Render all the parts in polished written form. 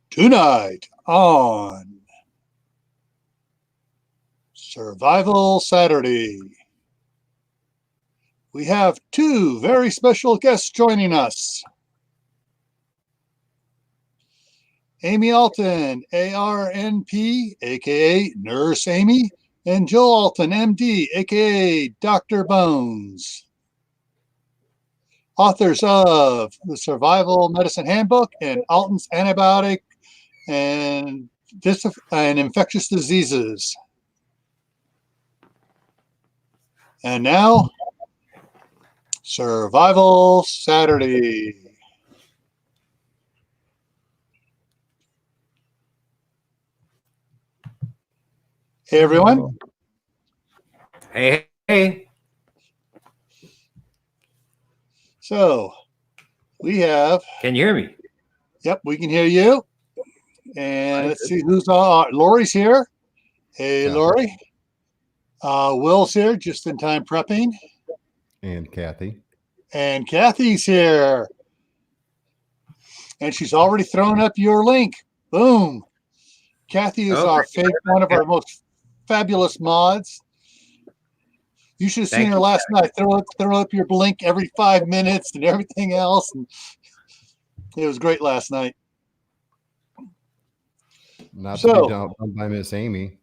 Tonight on Survival Saturday, we have two very special guests joining us. Amy Alton, A.R.N.P, aka Nurse Amy, and Joe Alton, MD, aka Dr. Bones. Authors of the Survival Medicine Handbook and Alton's Antibiotic and Infectious Diseases. And now, Survival Saturday. Hey, everyone. Hey. So, we have... Can you hear me? Yep, we can hear you. And let's see who's on. Lori's here. Hey, Lori. Will's here, just in time prepping. And Kathy. And Kathy's here. And she's already thrown up your link. Boom. Kathy is one of our most fabulous mods. You should have seen her last night. Throw up your link every 5 minutes and everything else. And it was great last night. Not to be done by Miss Amy.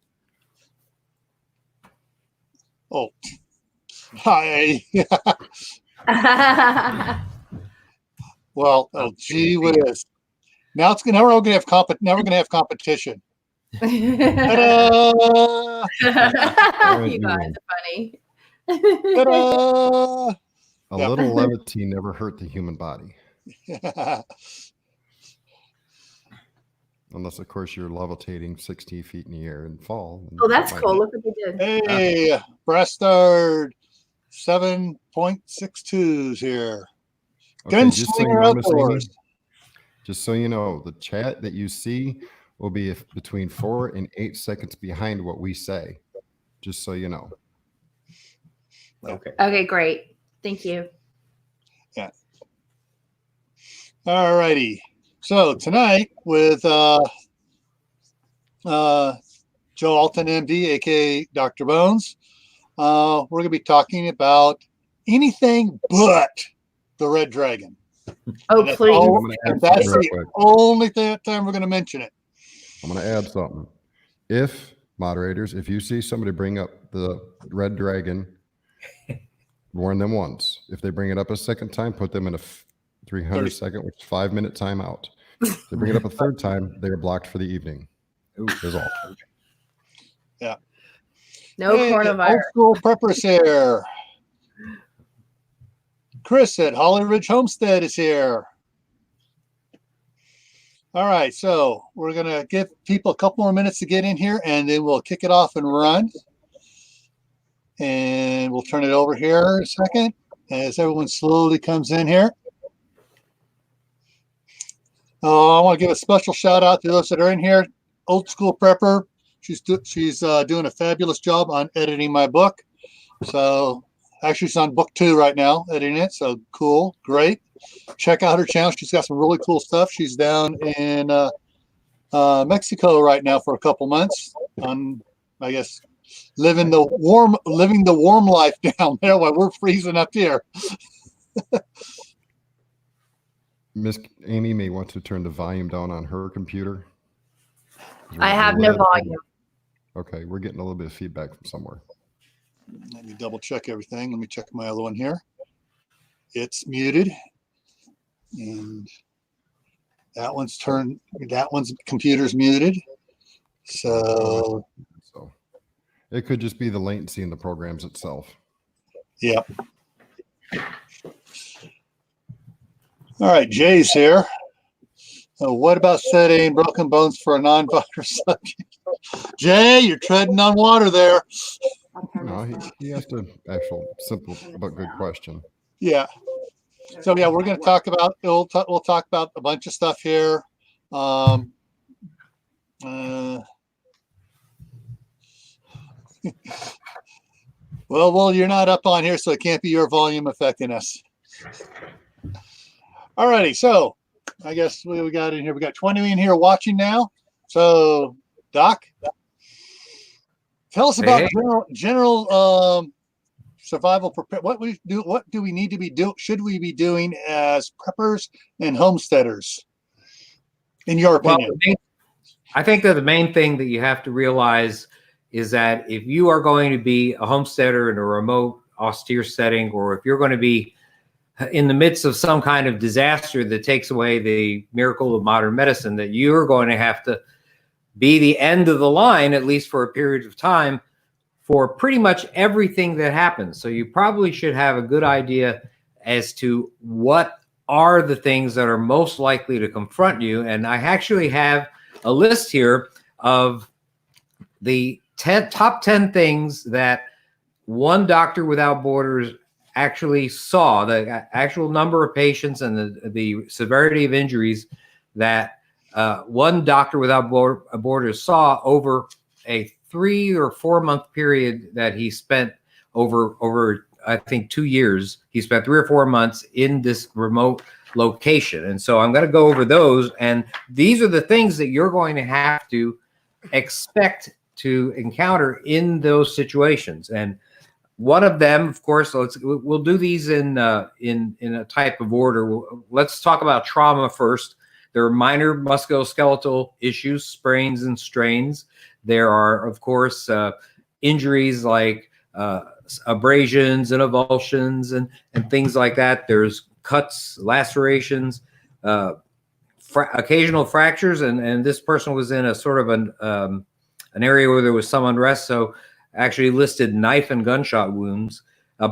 Oh, hi. Well, gee whiz. Now we're gonna have competition. Ta-da! You guys are funny. Ta-da! A little levity never hurt the human body. Unless, of course, you're levitating 60 feet in the air and fall. Oh, that's cool. Look what you did. Hey, Brastard 7.62s here. Okay, just so you know, the chat that you see will be between 4 and 8 seconds behind what we say. Just so you know. Okay. Okay, great. Thank you. Yeah. All righty. So tonight with Joe Alton, MD, aka Dr. Bones, we're going to be talking about anything but the red dragon. Oh, please. That's the only time we're going to mention it. I'm going to add something. If you see somebody bring up the red dragon, warn them once. If they bring it up a second time, put them in a 300-second, which is 5-minute timeout. If they bring it up a third time, they are blocked for the evening. That's all. Yeah. No coronavirus. Old school preppers here. Chris at Holly Ridge Homestead is here. All right, so we're going to give people a couple more minutes to get in here, and then we'll kick it off and run. And we'll turn it over here a second as everyone slowly comes in here. I want to give a special shout out to those that are in here. Old school prepper. She's doing a fabulous job on editing my book. So actually she's on book 2 right now, editing it. So cool. Great. Check out her channel. She's got some really cool stuff. She's down in Mexico right now for a couple months. I guess living the warm life down there while we're freezing up here. Miss Amy may want to turn the volume down on her computer. I have no volume. Okay, we're getting a little bit of feedback from somewhere. Let me double check everything. Let me check my other one here. It's muted. And that one's computer's muted. So it could just be the latency in the programs itself. Yep. All right, Jay's here. What about setting broken bones for a non-virus subject? Jay, you're treading on water there. No, he asked an actual simple but good question. Yeah. So yeah, we're going to talk about. We'll talk about a bunch of stuff here. Well, you're not up on here, so it can't be your volume affecting us. Alrighty, so I guess we got in here. We got 20 in here watching now. So, Doc, tell us about general survival prepare. What do we need to be doing? Should we be doing as preppers and homesteaders, in your opinion? Well, I think that the main thing that you have to realize is that if you are going to be a homesteader in a remote, austere setting, or if you're going to be in the midst of some kind of disaster that takes away the miracle of modern medicine, that you're going to have to be the end of the line, at least for a period of time, for pretty much everything that happens. So you probably should have a good idea as to what are the things that are most likely to confront you. And I actually have a list here of the top 10 things that one Doctor Without Borders actually saw, the actual number of patients and the severity of injuries that one Doctor Without Borders saw over a 3 or 4 month period that he spent over I think 2 years. He spent 3 or 4 months in this remote location. And so I'm going to go over those. And these are the things that you're going to have to expect to encounter in those situations. And one of them, of course, we'll do these in a type of order. Let's talk about trauma first. There are minor musculoskeletal issues, sprains and strains. There are, of course, injuries like abrasions and avulsions and things like that. There's cuts, lacerations, occasional fractures, and this person was in a sort of an area where there was some unrest, so actually listed knife and gunshot wounds,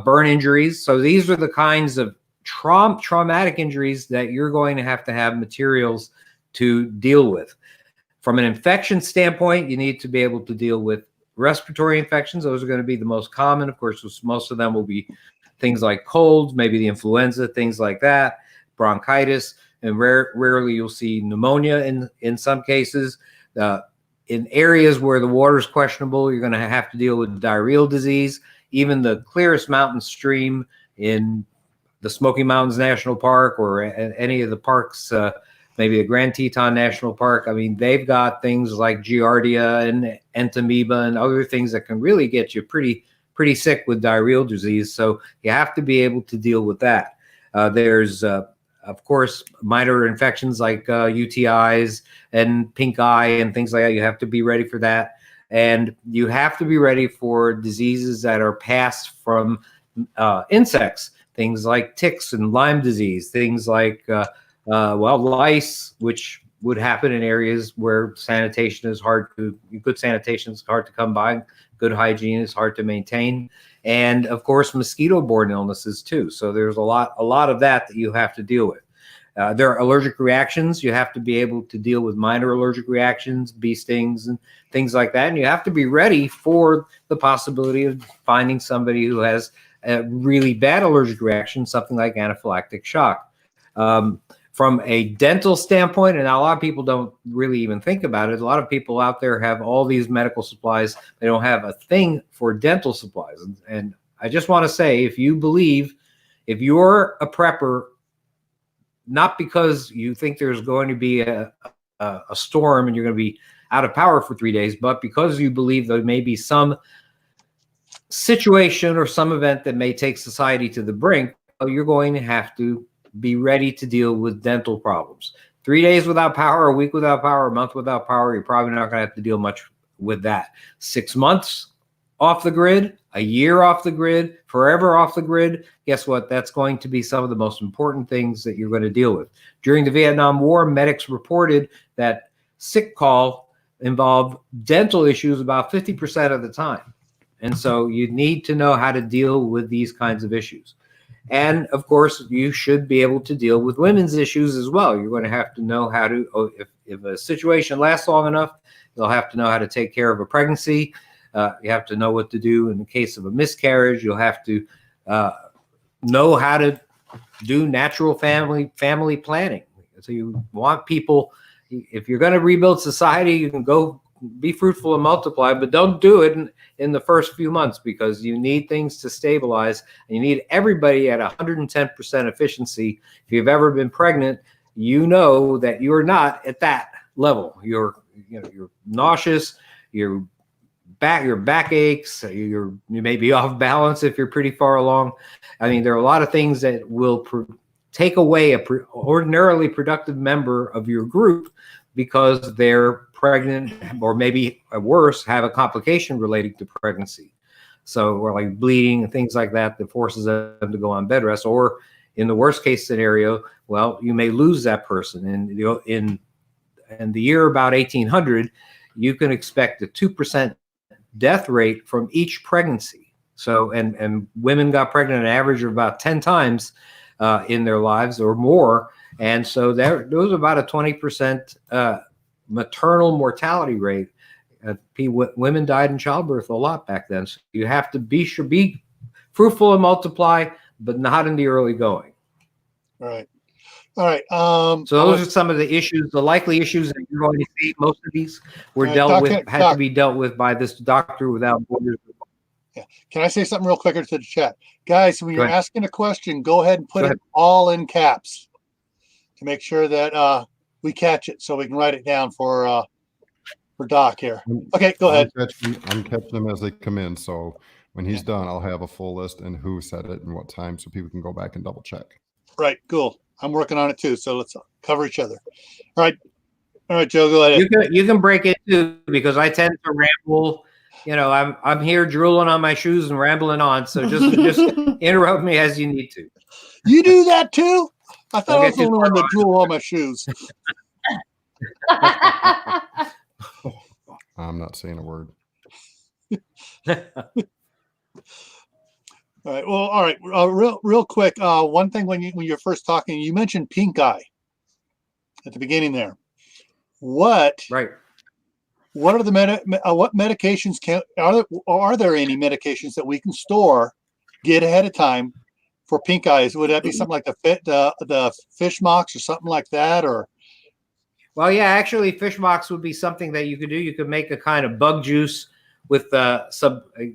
burn injuries. So these are the kinds of traumatic injuries that you're going to have materials to deal with. From an infection standpoint, you need to be able to deal with respiratory infections. Those are going to be the most common. Of course, most of them will be things like colds, maybe the influenza, things like that, bronchitis, and rarely you'll see pneumonia in some cases. In areas where the water is questionable, you're going to have to deal with diarrheal disease. Even the clearest mountain stream in the Smoky Mountains National Park or any of the parks, maybe the Grand Teton National Park, I mean, they've got things like Giardia and entamoeba and other things that can really get you pretty sick with diarrheal disease. So you have to be able to deal with that. There's of course, minor infections like UTIs and pink eye and things like that. You have to be ready for that. And you have to be ready for diseases that are passed from insects, things like ticks and Lyme disease, things like, lice, which would happen in areas where sanitation is good sanitation is hard to come by, good hygiene is hard to maintain. And of course, mosquito-borne illnesses too. So there's a lot of that you have to deal with. There are allergic reactions. You have to be able to deal with minor allergic reactions, bee stings, and things like that. And you have to be ready for the possibility of finding somebody who has a really bad allergic reaction, something like anaphylactic shock. From a dental standpoint, and a lot of people don't really even think about it, a lot of people out there have all these medical supplies. They don't have a thing for dental supplies. And I just want to say, if you're a prepper, not because you think there's going to be a storm and you're going to be out of power for 3 days, but because you believe there may be some situation or some event that may take society to the brink, you're going to have to be ready to deal with dental problems. 3 days without power, a week without power, a month without power, you're probably not going to have to deal much with that. 6 months off the grid, a year off the grid, forever off the grid, guess what? That's going to be some of the most important things that you're going to deal with. During the Vietnam War, medics reported that sick call involved dental issues about 50% of the time. And so you need to know how to deal with these kinds of issues. And of course, you should be able to deal with women's issues as well. You're going to have to know how to, if a situation lasts long enough, you'll have to know how to take care of a pregnancy. You have to know what to do in the case of a miscarriage. You'll have to know how to do natural family planning. So you want people, if you're going to rebuild society, you can go be fruitful and multiply, but don't do it in the first few months, because you need things to stabilize and you need everybody at 110% efficiency. If you've ever been pregnant, you know that you're not at that level. You're nauseous, your back aches, you may be off balance if you're pretty far along. I mean, there are a lot of things that will take away ordinarily productive member of your group because they're pregnant, or maybe worse, have a complication relating to pregnancy. So, or like bleeding and things like that forces them to go on bed rest. Or in the worst case scenario, well, you may lose that person. And in the year about 1800, you can expect a 2% death rate from each pregnancy. So, and women got pregnant an average of about 10 times in their lives or more. And so there was about a 20% maternal mortality rate. Women died in childbirth a lot back then. So you have to be fruitful and multiply, but not in the early going. Right. All right. So those are some of the issues, the likely issues that you're going to see. Most of these were had to be dealt with by this Doctor Without Borders. Yeah. Can I say something real quicker to the chat? Guys, when you're asking a question, go ahead and put it all in caps to make sure that we catch it so we can write it down for Doc here. Okay, go ahead. I'm catching them as they come in. So when he's done, I'll have a full list and who said it and what time so people can go back and double check. Right, cool. I'm working on it too. So let's cover each other. All right, Joe, go ahead. You can break it too, because I tend to ramble. You know, I'm here drooling on my shoes and rambling on. So just interrupt me as you need to. You do that too? I thought I was the only one that drool on my shoes. I'm not saying a word. All right. Well, all right. Real quick. One thing when you're first talking, you mentioned pink eye at the beginning there. What are the what medications are there any medications that we can get ahead of time for pink eyes? Would that be something like the fish mox or something like that, or? Well, yeah, actually, fish mox would be something that you could do. You could make a kind of bug juice with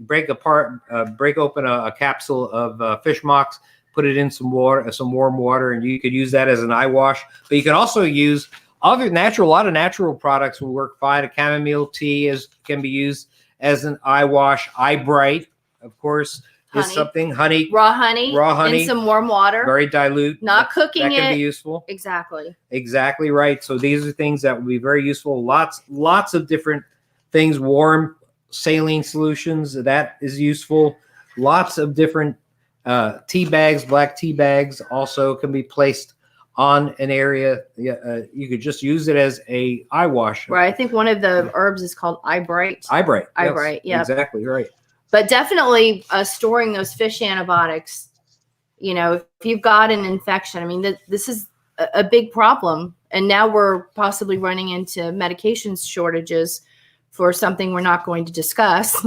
break open a capsule of fish mox, put it in some warm water, and you could use that as an eye wash. But you can also use a lot of natural products will work fine. A chamomile tea can be used as an eye wash. Eye Bright, of course, is something. Raw honey, in some warm water, very dilute, not cooking it. That can be useful. Exactly Right. So these are things that would be very useful. Lots of different things. Warm saline solutions, that is useful. Lots of different tea bags, black tea bags also can be placed on an area. You could just use it as a eye wash. Right. I think one of the herbs is called Eye Bright. Eye Bright. Eye Bright. Yeah. Exactly right. But definitely storing those fish antibiotics. You know, if you've got an infection, I mean, this is a big problem, and now we're possibly running into medications shortages for something we're not going to discuss.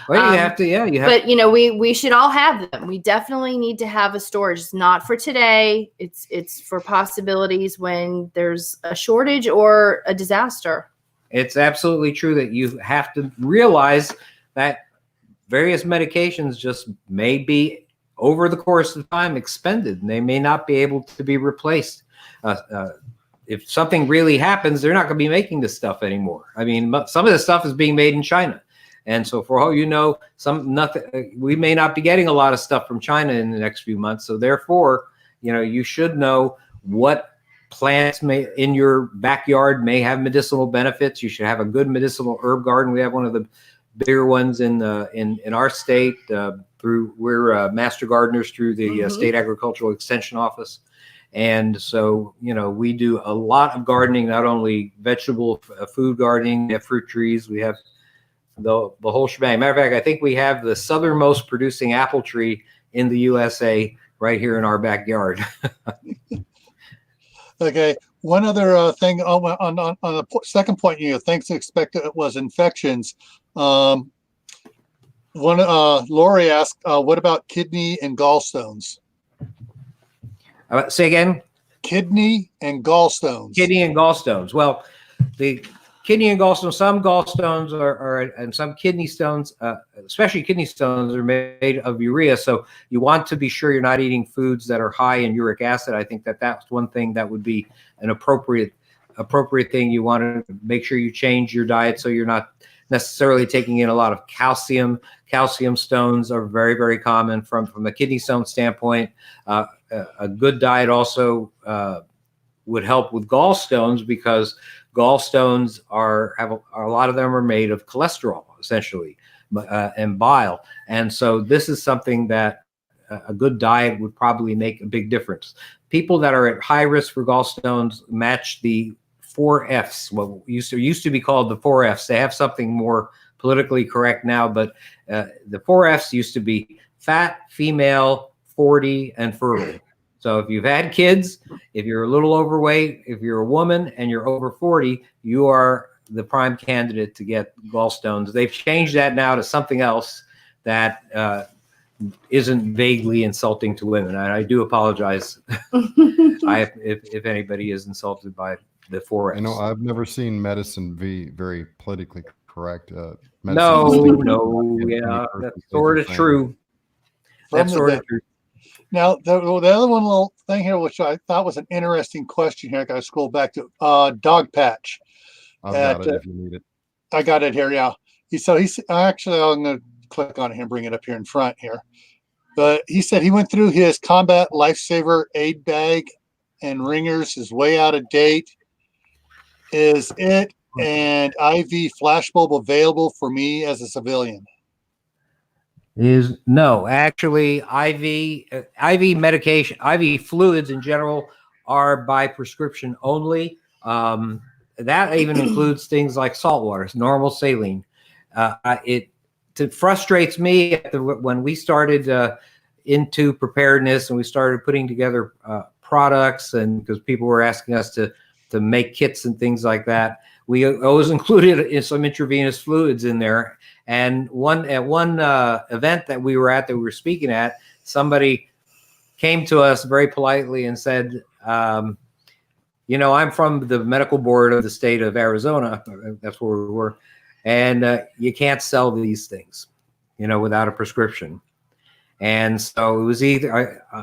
Well, you have to. But you know, we should all have them. We definitely need to have a storage. It's not for today. It's for possibilities when there's a shortage or a disaster. It's absolutely true that you have to realize that various medications just may be, over the course of time, expended, and they may not be able to be replaced. If something really happens, they're not going to be making this stuff anymore. I mean, some of this stuff is being made in China. And so for all you know, we may not be getting a lot of stuff from China in the next few months. So therefore, you know, you should know what plants in your backyard may have medicinal benefits. You should have a good medicinal herb garden. We have one of the bigger ones in our state. We're master gardeners through the State Agricultural Extension Office. And so, you know, we do a lot of gardening, not only vegetable food gardening, we have fruit trees, we have the whole shebang. Matter of fact, I think we have the southernmost producing apple tree in the USA right here in our backyard. Okay. One other thing on the second point, things expected was infections. Lori asked, what about kidney and gallstones? Say again? Kidney and gallstones. Kidney and gallstones. Well, kidney and gallstones. Some gallstones and some kidney stones, especially kidney stones, are made of urea. So you want to be sure you're not eating foods that are high in uric acid. I think that's one thing that would be an appropriate thing. You want to make sure you change your diet so you're not necessarily taking in a lot of calcium. Calcium stones are very, very common from a kidney stone standpoint. A good diet also would help with gallstones, because gallstones a lot of them are made of cholesterol, essentially, and bile. And so this is something that a good diet would probably make a big difference. People that are at high risk for gallstones match the 4 Fs, what used to be called the 4 Fs. They have something more politically correct now, but the 4 Fs used to be fat, female, 40, and fertile. So if you've had kids, if you're a little overweight, if you're a woman and you're over 40, you are the prime candidate to get gallstones. They've changed that now to something else that isn't vaguely insulting to women. And I do apologize if anybody is insulted by the 4 Fs. You know, I've never seen medicine be very politically correct. No, yeah, that's sort of true. That's sort of true. Now, the other one little thing here, which I thought was an interesting question here, I got to scroll back to Dog Patch. I've got it if you need it. I got it here, yeah. Actually, I'm going to click on it here and bring it up here in front here. But he said he went through his Combat Lifesaver aid bag and ringers is way out of date. Is it an IV flash bulb available for me as a civilian? No, actually, IV medication, IV fluids in general are by prescription only. That even includes things like salt water, normal saline. It frustrates me when we started into preparedness and we started putting together products, and because people were asking us to make kits and things like that, we always included some intravenous fluids in there. And at one event that we were speaking at, somebody came to us very politely and said, you know, I'm from the medical board of the state of Arizona. That's where we were. And you can't sell these things, you know, without a prescription. And so it was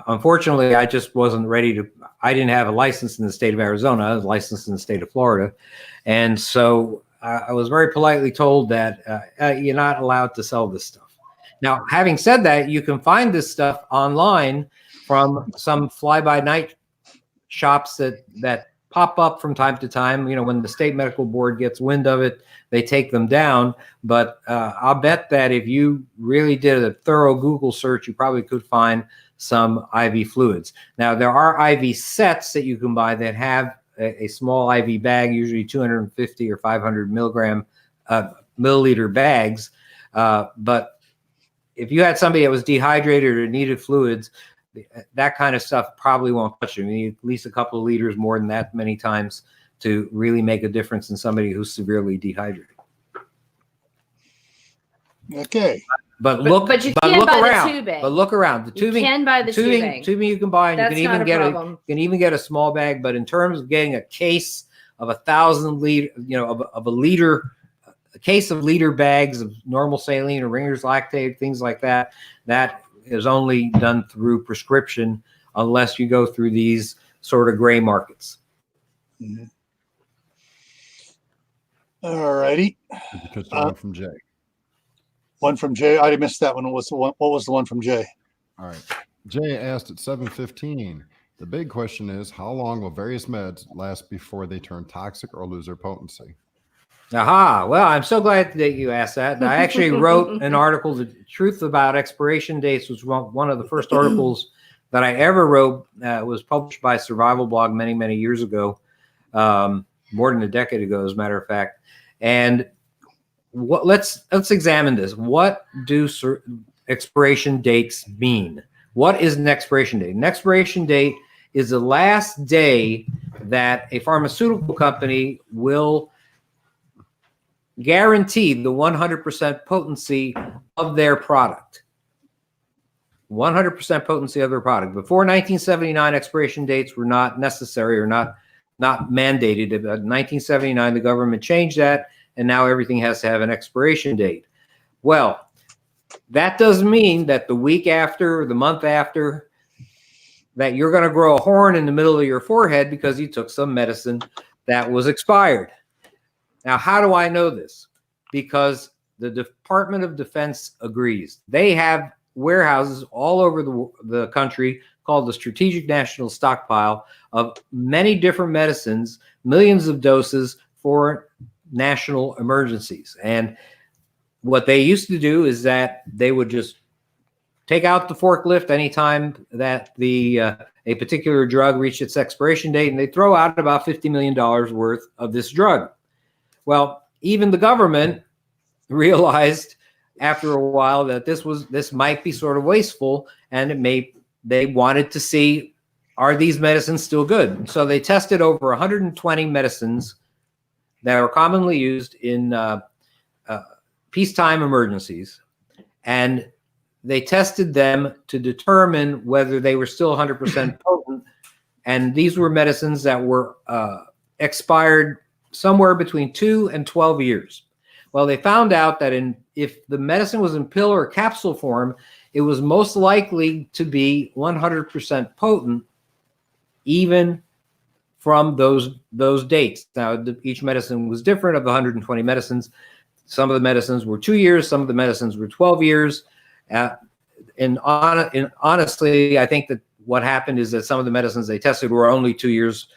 unfortunately, I just wasn't ready I didn't have a license in the state of Arizona. I was licensed in the state of Florida. And so I was very politely told that you're not allowed to sell this stuff. Now, having said that, you can find this stuff online from some fly-by-night shops that pop up from time to time. You know, when the state medical board gets wind of it, they take them down. But I'll bet that if you really did a thorough Google search, you probably could find some IV fluids. Now, there are IV sets that you can buy that have a small IV bag, usually 250 or 500 milliliter bags. But if you had somebody that was dehydrated or needed fluids, that kind of stuff probably won't touch you. You need at least a couple of liters more than that many times to really make a difference in somebody who's severely dehydrated. Okay. But look around. But look around. The tubing, you can buy the tubing you can buy, and That's you can even get a small bag. But in terms of getting a case of 1,000 liter, you know, of a liter, a case of liter bags of normal saline or Ringer's lactate, things like that, that is only done through prescription, unless you go through these sort of gray markets. Mm-hmm. All righty. One from Jay. One from Jay. I missed that one. What was the one from Jay? All right. Jay asked at 7:15. The big question is, how long will various meds last before they turn toxic or lose their potency? Aha. Well, I'm so glad that you asked that. I actually wrote an article, The Truth About Expiration Dates, was one of the first articles that I ever wrote. Was published by Survival Blog many, many years ago, more than a decade ago, as a matter of fact. And let's examine this. What do expiration dates mean? What is an expiration date? An expiration date is the last day that a pharmaceutical company will guarantee the 100% potency of their product. 100% potency of their product. Before 1979, expiration dates were not necessary or not not mandated. In 1979, the government changed that, and now everything has to have an expiration date. Well, that doesn't mean that the week after, the month after, that you're going to grow a horn in the middle of your forehead because you took some medicine that was expired. Now, how do I know this? Because the Department of Defense agrees. They have warehouses all over the country called the Strategic National Stockpile of many different medicines, millions of doses for national emergencies. And what they used to do is that they would just take out the forklift anytime that a particular drug reached its expiration date, and they throw out about $50 million worth of this drug. Well, even the government realized after a while that this might be sort of wasteful, and they wanted to see, are these medicines still good? So they tested over 120 medicines that are commonly used in peacetime emergencies, and they tested them to determine whether they were still 100% potent. And these were medicines that were expired somewhere between 2 and 12 years. Well, they found out that if the medicine was in pill or capsule form, it was most likely to be 100% potent, even from those dates. Now, each medicine was different. Of the 120 medicines, some of the medicines were 2 years, some of the medicines were 12 years. And honestly, I think that what happened is that some of the medicines they tested were only 2 years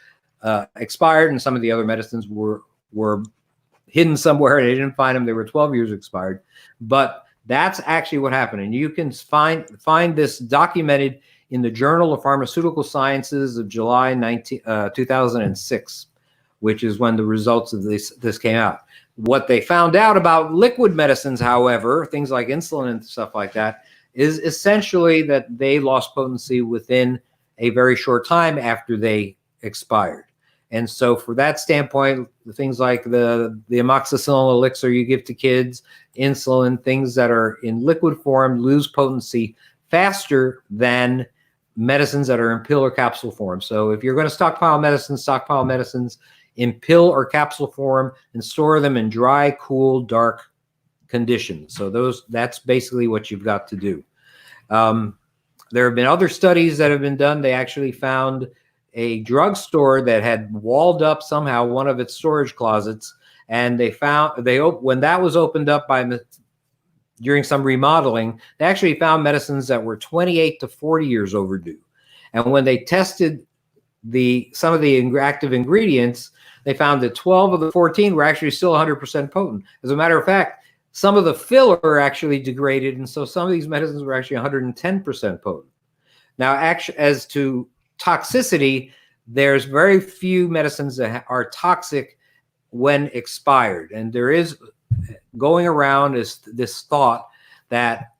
expired, and some of the other medicines were hidden somewhere. They didn't find them. They were 12 years expired. But that's actually what happened. And you can find this documented in the Journal of Pharmaceutical Sciences of July 2006, which is when the results of this came out. What they found out about liquid medicines, however, things like insulin and stuff like that, is essentially that they lost potency within a very short time after they expired. And so for that standpoint, things like the amoxicillin elixir you give to kids, insulin, things that are in liquid form lose potency faster than medicines that are in pill or capsule form. So if you're going to stockpile medicines in pill or capsule form and store them in dry, cool, dark conditions. So that's basically what you've got to do. There have been other studies that have been done. They actually found a drugstore that had walled up somehow one of its storage closets, and when that was opened up during some remodeling, they actually found medicines that were 28 to 40 years overdue. And when they tested some of the active ingredients, they found that 12 of the 14 were actually still 100% potent. As a matter of fact, some of the filler actually degraded, and so some of these medicines were actually 110% potent. Now, as to toxicity, there's very few medicines that are toxic when expired. And there is going around is this thought that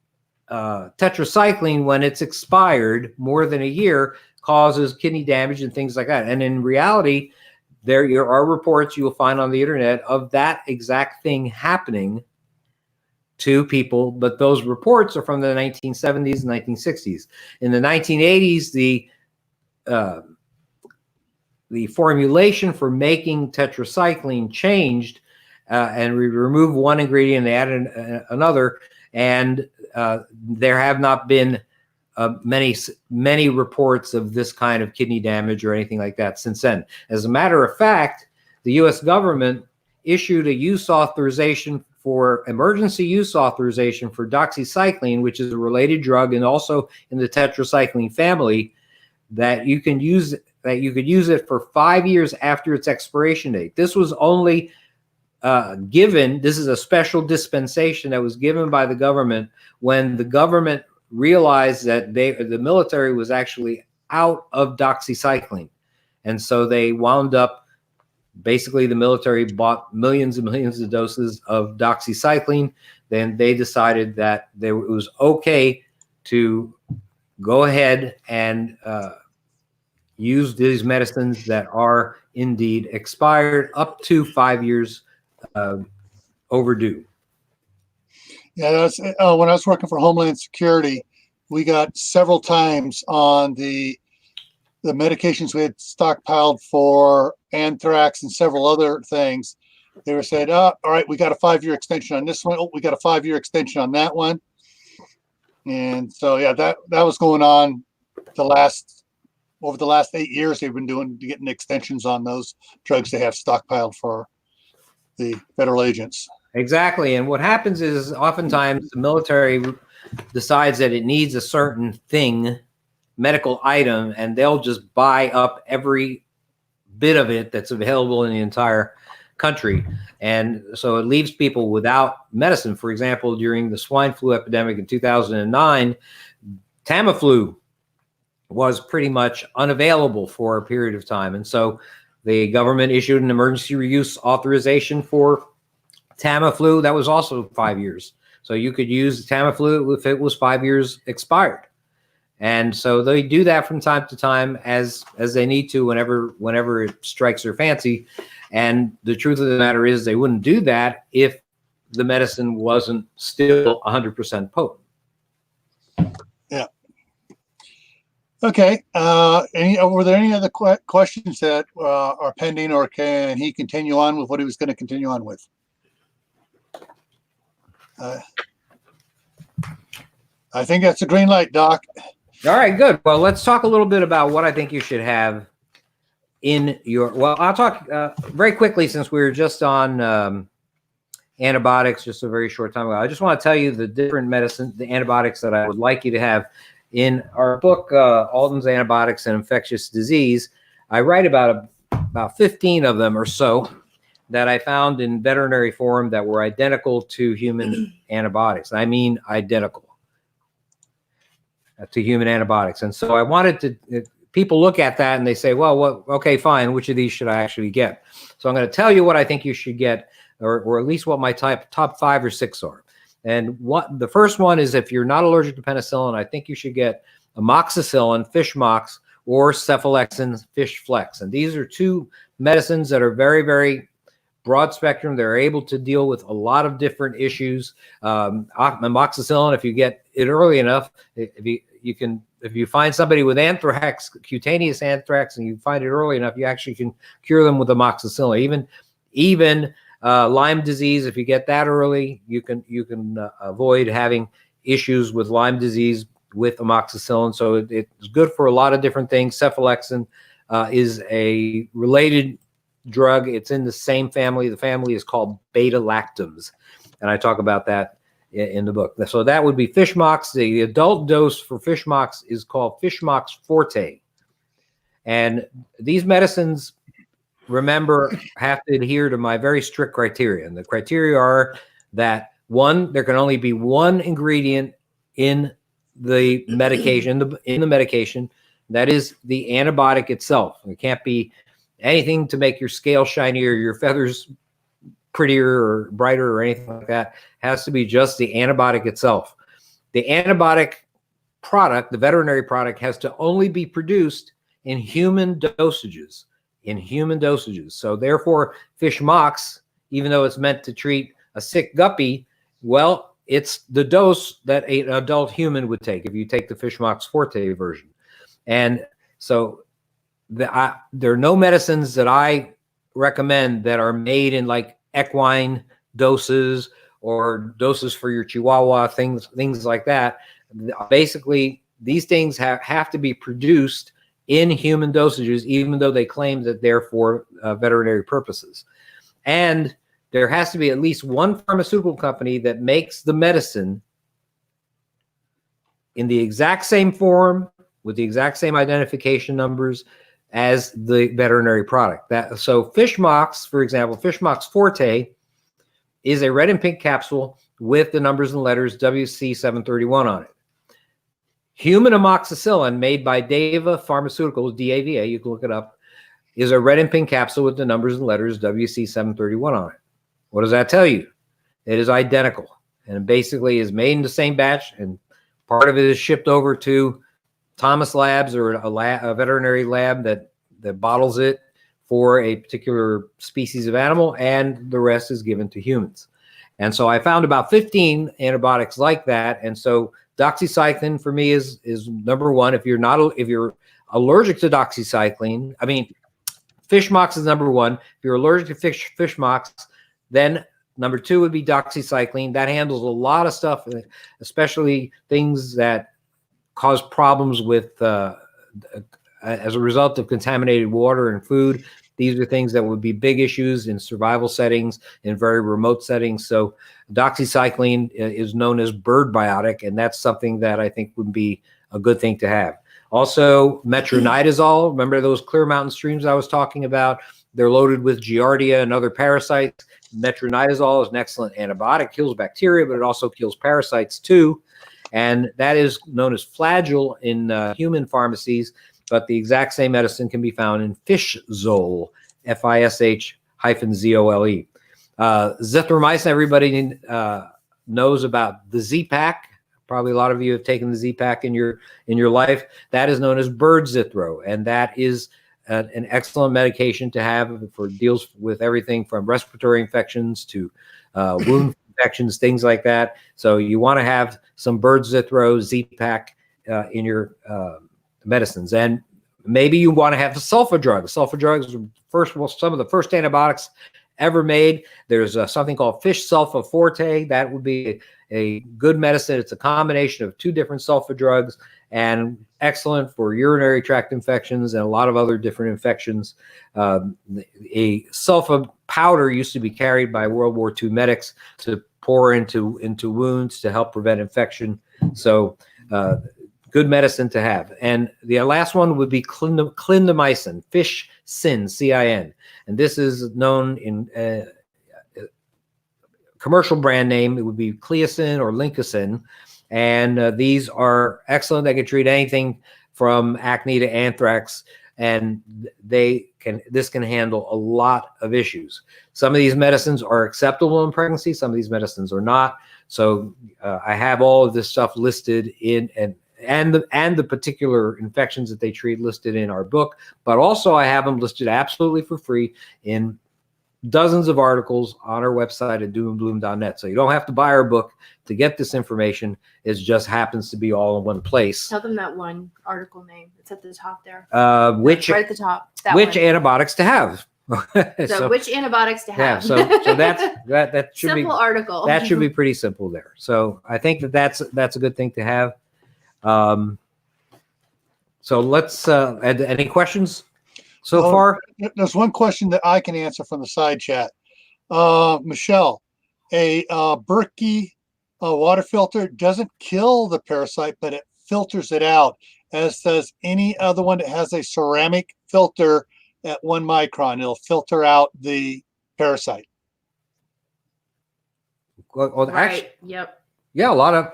tetracycline, when it's expired more than a year, causes kidney damage and things like that. And in reality, there are reports you will find on the internet of that exact thing happening to people, but those reports are from the 1970s and 1960s. In the 1980s, the formulation for making tetracycline changed, and we removed one ingredient and added another, and there have not been many reports of this kind of kidney damage or anything like that since then. As a matter of fact, the U.S. government issued a emergency use authorization for doxycycline, which is a related drug and also in the tetracycline family, that you could use it for 5 years after its expiration date. This was only this is a special dispensation that was given by the government when the government realized that the military was actually out of doxycycline. And so they wound up, basically the military bought millions and millions of doses of doxycycline. Then they decided that it was okay to go ahead and use these medicines that are indeed expired up to 5 years overdue. Yeah, that's when I was working for Homeland Security, we got several times on the medications we had stockpiled for anthrax and several other things. They were saying, oh, all right, we got a 5-year extension on this one. Oh, we got a 5-year extension on that one. And so, yeah, that was going on over the last 8 years. They've been getting extensions on those drugs they have stockpiled for the federal agents. Exactly. And what happens is oftentimes the military decides that it needs a certain thing, medical item, and they'll just buy up every bit of it that's available in the entire country. And so it leaves people without medicine. For example, during the swine flu epidemic in 2009, Tamiflu was pretty much unavailable for a period of time. And so the government issued an emergency use authorization for Tamiflu. That was also 5 years. So you could use Tamiflu if it was 5 years expired. And so they do that from time to time as they need to whenever it strikes their fancy. And the truth of the matter is they wouldn't do that if the medicine wasn't still 100% potent. Yeah. Okay. Were there any other questions that are pending, or can he continue on with what he was going to continue on with? I think that's a green light, Doc. All right, good. Well, let's talk a little bit about what I think you should have in your, well, I'll talk very quickly since we were just on antibiotics just a very short time ago. I just want to tell you the different medicine, the antibiotics that I would like you to have in our book, Alton's Antibiotics and Infectious Disease. I write about 15 of them or so that I found in veterinary form that were identical to human antibiotics. I mean, identical to human antibiotics. And so I wanted to, people look at that and they say, well, what, okay, fine. Which of these should I actually get? So I'm going to tell you what I think you should get, or at least what my top 5 or 6 are. And the first one is, if you're not allergic to penicillin, I think you should get amoxicillin, fish mox, or cephalexin, fish flex. And these are 2 medicines that are very, very broad spectrum. They're able to deal with a lot of different issues. Amoxicillin, if you get it early enough, if you find somebody with anthrax, cutaneous anthrax, and you find it early enough, you actually can cure them with amoxicillin. Even Lyme disease, if you get that early, you can avoid having issues with Lyme disease with amoxicillin. So it's good for a lot of different things. Cephalexin is a related drug. It's in the same family. The family is called beta-lactams, and I talk about that in the book. So that would be fish mox. The adult dose for fish mox is called fish mox forte. And these medicines, remember, have to adhere to my very strict criteria. And the criteria are that, 1, there can only be 1 ingredient in the medication, that is the antibiotic itself. It can't be anything to make your scale shinier, your feathers prettier or brighter or anything like that. It has to be just the antibiotic itself. The antibiotic product, the veterinary product, has to only be produced in human dosages. So therefore, fish mox, even though it's meant to treat a sick guppy, well, it's the dose that an adult human would take if you take the fish mox forte version. And so there are no medicines that I recommend that are made in like equine doses or doses for your Chihuahua, things like that. Basically, these things have to be produced in human dosages, even though they claim that they're for veterinary purposes. And there has to be at least 1 pharmaceutical company that makes the medicine in the exact same form with the exact same identification numbers as the veterinary product. So fish mox, for example, fish mox forte is a red and pink capsule with the numbers and letters WC731 on it. Human amoxicillin, made by Dava Pharmaceuticals, DAVA, you can look it up, is a red and pink capsule with the numbers and letters WC731 on it. What does that tell you? It is identical, and it basically is made in the same batch, and part of it is shipped over to Thomas Labs, or a veterinary lab that bottles it for a particular species of animal, and the rest is given to humans. And so I found about 15 antibiotics like that. And so doxycycline for me is number 1. If you're allergic to doxycycline, fish mox is number one. If you're allergic to fish mox, then number two would be doxycycline. That handles a lot of stuff, especially things that cause problems with as a result of contaminated water and food. These are things that would be big issues in survival settings, in very remote settings. So doxycycline is known as bird biotic, and that's something that I think would be a good thing to have. Also, metronidazole. Remember those Clear Mountain streams I was talking about? They're loaded with Giardia and other parasites. Metronidazole is an excellent antibiotic, kills bacteria, but it also kills parasites too. And that is known as Flagyl in human pharmacies, but the exact same medicine can be found in Fishzole, Fish-Zole. Zithromycin, everybody knows about the Z-Pak. Probably a lot of you have taken the Z-Pak in your life. That is known as bird zithro, and that is an excellent medication to have for deals with everything from respiratory infections to wound infections, things like that. So you want to have some bird zithro, Z-Pak in your medicines. And maybe you want to have the sulfa drugs. Sulfa drugs are some of the first antibiotics ever made. There's something called fish sulfa forte. That would be a good medicine. It's a combination of two different sulfa drugs and excellent for urinary tract infections and a lot of other different infections. A sulfa powder used to be carried by World War II medics to pour into wounds to help prevent infection. So good medicine to have. And the last one would be clindamycin, fish sin, C-I-N. And this is known in commercial brand name. It would be Cleocin or Lincocin. And these are excellent. They can treat anything from acne to anthrax. And this can handle a lot of issues. Some of these medicines are acceptable in pregnancy. Some of these medicines are not. So I have all of this stuff listed in and the particular infections that they treat listed in our book, but also I have them listed absolutely for free in dozens of articles on our website at doomandbloom.net. So you don't have to buy our book to get this information. It just happens to be all in one place. Tell them that one article name. It's at the top there. Which right at the top. Which antibiotics to have. So which antibiotics to have. Yeah, so that should simple be article. That should be pretty simple there. So I think that's a good thing to have. So let's any questions so far? There's one question that I can answer from the side chat. Michelle, a Berkey water filter doesn't kill the parasite, but it filters it out, as does any other one that has a ceramic filter at 1 micron. It'll filter out the parasite. Well, right. actually, Yep. Yeah, a lot of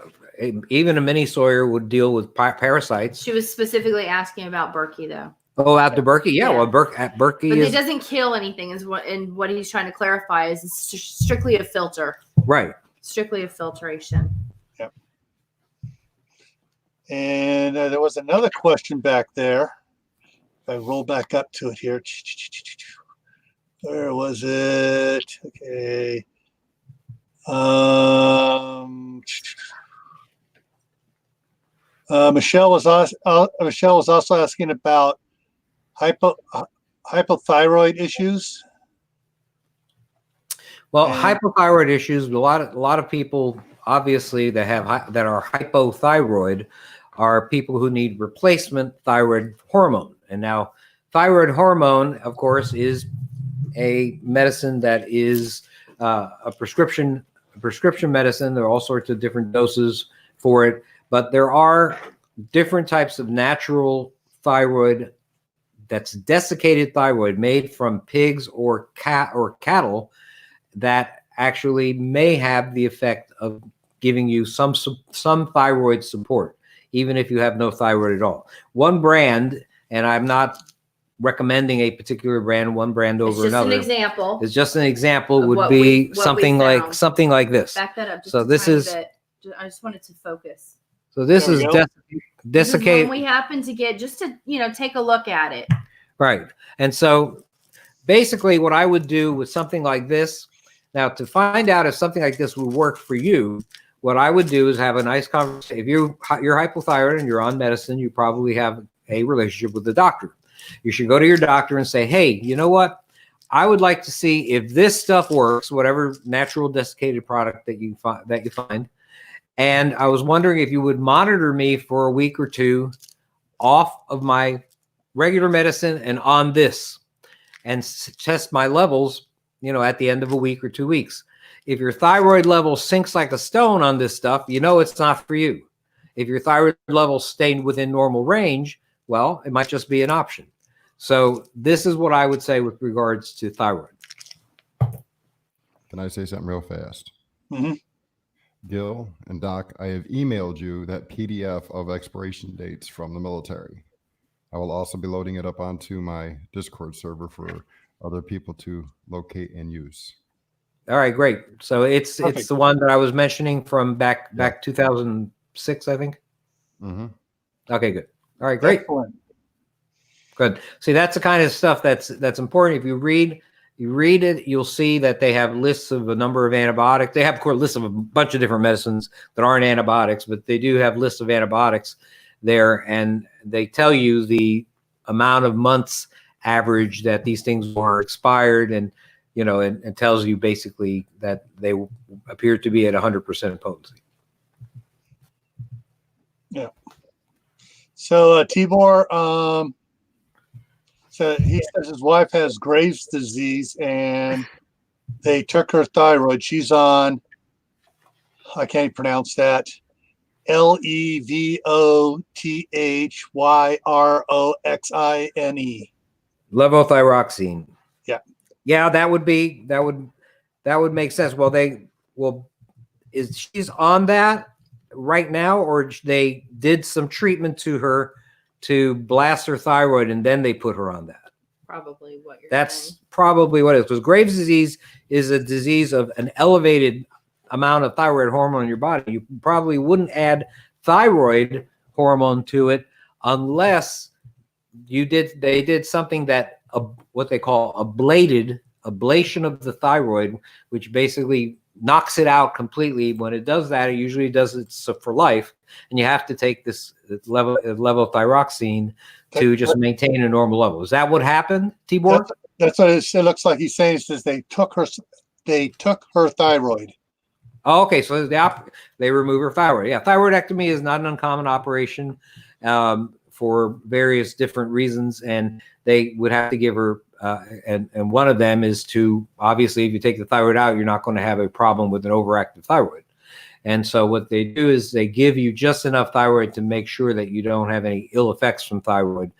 even a mini Sawyer would deal with parasites. She was specifically asking about Berkey, though. Oh, out to Berkey, yeah. Yeah. Well, Berkey But is it doesn't kill anything. Is what he's trying to clarify is it's strictly a filter. right. Strictly a filtration. Yep. And there was another question back there. If I roll back up to it here. Where was it? Okay. Michelle was also asking about hypothyroid issues. Well, hypothyroid issues. A lot of people, obviously, that are hypothyroid are people who need replacement thyroid hormone. And now, thyroid hormone, of course, is a medicine that is a prescription medicine. There are all sorts of different doses for it, but there are different types of natural thyroid, that's desiccated thyroid made from pigs or cattle, that actually may have the effect of giving you some thyroid support, even if you have no thyroid at all. One brand, and I'm not recommending a particular brand, one brand over another. It's just an example. It's just an example. Would what be we something like this. Back that up. Just So a this tiny is. bit. I just wanted to focus. So this There is we go. This is desiccate. when we happen to get just to take a look at it. Right. And so basically what I would do with something like this, now to find out if something like this would work for you, what I would do is have a nice conversation. If you're hypothyroid and you're on medicine, you probably have a relationship with the doctor. You should go to your doctor and say, hey, you know what? I would like to see if this stuff works, whatever natural desiccated product that you find. And I was wondering if you would monitor me for a week or two off of my regular medicine and on this, and test my levels, at the end of a week or 2 weeks. If your thyroid level sinks like a stone on this stuff, it's not for you. If your thyroid levels stay within normal range, well, it might just be an option. So this is what I would say with regards to thyroid. Can I say something real fast? Mm-hmm. Gil and Doc, I have emailed you that PDF of expiration dates from the military. I will also be loading it up onto my Discord server for other people to locate and use. All right, great. So it's the one that I was mentioning from back 2006, I think. Mm-hmm. Okay, good. All right, great. Excellent. Good. See, that's the kind of stuff that's important. If you read it, you'll see that they have lists of a number of antibiotics. They have, of course, lists of a bunch of different medicines that aren't antibiotics, but they do have lists of antibiotics there, and they tell you the amount of months average that these things are expired, and and tells you basically that they appear to be at 100% potency. Yeah. So Tibor, so he says his wife has Graves' disease and they took her thyroid. She's on, I can't pronounce that, levothyroxine. Levothyroxine. Yeah. Yeah, that would make sense. Is she's on that right now, or they did some treatment to her to blast her thyroid and then they put her on that? Probably what you're That's saying. probably what it is, because Graves' disease is a disease of an elevated amount of thyroid hormone in your body. You probably wouldn't add thyroid hormone to it unless they did something that what they call ablation of the thyroid, which basically knocks it out completely. When it does that, it usually does it for life, and you have to take this levothyroxine to just maintain a normal level. Is that what happened, Tibor? That's what it looks like. He's saying is they took her thyroid. Oh, okay, so they remove her thyroid. Yeah, thyroidectomy is not an uncommon operation for various different reasons, and they would have to give her. And one of them is to, obviously, if you take the thyroid out, you're not going to have a problem with an overactive thyroid. And so what they do is they give you just enough thyroid to make sure that you don't have any ill effects from thyroid,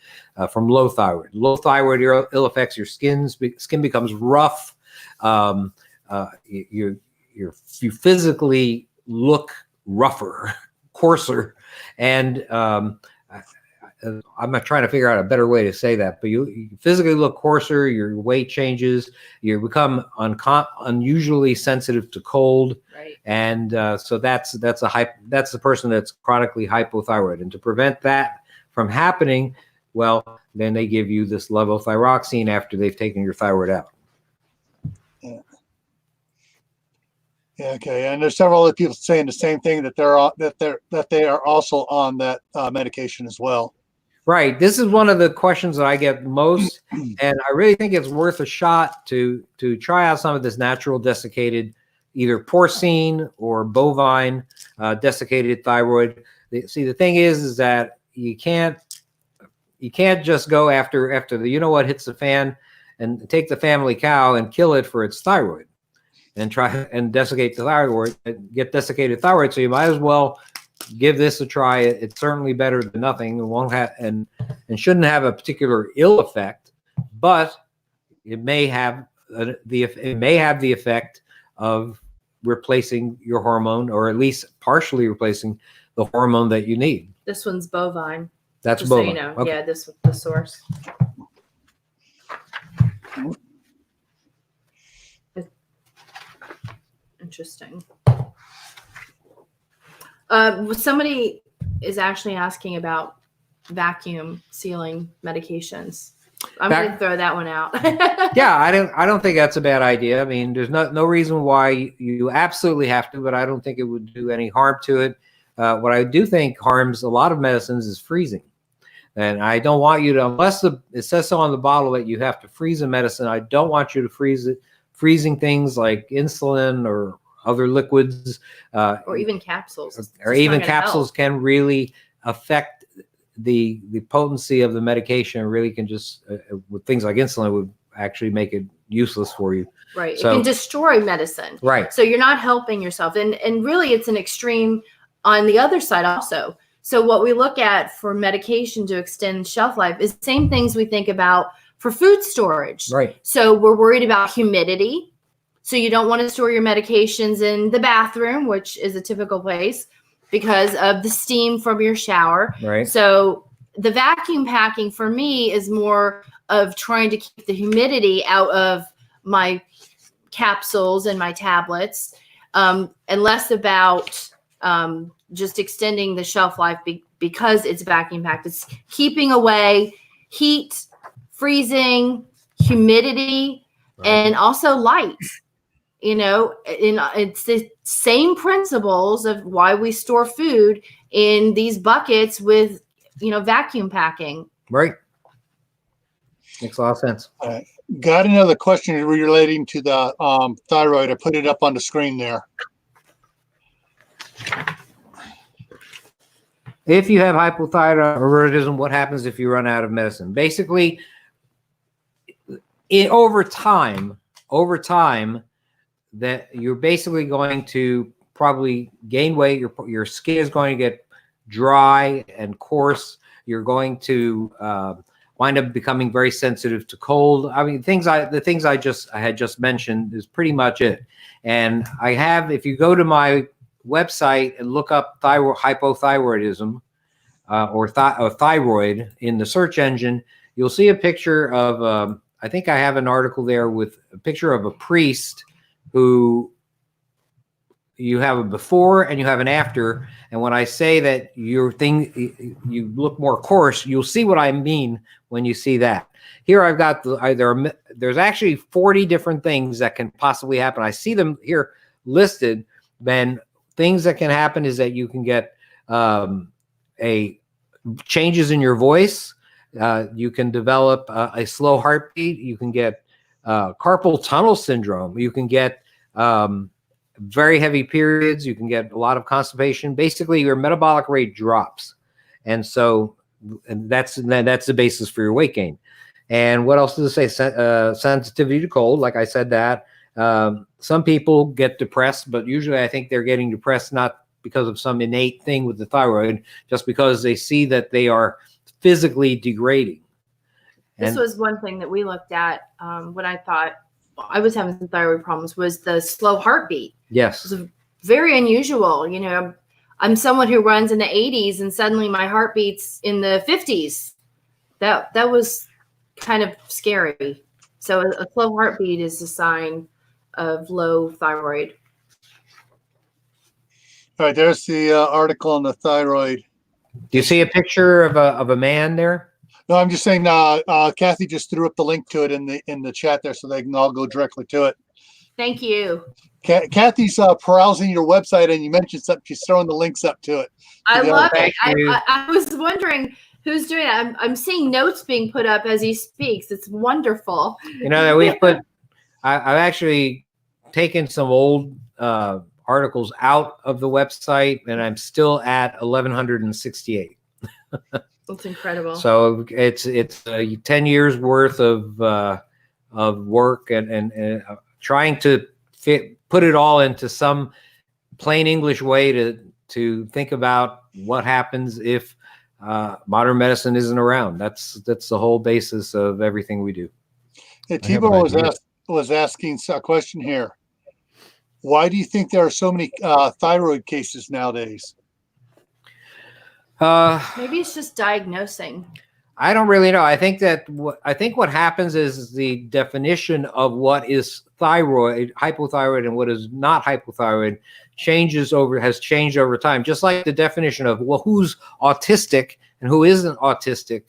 from low thyroid. Low thyroid ill effects your skin becomes rough. You physically look rougher, coarser, and I'm not trying to figure out a better way to say that, but you physically look coarser, your weight changes, you become unusually sensitive to cold, right? And so that's the person that's chronically hypothyroid, and to prevent that from happening, well, then they give you this levothyroxine after they've taken your thyroid out. Yeah. Yeah, okay, and there's several other people saying the same thing, that they are also on that medication as well. Right. This is one of the questions that I get most, and I really think it's worth a shot to try out some of this natural desiccated, either porcine or bovine desiccated thyroid. See, the thing is that you can't just go after the hits the fan and take the family cow and kill it for its thyroid and try and desiccate the thyroid and get desiccated thyroid. So you might as well give this a try. It's certainly better than nothing. It won't have and shouldn't have a particular ill effect, but it may have the effect of replacing your hormone, or at least partially replacing the hormone that you need. This one's bovine. That's just bovine. So you know. Okay. Yeah, this was the source. Interesting. Somebody is actually asking about vacuum sealing medications. I'm going to throw that one out. Yeah, I don't think that's a bad idea. I mean, there's no reason why you absolutely have to, but I don't think it would do any harm to it. What I do think harms a lot of medicines is freezing. And I don't want you to, unless it says so on the bottle that you have to freeze a medicine, I don't want you to freeze it. Freezing things like insulin or other liquids, or even capsules, or even capsules can really affect the potency of the medication. Really can just with things like insulin would actually make it useless for you. Right. So, it can destroy medicine. Right. So you're not helping yourself. And really it's an extreme on the other side also. So what we look at for medication to extend shelf life is the same things we think about for food storage. Right. So we're worried about humidity. So you don't want to store your medications in the bathroom, which is a typical place because of the steam from your shower. Right. So the vacuum packing for me is more of trying to keep the humidity out of my capsules and my tablets, and less about just extending the shelf life because it's vacuum packed. It's keeping away heat, freezing, humidity, and also light. You know, it's the same principles of why we store food in these buckets with, you know, vacuum packing. Right. Makes a lot of sense. All right. Got another question relating to the thyroid. I put it up on the screen there. If you have hypothyroidism, what happens if you run out of medicine? Basically, over time, that you're basically going to probably gain weight. Your skin is going to get dry and coarse. You're going to wind up becoming very sensitive to cold. I mean, the things I had just mentioned is pretty much it. And I have, if you go to my website and look up hypothyroidism or thyroid in the search engine, you'll see a picture of, I think I have an article there with a picture of a priest who you have a before and you have an after. And when I say that you look more coarse, you'll see what I mean when you see that. Here I've got there's actually 40 different things that can possibly happen. I see them here listed. Then things that can happen is that you can get changes in your voice. You can develop a slow heartbeat. You can get carpal tunnel syndrome. You can get very heavy periods. You can get a lot of constipation. Basically, your metabolic rate drops, and that's the basis for your weight gain. And what else does it say? Sensitivity to cold, like I said that. Some people get depressed, but usually I think they're getting depressed not because of some innate thing with the thyroid, just because they see that they are physically degrading. This was one thing that we looked at when I thought I was having some thyroid problems, was the slow heartbeat. Yes. It was very unusual. You know, I'm someone who runs in the 80s and suddenly my heartbeat's in the 50s. That was kind of scary. So a slow heartbeat is a sign of low thyroid. All right, there's the article on the thyroid. Do you see a picture of a man there? No, I'm just saying. Kathy just threw up the link to it in the chat there, so they can all go directly to it. Thank you. Kathy's browsing your website, and you mentioned something. She's throwing the links up to it. I love it. you. I was wondering who's doing it. I'm seeing notes being put up as he speaks. It's wonderful. You know that we've put. I've actually taken some old articles out of the website, and I'm still at 1168. That's incredible. So it's 10 years worth of work and trying to put it all into some plain English way to think about what happens if modern medicine isn't around. That's the whole basis of everything we do. Hey, Tibor was asking a question here. Why do you think there are so many thyroid cases nowadays? Maybe it's just diagnosing. I don't really know. I think what happens is the definition of what is thyroid, hypothyroid, and what is not hypothyroid has changed over time. Just like the definition of who's autistic and who isn't autistic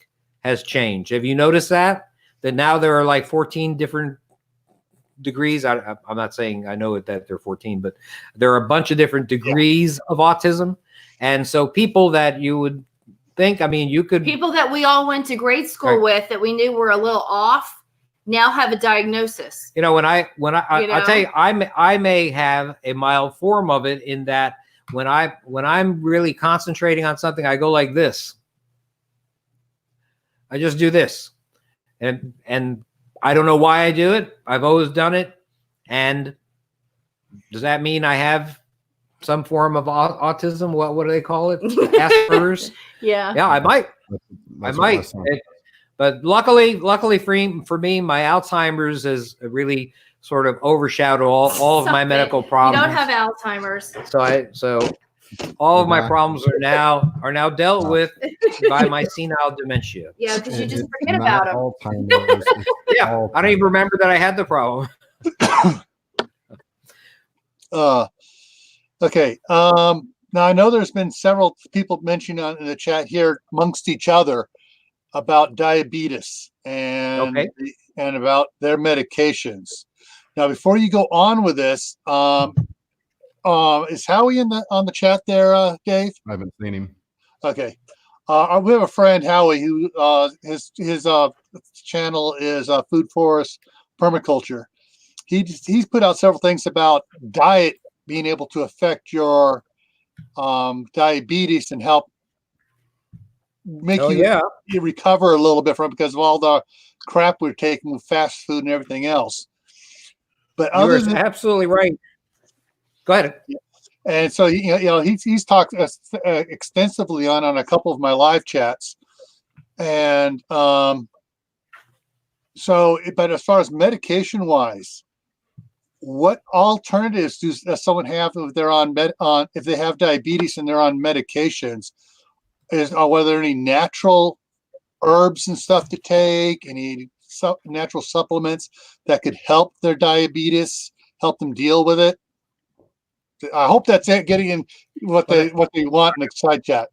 has changed. Have you noticed that now there are like 14 different degrees? I'm not saying I know that there are 14, but there are a bunch of different degrees of autism. And so people that you would think, I mean, you could, People that we all went to grade school Right. with that we knew were a little off now have a diagnosis. you know, I'll tell you, I may have a mild form of it in that when I'm really concentrating on something, I go like this. I just do this. And I don't know why I do it. I've always done it. And does that mean I have some form of autism? What do they call it? Asperger's? Yeah. Yeah, I might. That's I what might. my son- But luckily for me, my Alzheimer's has really sort of overshadowed all of my Stop medical it. problems. You don't have Alzheimer's. So all of my Nah. problems are now dealt with by my senile dementia. Yeah, because you just It's forget not about them. Alzheimer's, it's Yeah, I don't even remember that I had the problem. Okay. Now I know there's been several people mentioning in the chat here amongst each other about diabetes and Okay. and about their medications. Now, before you go on with this, is Howie on the chat there, Dave? I haven't seen him. Okay. We have a friend, Howie, who his channel is Food Forest Permaculture. He's put out several things about diet being able to affect your diabetes and help make you recover a little bit from it because of all the crap we're taking with fast food and everything else. But You're absolutely right. Go ahead. And so he's talked extensively on a couple of my live chats, and but as far as medication wise, what alternatives does someone have if they're if they have diabetes and they're on medications? Were there any natural herbs and stuff to take? Any natural supplements that could help their diabetes, help them deal with it? I hope that's it. Getting in what they want in the side chat.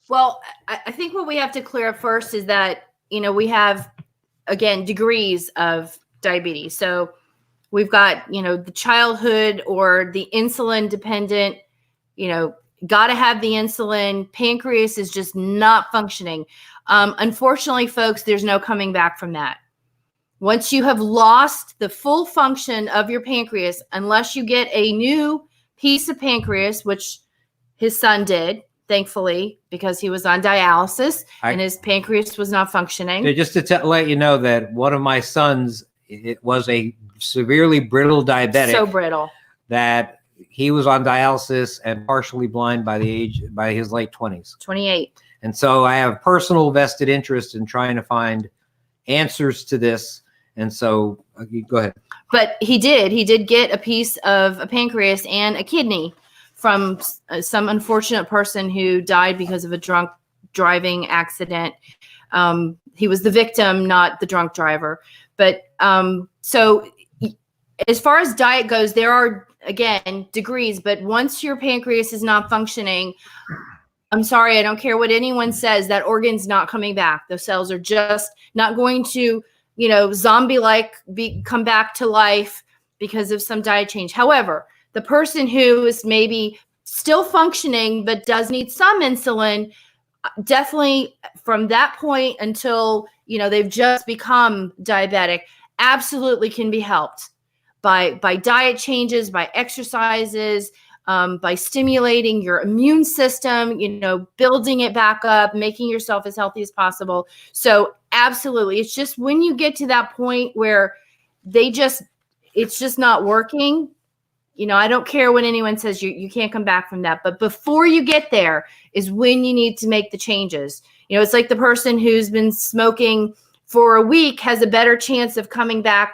Well, I think what we have to clear up first is that, we have, again, degrees of diabetes. So we've got, the childhood or the insulin dependent, got to have the insulin. Pancreas is just not functioning. Unfortunately, folks, there's no coming back from that. Once you have lost the full function of your pancreas, unless you get a new piece of pancreas, which his son did, thankfully, because he was on dialysis and his pancreas was not functioning. Just to let you know that one of my sons, it was a severely brittle diabetic. So brittle. That he was on dialysis and partially blind by his late 20s. 28. And so I have personal vested interest in trying to find answers to this. And so go ahead. But he did get a piece of a pancreas and a kidney from some unfortunate person who died because of a drunk driving accident. He was the victim, not the drunk driver. But so as far as diet goes, there are, again, degrees. But once your pancreas is not functioning, I'm sorry, I don't care what anyone says, that organ's not coming back. Those cells are just not going to, zombie-like come back to life because of some diet change. However, the person who is maybe still functioning but does need some insulin, definitely from that point until, they've just become diabetic, absolutely can be helped by diet changes, by exercises, by stimulating your immune system, building it back up, making yourself as healthy as possible. So absolutely. It's just when you get to that point where it's just not working, I don't care what anyone says, you can't come back from that. But before you get there is when you need to make the changes. It's like the person who's been smoking for a week has a better chance of coming back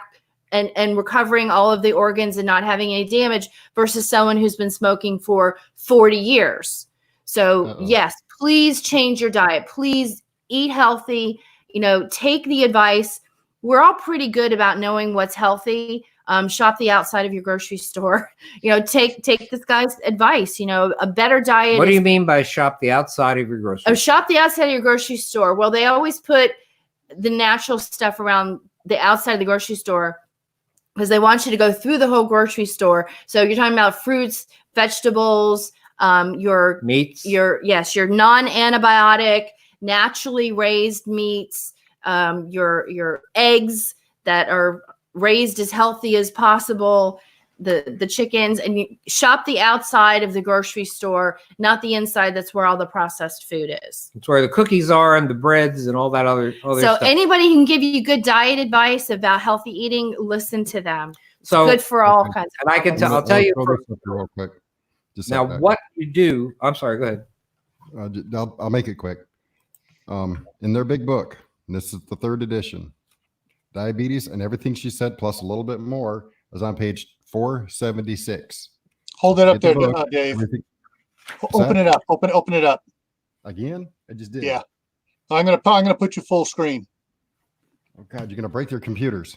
and recovering all of the organs and not having any damage versus someone who's been smoking for 40 years. So yes, please change your diet. Please eat healthy, take the advice. We're all pretty good about knowing what's healthy. Shop the outside of your grocery store, take this guy's advice, a better diet. What do you mean by shop the outside of your grocery store? Shop the outside of your grocery store. Well, they always put the natural stuff around the outside of the grocery store because they want you to go through the whole grocery store. So you're talking about fruits, vegetables, your Meats. your non-antibiotic, naturally raised meats, your eggs that are raised as healthy as possible, the chickens, and you shop the outside of the grocery store, not the inside. That's where all the processed food is. It's where the cookies are and the breads and all that other So stuff. anybody can give you good diet advice about healthy eating, listen to them. It's So good for all kinds of and I can problems. tell, I'll tell you Throw this up here real quick. Just now back. what you do. I'm sorry, go ahead. I'll make it quick. In their big book, and this is the 3rd edition, diabetes and everything she said plus a little bit more is on page 476. Hold it up Get there, the book, Dave. everything- Open it up. Open it up. Again? I just did. Yeah. I'm gonna put you full screen. Oh God, you're gonna break their computers.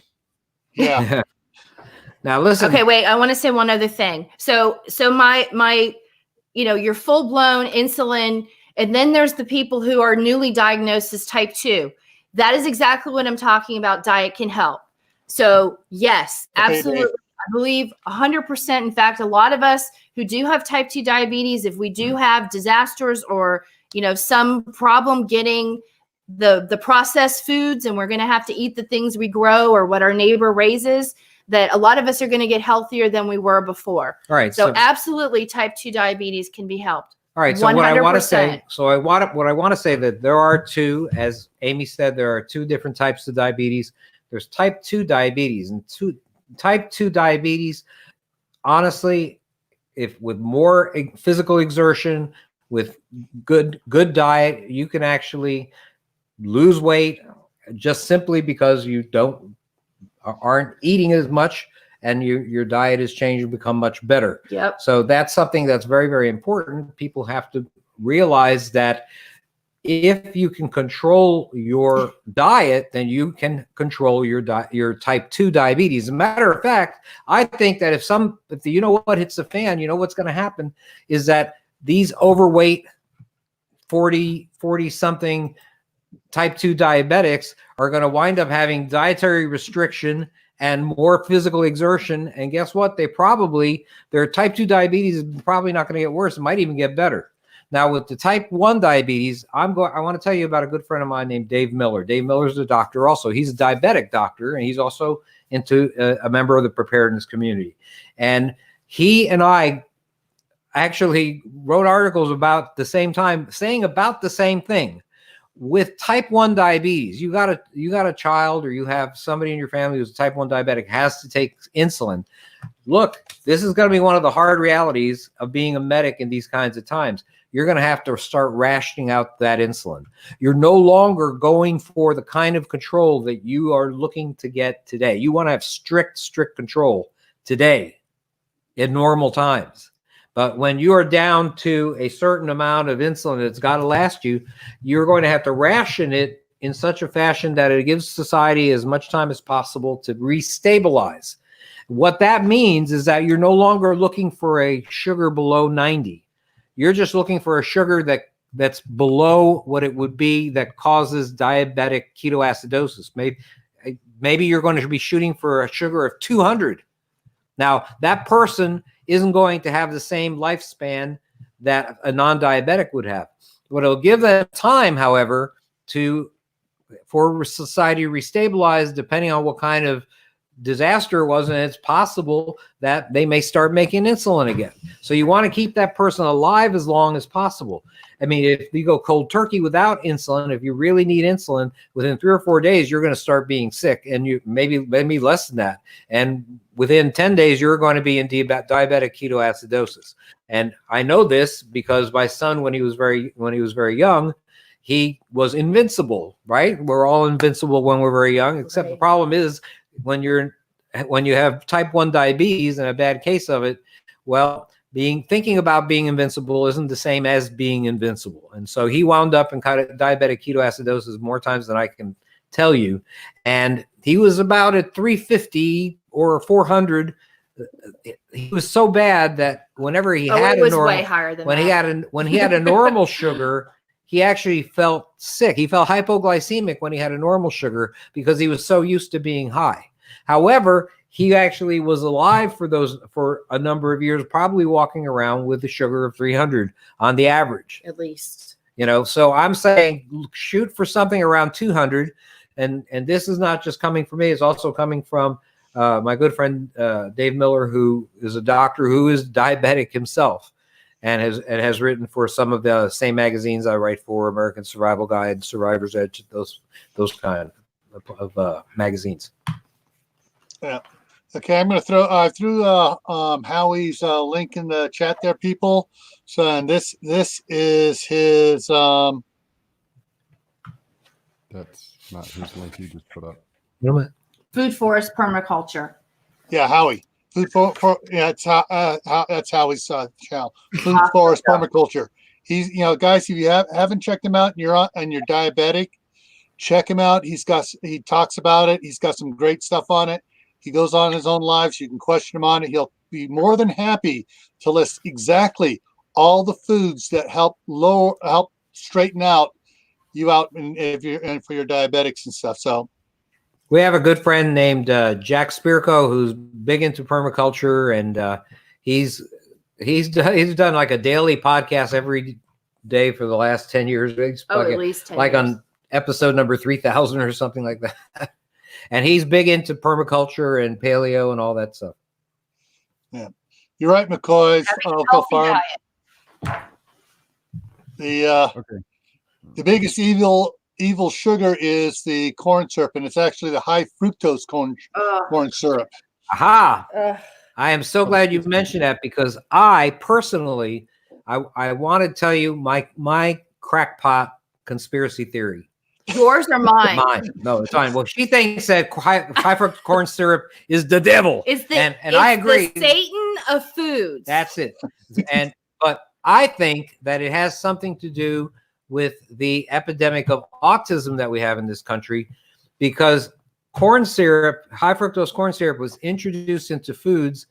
Yeah. Now listen. Okay, wait. I want to say one other thing. So my, your full blown insulin, and then there's the people who are newly diagnosed as type 2. That is exactly what I'm talking about. Diet can help. So yes, Okay, absolutely. Dave. I believe 100%. In fact, a lot of us who do have type 2 diabetes, if we do have disasters or, some problem getting the processed foods, and we're going to have to eat the things we grow or what our neighbor raises, that a lot of us are going to get healthier than we were before. All right. So absolutely type 2 diabetes can be helped. All right. So what I want to 100%. say, what I want to say that there are two, as Amy said, there are 2 different types of diabetes. There's type 2 diabetes, and type 2 diabetes, honestly, if with more physical exertion, with good diet, you can actually lose weight just simply because you aren't eating as much, and your diet has changed and become much better. Yep. So that's something that's very, very important. People have to realize that if you can control your diet, then you can control your type 2 diabetes. As a matter of fact, I think that if what hits the fan, what's going to happen is that these overweight 40 something type 2 diabetics are going to wind up having dietary restriction and more physical exertion. And guess what? Their type 2 diabetes is probably not going to get worse. It might even get better. Now with the type 1 diabetes, I want to tell you about a good friend of mine named Dave Miller. Dave Miller's a doctor also. He's a diabetic doctor, and he's also into a member of the preparedness community. And he and I actually wrote articles about the same time saying about the same thing. With type 1 diabetes, you got a child, or you have somebody in your family who's a type 1 diabetic, has to take insulin. Look, this is going to be one of the hard realities of being a medic in these kinds of times. You're going to have to start rationing out that insulin. You're no longer going for the kind of control that you are looking to get today. You want to have strict control today in normal times. But when you are down to a certain amount of insulin that's got to last you, you're going to have to ration it in such a fashion that it gives society as much time as possible to restabilize. What that means is that you're no longer looking for a sugar below 90. You're just looking for a sugar that's below what it would be that causes diabetic ketoacidosis. Maybe you're going to be shooting for a sugar of 200. Now, that person isn't going to have the same lifespan that a non-diabetic would have. But it'll give them time, however, for society to restabilize, depending on what kind of disaster it was, and it's possible that they may start making insulin again. So you want to keep that person alive as long as possible. I mean, if you go cold turkey without insulin, if you really need insulin, within 3 or 4 days, you're going to start being sick, and you maybe less than that. And within 10 days, you're going to be in diabetic ketoacidosis. And I know this because my son, when he was very young, he was invincible, right? We're all invincible when we're very young, except Right. The problem is when you have type 1 diabetes and a bad case of it, well, thinking about being invincible isn't the same as being invincible. And so he wound up in kind of diabetic ketoacidosis more times than I can tell you. And he was about at 350 or 400. He was so bad that whenever he had it was way higher than that. when he had a normal sugar, he actually felt sick. He felt hypoglycemic when he had a normal sugar because he was so used to being high. However, he actually was alive for a number of years, probably walking around with a sugar of 300 on the average. At least. You know, so I'm saying shoot for something around 200. And this is not just coming from me, it's also coming from my good friend Dave Miller, who is a doctor who is diabetic himself and has written for some of the same magazines I write for, American Survival Guide, Survivor's Edge, those kind of magazines. Yeah. Okay, I'm going to throw I threw Howie's link in the chat there, people. So, and this is his That's not his link you just put up. Food forest permaculture. yeah, Howie. Food for yeah, it's that's Howie's channel. Food forest permaculture. He's, you know, guys, if you haven't checked him out and you're diabetic, check him out. He talks about it. He's got some great stuff on it. He goes on his own lives. You can question him on it. He'll be more than happy to list exactly all the foods that help straighten out you out and for your diabetics and stuff. So we have a good friend named Jack Spirko who's big into permaculture, and he's done like a daily podcast every day for the last 10 years. At least 10 like years. On episode number 3000 or something like that. And he's big into permaculture and paleo and all that stuff. yeah, you're right, McCoy's local farm. Okay. The biggest evil sugar is the corn syrup, and it's actually the high fructose corn syrup. Aha! Ugh. I am so glad you mentioned that, because I personally, I want to tell you my crackpot conspiracy theory. Yours or mine? Mine. No, it's fine. Well, she thinks that high fructose corn syrup is the devil. It's the, and it's I agree. The Satan of foods. That's it. But I think that it has something to do with the epidemic of autism that we have in this country, because corn syrup, high fructose corn syrup, was introduced into foods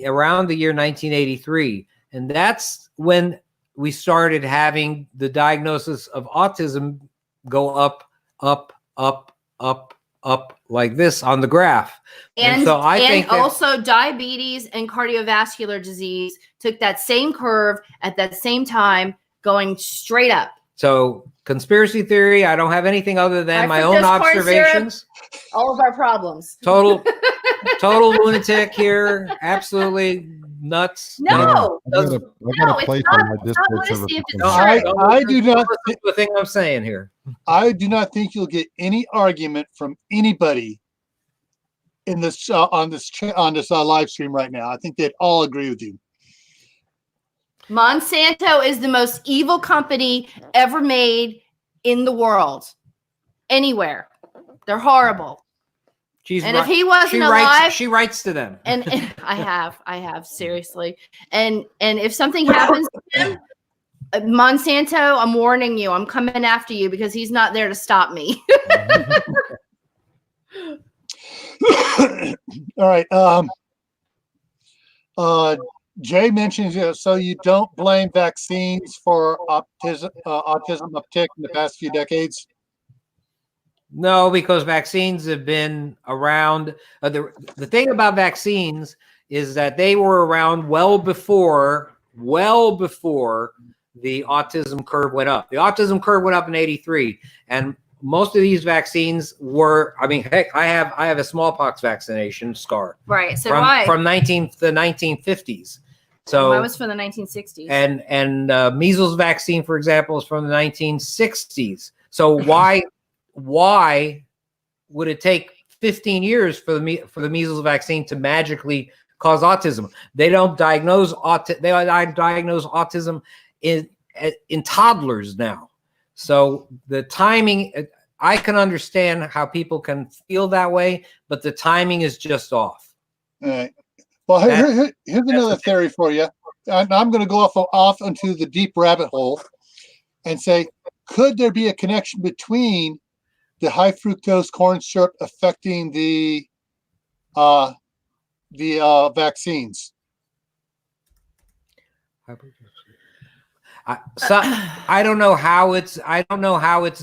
around the year 1983. And that's when we started having the diagnosis of autism go up, up, up, up, up like this on the graph. And so I think that, also diabetes and cardiovascular disease took that same curve at that same time, going straight up. so conspiracy theory, I don't have anything other than my own observations. All of our problems. Total lunatic here. Absolutely nuts. No. I got a place on my Discord server. I do not. The thing I'm saying here. I do not think you'll get any argument from anybody in this on this live stream right now. I think they'd all agree with you. Monsanto is the most evil company ever made in the world. Anywhere. They're horrible. If he wasn't alive, she writes to them. and I have seriously. And if something happens to him, Monsanto, I'm warning you. I'm coming after you, because he's not there to stop me. All right. Jay mentions, so you don't blame vaccines for autism uptick in the past few decades? No, because vaccines have been around. The thing about vaccines is that they were around well before the autism curve went up. The autism curve went up in '83, and most of these vaccines were. I mean, heck, I have a smallpox vaccination scar. Right. So from the 1950s. So mine was from the 1960s. And measles vaccine, for example, is from the 1960s. So why would it take 15 years for the measles vaccine to magically cause autism? They don't diagnose autism in toddlers now. So the timing, I can understand how people can feel that way, but the timing is just off. All right. Well, here's another theory for you. I'm going to go off into the deep rabbit hole and say, could there be a connection between the high fructose corn syrup affecting the vaccines? I don't know how it's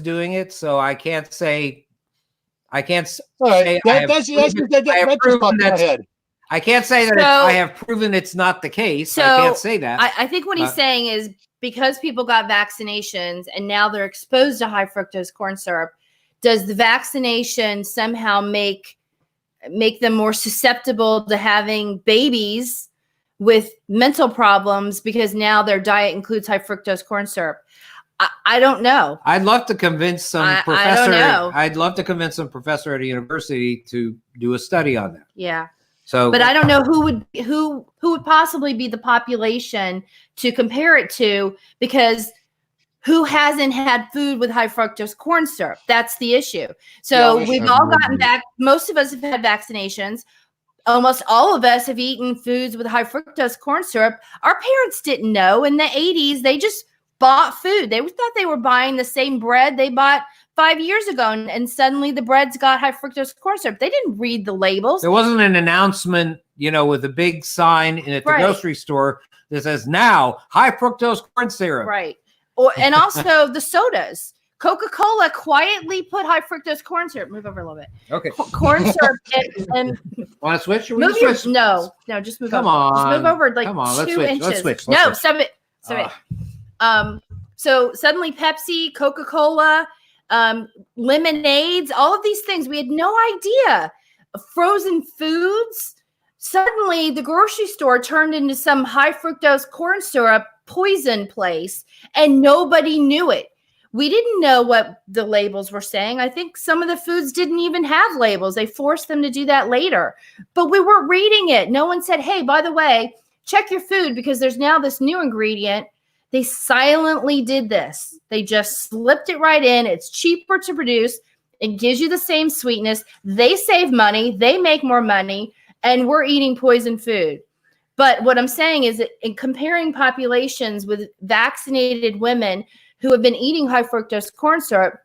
doing it, so I can't say I can't All right. say That just popped in my head. I can't say that I have proven it's not the case. I can't say that. I think what he's saying is because people got vaccinations and now they're exposed to high fructose corn syrup, does the vaccination somehow make them more susceptible to having babies with mental problems because now their diet includes high fructose corn syrup? I don't know. I'd love to convince some professor. I don't know. I'd love to convince some professor at a university to do a study on that. Yeah. So, but I don't know who would possibly be the population to compare it to, because who hasn't had food with high fructose corn syrup? That's the issue. So we've all gotten back. Most of us have had vaccinations. Almost all of us have eaten foods with high fructose corn syrup. Our parents didn't know. In the 80s, they just bought food. They thought they were buying the same bread they bought 5 years ago, and suddenly the bread's got high fructose corn syrup. They didn't read the labels. There wasn't an announcement, with a big sign at the grocery store that says now high fructose corn syrup. Right. And also the sodas. Coca-Cola quietly put high fructose corn syrup. Move over a little bit. Okay. Corn syrup and want to switch? No, just move. Come over. on. Just move over like Come on, 2 inches. Let's switch. No, stop it. So suddenly Pepsi, Coca-Cola, lemonades, all of these things, we had no idea. Frozen foods. Suddenly the grocery store turned into some high fructose corn syrup poison place, and nobody knew it. We didn't know what the labels were saying. I think some of the foods didn't even have labels. They forced them to do that later, but we weren't reading it. No one said, hey, by the way, check your food because there's now this new ingredient. They silently did this. They just slipped it right in. It's cheaper to produce. It gives you the same sweetness. They save money. They make more money, and we're eating poison food. But what I'm saying is that in comparing populations with vaccinated women who have been eating high fructose corn syrup,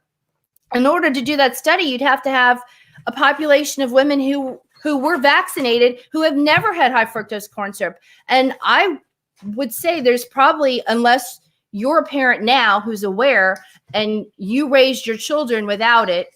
in order to do that study, you'd have to have a population of women who were vaccinated who have never had high fructose corn syrup. And I would say there's probably, unless you're a parent now who's aware and you raised your children without it,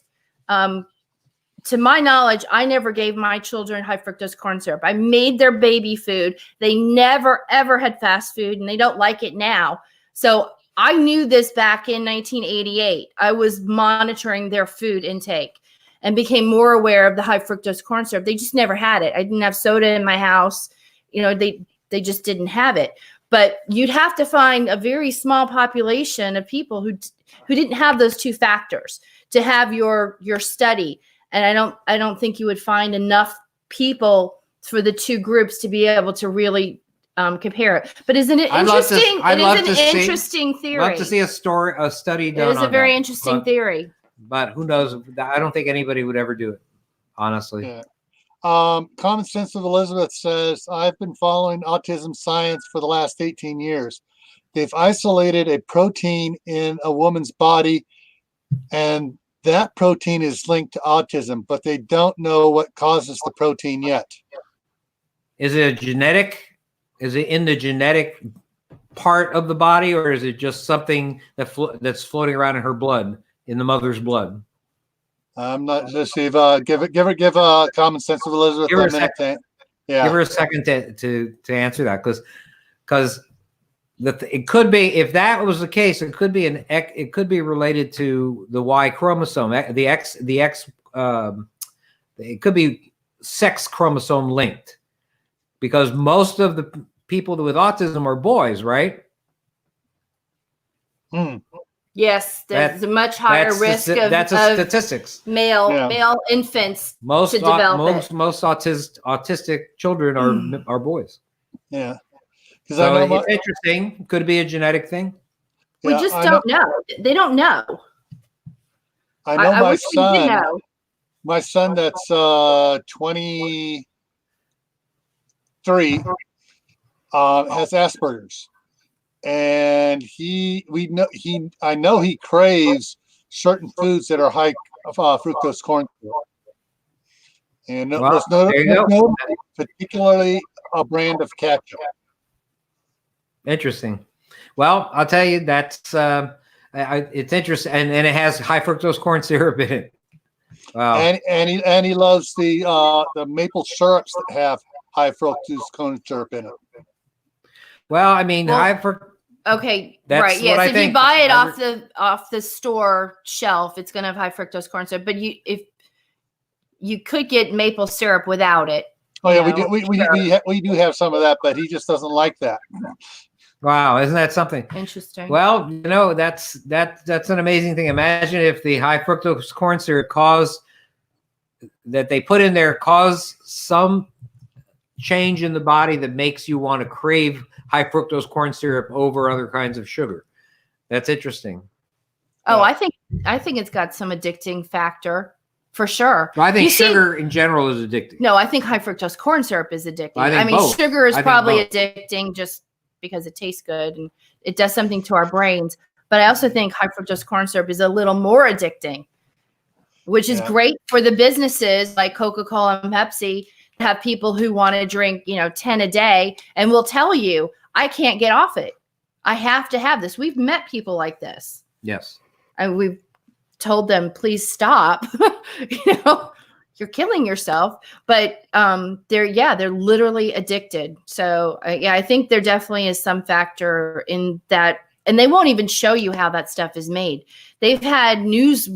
to my knowledge, I never gave my children high fructose corn syrup. I made their baby food. They never, ever had fast food, and they don't like it now. So I knew this back in 1988. I was monitoring their food intake and became more aware of the high fructose corn syrup. They just never had it. I didn't have soda in my house. They just didn't have it. But you'd have to find a very small population of people who didn't have those two factors to have your study. And I don't think you would find enough people for the two groups to be able to really compare it. But isn't it interesting? It is an interesting theory. I'd love to see a study done. It is a very interesting theory. But who knows? I don't think anybody would ever do it, honestly. Yeah. Common Sense of Elizabeth says, I've been following autism science for the last 18 years. They've isolated a protein in a woman's body, and that protein is linked to autism, but they don't know what causes the protein yet. Is it genetic? Is it in the genetic part of the body, or is it just something that's floating around in her blood, in the mother's blood? I'm not. Let's see. Give Common Sense of Elizabeth give her a minute. Give her a second to answer that, because it could be, if that was the case, it could be related to the Y chromosome, the X. It could be sex chromosome linked, because most of the people with autism are boys, right? Yes, there's a much higher risk of statistics. Male infants most to develop most autistic children are boys. Yeah, so it's interesting. Could it be a genetic thing? We just don't know. They don't know. I know my son. My son that's 23 has Asperger's. And I know he craves certain foods that are high fructose corn syrup, and particularly a brand of ketchup. Interesting. Well, I'll tell you, that's it's interesting, and it has high fructose corn syrup in it. Wow. And he loves the maple syrups that have high fructose corn syrup in it. Well, I mean, Well, okay, That's right. what Yes, I if think. you buy it off the store shelf, it's going to have high fructose corn syrup. But if you could get maple syrup without it. Oh yeah, know, we do have some of that, but he just doesn't like that. Wow, isn't that something? Interesting. Well, that's an amazing thing. Imagine if the high fructose corn syrup that they put in there cause some change in the body that makes you want to crave high fructose corn syrup over other kinds of sugar. That's interesting. Oh, I think it's got some addicting factor for sure. Well, I think sugar in general is addicting. No, I think high fructose corn syrup is addicting. I mean, both. Sugar is I think probably both. addicting just because it tastes good and it does something to our brains. But I also think high fructose corn syrup is a little more addicting, which is great for the businesses like Coca-Cola and Pepsi to have people who want to drink, 10 a day and will tell you, I can't get off it. I have to have this. We've met people like this. Yes. And we've told them, please stop. You're killing yourself. But they're literally addicted. So I think there definitely is some factor in that. And they won't even show you how that stuff is made. They've had news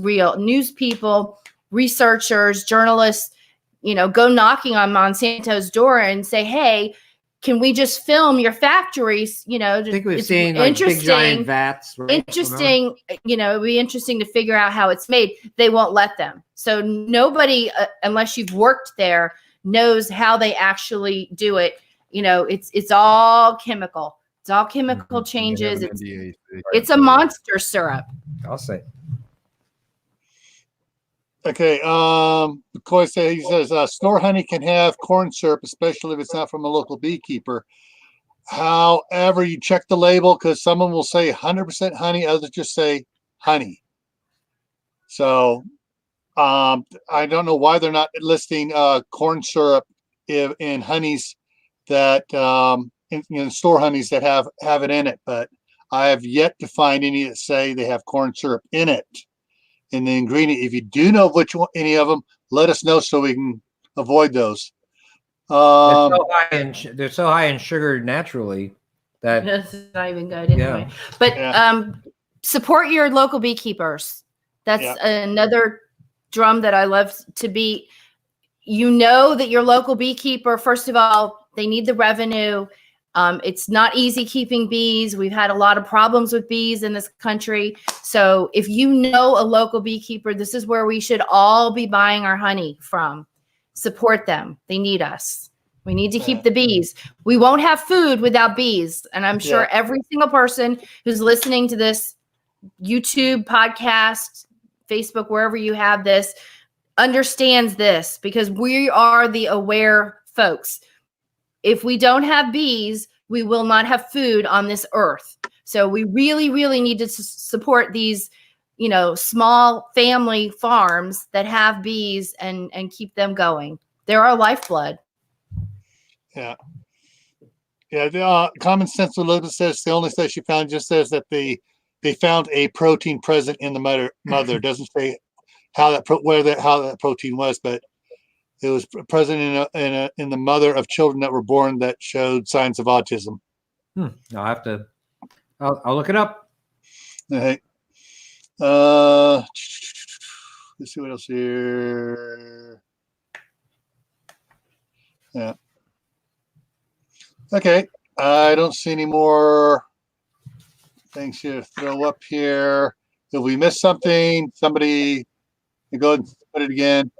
people, researchers, journalists, go knocking on Monsanto's door and say, hey, can we just film your factories? I think we've seen like big giant vats. Right? Interesting. It'd be interesting to figure out how it's made. They won't let them. So nobody, unless you've worked there, knows how they actually do it. It's all chemical. It's all chemical changes. It's a monster syrup. I'll say. Okay. McCoy he says store honey can have corn syrup, especially if it's not from a local beekeeper. However, you check the label because someone will say 100% honey, others just say honey. So I don't know why they're not listing corn syrup in honeys that in store honeys that have it in it, but I have yet to find any that say they have corn syrup in it. In the ingredient, if you do know any of them, let us know so we can avoid those. They're so high in sugar naturally that that's not even good anyway. But support your local beekeepers. That's another drum that I love to beat. That your local beekeeper, first of all, they need the revenue. It's not easy keeping bees. We've had a lot of problems with bees in this country. So if you know a local beekeeper, this is where we should all be buying our honey from. Support them. They need us. We need to keep the bees. We won't have food without bees. And I'm sure every single person who's listening to this YouTube podcast, Facebook, wherever you have this, understands this because we are the aware folks. If we don't have bees, we will not have food on this earth. So we really, really need to support these, small family farms that have bees and keep them going. They're our lifeblood. Yeah. Yeah. The Common Sense Elizabeth says the only study she found just says that they found a protein present in the mother. Doesn't say how that protein was, but it was present in the mother of children that were born that showed signs of autism. I'll look it up. Okay. Let's see what else here. Yeah. Okay. I don't see any more things here to throw up here. If we missed something, somebody can go ahead and put it again.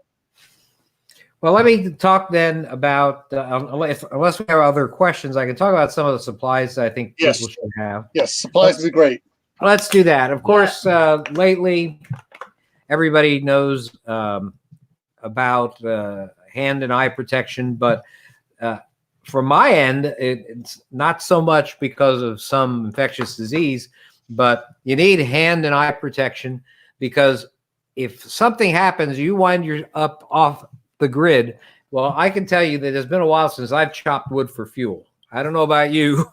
Well, let me talk then about, unless we have other questions, I can talk about some of the supplies that I think people should have. Yes, supplies would be great. Let's do that. Of course, lately, everybody knows about hand and eye protection, but from my end, it's not so much because of some infectious disease, but you need hand and eye protection because if something happens, you wind up off the grid. Well, I can tell you that it's been a while since I've chopped wood for fuel. I don't know about you,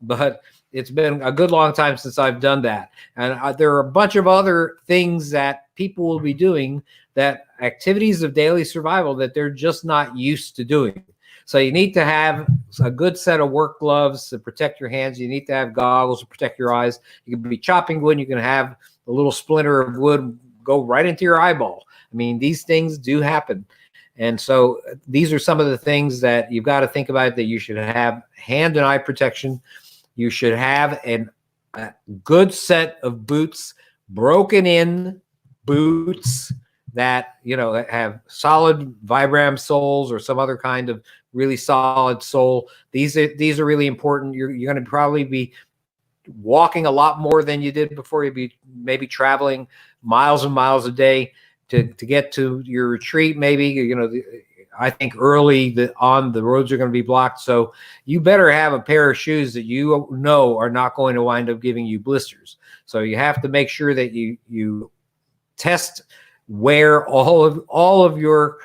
but it's been a good long time since I've done that. And there are a bunch of other things that people will be doing that activities of daily survival that they're just not used to doing. So you need to have a good set of work gloves to protect your hands. You need to have goggles to protect your eyes. You can be chopping wood. You can have a little splinter of wood go right into your eyeball. I mean, these things do happen. And so these are some of the things that you've got to think about, that you should have hand and eye protection. You should have a good set of boots, broken in boots that, you know, have solid Vibram soles or some other kind of really solid sole. These are really important. You're going to probably be walking a lot more than you did before. You'd be maybe traveling miles and miles a day to get to your retreat. Maybe, you know, I think early on the roads are going to be blocked. So you better have a pair of shoes that you know are not going to wind up giving you blisters. So you have to make sure that you test wear all of your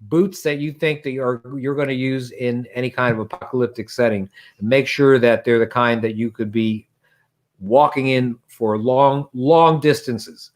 boots that you think that you're going to use in any kind of apocalyptic setting, and make sure that they're the kind that you could be walking in for long distances.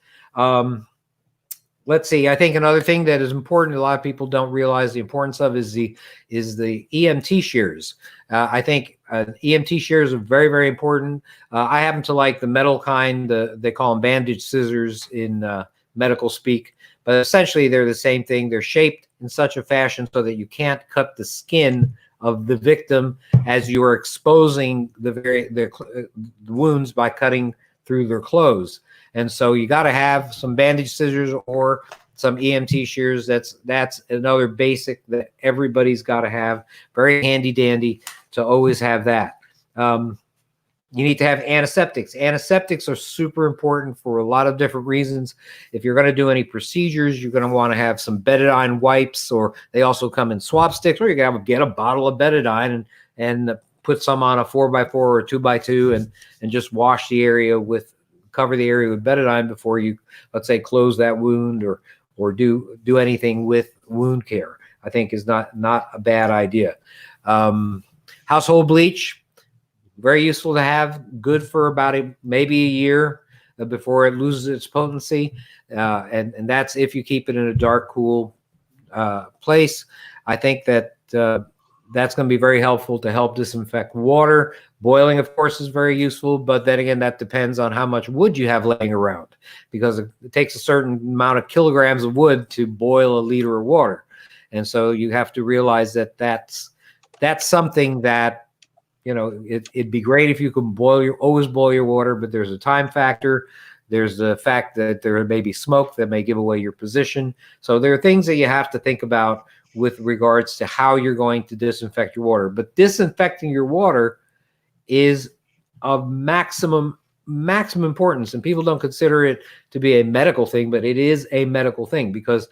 Let's see. I think another thing that is important, a lot of people don't realize the importance of, is the EMT shears. I think EMT shears are very, very important. I happen to like the metal kind. They call them bandage scissors in medical speak, but essentially they're the same thing. They're shaped in such a fashion so that you can't cut the skin of the victim as you are exposing the wounds by cutting through their clothes. And so you got to have some bandage scissors or some EMT shears. That's another basic that everybody's got to have. Very handy dandy to always have that. You need to have antiseptics. Antiseptics are super important for a lot of different reasons. If you're going to do any procedures, you're going to want to have some betadine wipes, or they also come in swab sticks, or you're going to get a bottle of betadine and put some on a 4x4 or a 2x2 and just wash the area cover the area with betadine before you, let's say, close that wound or do anything with wound care. I think is not a bad idea. Household bleach, very useful to have, good for about maybe a year before it loses its potency. And that's if you keep it in a dark, cool place. I think that that's going to be very helpful to help disinfect water. Boiling, of course, is very useful, but then again, that depends on how much wood you have laying around, because it takes a certain amount of kilograms of wood to boil a liter of water. And so you have to realize that that's something that, you know, it'd be great if you could always boil your water, but there's a time factor. There's the fact that there may be smoke that may give away your position. So there are things that you have to think about with regards to how you're going to disinfect your water. But disinfecting your water is of maximum importance, and people don't consider it to be a medical thing, but it is a medical thing, because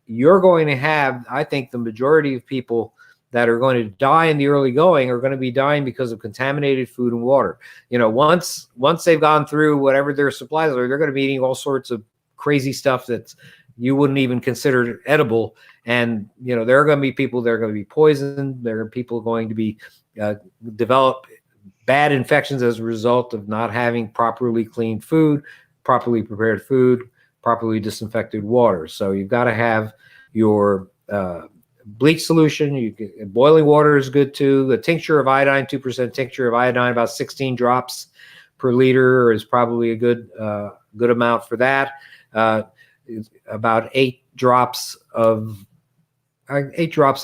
you're going to have, I think, the majority of people that are going to die in the early going are going to be dying because of contaminated food and water. You know, once they've gone through whatever their supplies are, they're going to be eating all sorts of crazy stuff that you wouldn't even consider edible. And, you know, there are going to be people that are going to be poisoned. There are people going to be develop bad infections as a result of not having properly cleaned food, properly prepared food, properly disinfected water. So you've got to have your bleach solution. Boiling water is good too. The tincture of iodine, 2% tincture of iodine, about 16 drops per liter is probably a good amount for that. About 8 drops, I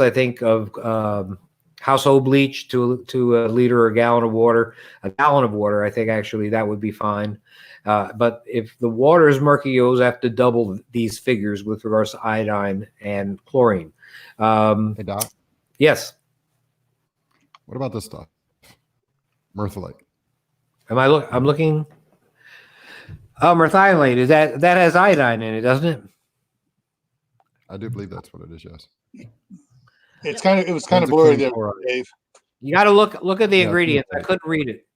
think, of household bleach to a liter or a gallon of water. A gallon of water, I think, actually, that would be fine. But if the water is murky, you always have to double these figures with regards to iodine and chlorine. Hey, Doc. Yes. What about this stuff? Mertholate. I'm looking. Oh, merthiolate. Is that has iodine in it, doesn't it? I do believe that's what it is. Yes. It was kind of blurry there, Dave. You got to look at the ingredients. I couldn't read it.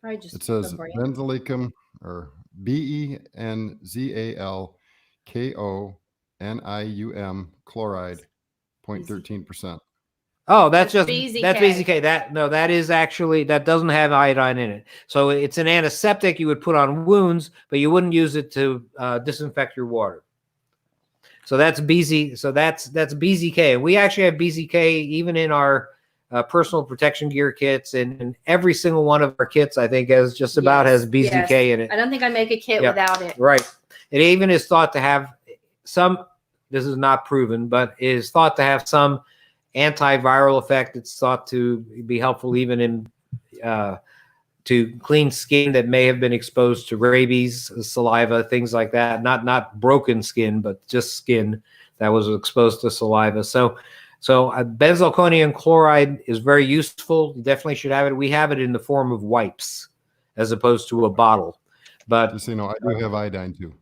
It says benzolicum, or benzalkonium chloride, 0.13%. Oh, that's just BZK. That's BZK. That is actually, that doesn't have iodine in it. So it's an antiseptic you would put on wounds, but you wouldn't use it to disinfect your water. So that's BZ. So that's BZK. And we actually have BZK even in our personal protection gear kits, and every single one of our kits, I think, has just about has BZK in it. I don't think I make a kit without it. Right. It even is thought to have some. This is not proven, but it is thought to have some antiviral effect. It's thought to be helpful even in to clean skin that may have been exposed to rabies, saliva, things like that. Not broken skin, but just skin that was exposed to saliva. So benzalkonium chloride is very useful. You definitely should have it. We have it in the form of wipes as opposed to a bottle. But just so you know, I do have iodine too.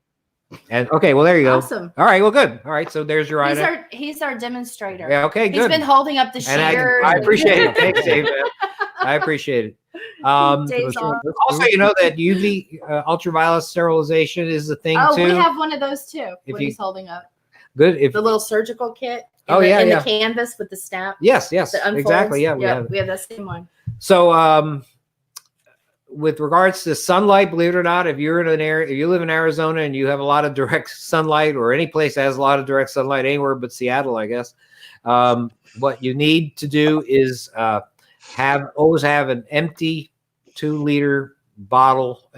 And okay, well, there you go. Awesome. All right, well, good. All right, so there's your item. He's our demonstrator. Yeah, okay, good. He's been holding up the shear. I appreciate it. Thanks, Dave. I appreciate it. Dave's on. Also, you know that UV ultraviolet sterilization is a thing too. We have one of those too. If he's holding up. Good. If the little surgical kit. The canvas with the snap. Yes, exactly. Yeah, we have that same one. So, with regards to sunlight, believe it or not, if you're in an area, if you live in Arizona and you have a lot of direct sunlight, or any place that has a lot of direct sunlight, anywhere but Seattle, I guess, what you need to do is always have an empty 2-liter bottle,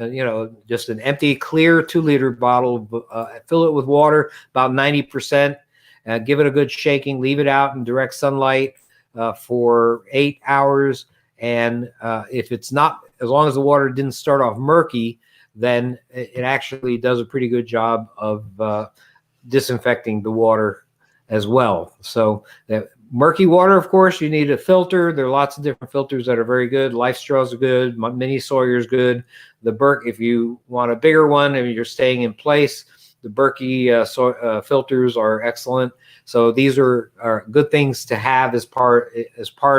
just an empty, clear 2-liter bottle. Fill it with water, about 90%. Give it a good shaking. Leave it out in direct sunlight for 8 hours. And if it's not, as long as the water didn't start off murky, then it actually does a pretty good job of disinfecting the water as well. So murky water, of course, you need a filter. There are lots of different filters that are very good. Life Straws are good. Mini Sawyer is good. The Berkey, if you want a bigger one and you're staying in place, the Berkey filters are excellent. So these are good things to have as part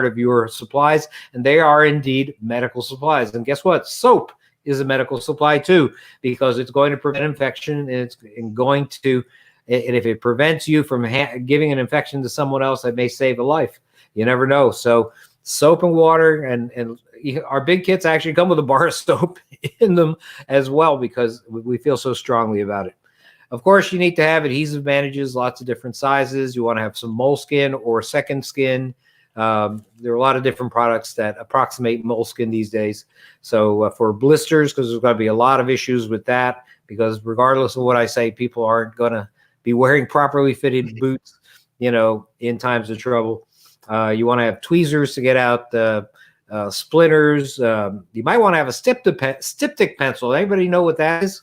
of your supplies, and they are indeed medical supplies. And guess what? Soap is a medical supply too, because it's going to prevent infection, and it's going to, and if it prevents you from giving an infection to someone else, that may save a life. You never know. So soap and water, and our big kits actually come with a bar of soap in them as well, because we feel so strongly about it. Of course, you need to have adhesive bandages, lots of different sizes. You want to have some moleskin or second skin. There are a lot of different products that approximate moleskin these days. So for blisters, because there's going to be a lot of issues with that, because regardless of what I say, people aren't going to be wearing properly fitted boots, in times of trouble. You want to have tweezers to get out the splinters. You might want to have a styptic pencil. Anybody know what that is?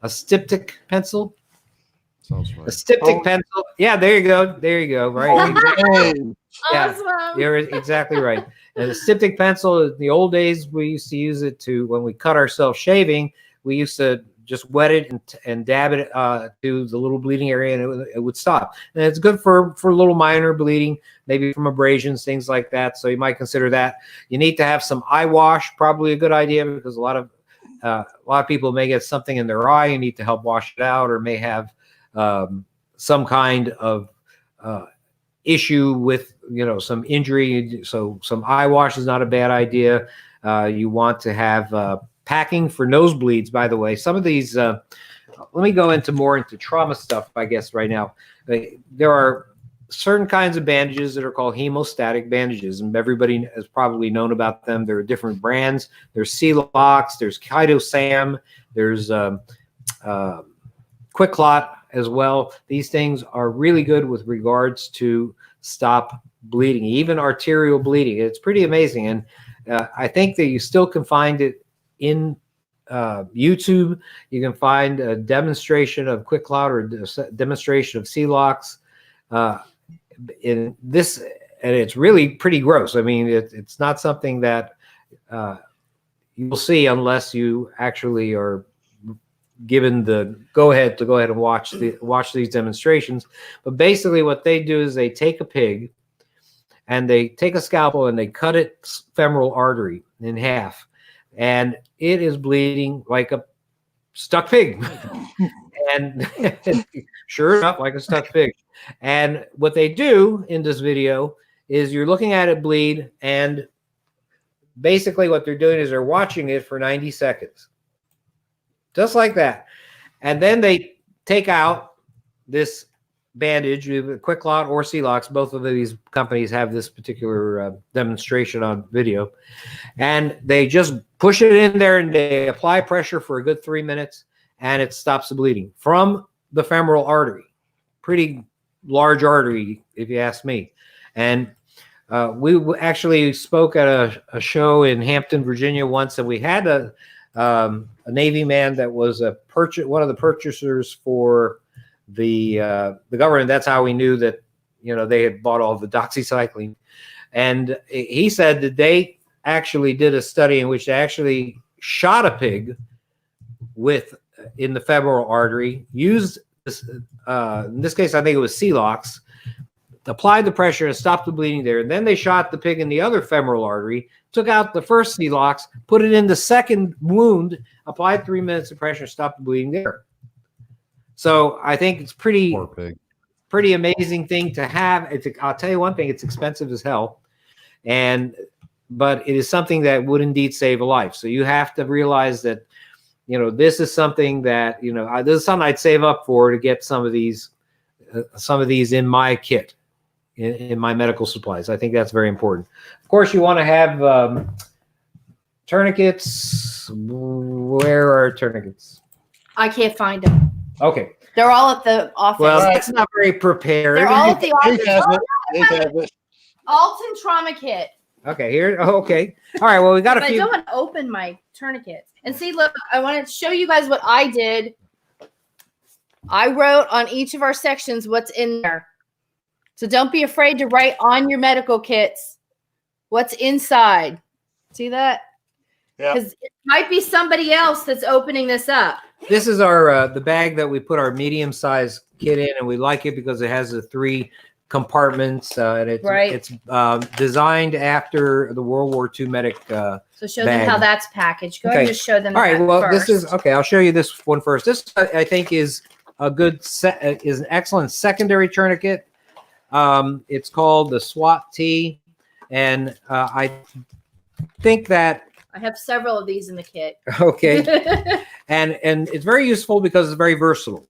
A styptic pencil? Sounds right. A styptic pencil. Yeah, there you go. There you go. Right. Yeah, Awesome. you're exactly right. And a styptic pencil, in the old days, we used to use it when we cut ourselves shaving. We used to just wet it and dab it to the little bleeding area, and it would stop. And it's good for a little minor bleeding, maybe from abrasions, things like that. So you might consider that. You need to have some eye wash, probably a good idea, because a lot of people may get something in their eye and need to help wash it out, or may have some kind of issue with some injury. So some eye wash is not a bad idea. You want to have packing for nosebleeds, by the way. Some of these, let me go more into trauma stuff, I guess, right now. There are certain kinds of bandages that are called hemostatic bandages, and everybody has probably known about them. There are different brands. There's Celox, there's Chito-Sam, there's Quick Clot as well. These things are really good with regards to stop bleeding, even arterial bleeding. It's pretty amazing. And I think that you still can find it in YouTube. You can find a demonstration of Quick Clot or a demonstration of Celox in this, and it's really pretty gross. I mean, it's not something that you'll see unless you actually are given the go ahead and watch these demonstrations. But basically what they do is they take a pig and they take a scalpel and they cut its femoral artery in half, and it is bleeding like a stuck pig. And sure enough, like a stuck pig. And what they do in this video is you're looking at it bleed, and basically what they're doing is they're watching it for 90 seconds. Just like that. And then they take out this bandage, Quick Lot or C-Locks. Both of these companies have this particular demonstration on video. And they just push it in there and they apply pressure for a good 3 minutes, and it stops the bleeding from the femoral artery. Pretty large artery, if you ask me. And we actually spoke at a show in Hampton, Virginia once, and we had a Navy man that was one of the purchasers for the government. That's how we knew that, they had bought all the doxycycline. And he said that they actually did a study in which they actually shot a pig in the femoral artery, used this, in this case, I think it was C-Locks, applied the pressure and stopped the bleeding there. And then they shot the pig in the other femoral artery, took out the first C-Locks, put it in the second wound, applied 3 minutes of pressure, stopped the bleeding there. So I think it's pretty amazing thing to have. I'll tell you one thing, it's expensive as hell. But it is something that would indeed save a life. So you have to realize that, this is something that, this is something I'd save up for to get some of these in my kit, in my medical supplies. I think that's very important. Of course, you want to have tourniquets. Where are tourniquets? I can't find them. Okay. They're all at the office. Well, that's not very prepared. They're all at the office. They have it. Alton trauma kit. Okay, here. Oh, okay. All right. Well, we got a But few. I don't want to open my tourniquets. And see, look, I want to show you guys what I did. I wrote on each of our sections what's in there. So don't be afraid to write on your medical kits what's inside. See that? Yeah. Because it might be somebody else that's opening this up. This is our the bag that we put our medium-sized kit in, and we like it because it has the 3 compartments, and it's designed after the World War II medic. So show bag. them how that's packaged. Go ahead and just show them. All right. Well, first. this is okay. I'll show you this one first. This I think is a good is an excellent secondary tourniquet. It's called the SWAT T, and I think that. I have several of these in the kit. Okay. And it's very useful because it's very versatile.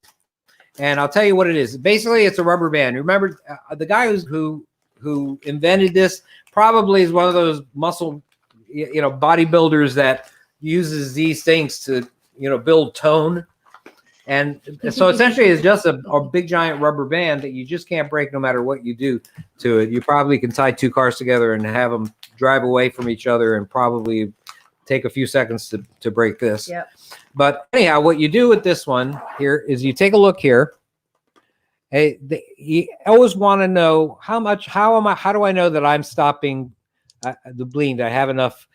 And I'll tell you what it is. Basically, it's a rubber band. Remember, the guy who invented this probably is one of those muscle, bodybuilders that uses these things to, build tone. And so essentially, it's just a big giant rubber band that you just can't break no matter what you do to it. You probably can tie 2 cars together and have them drive away from each other and probably take a few seconds to break this. Yep. But anyhow, what you do with this one here is you take a look here. You always want to know how do I know that I'm stopping the bleeding? That I have enough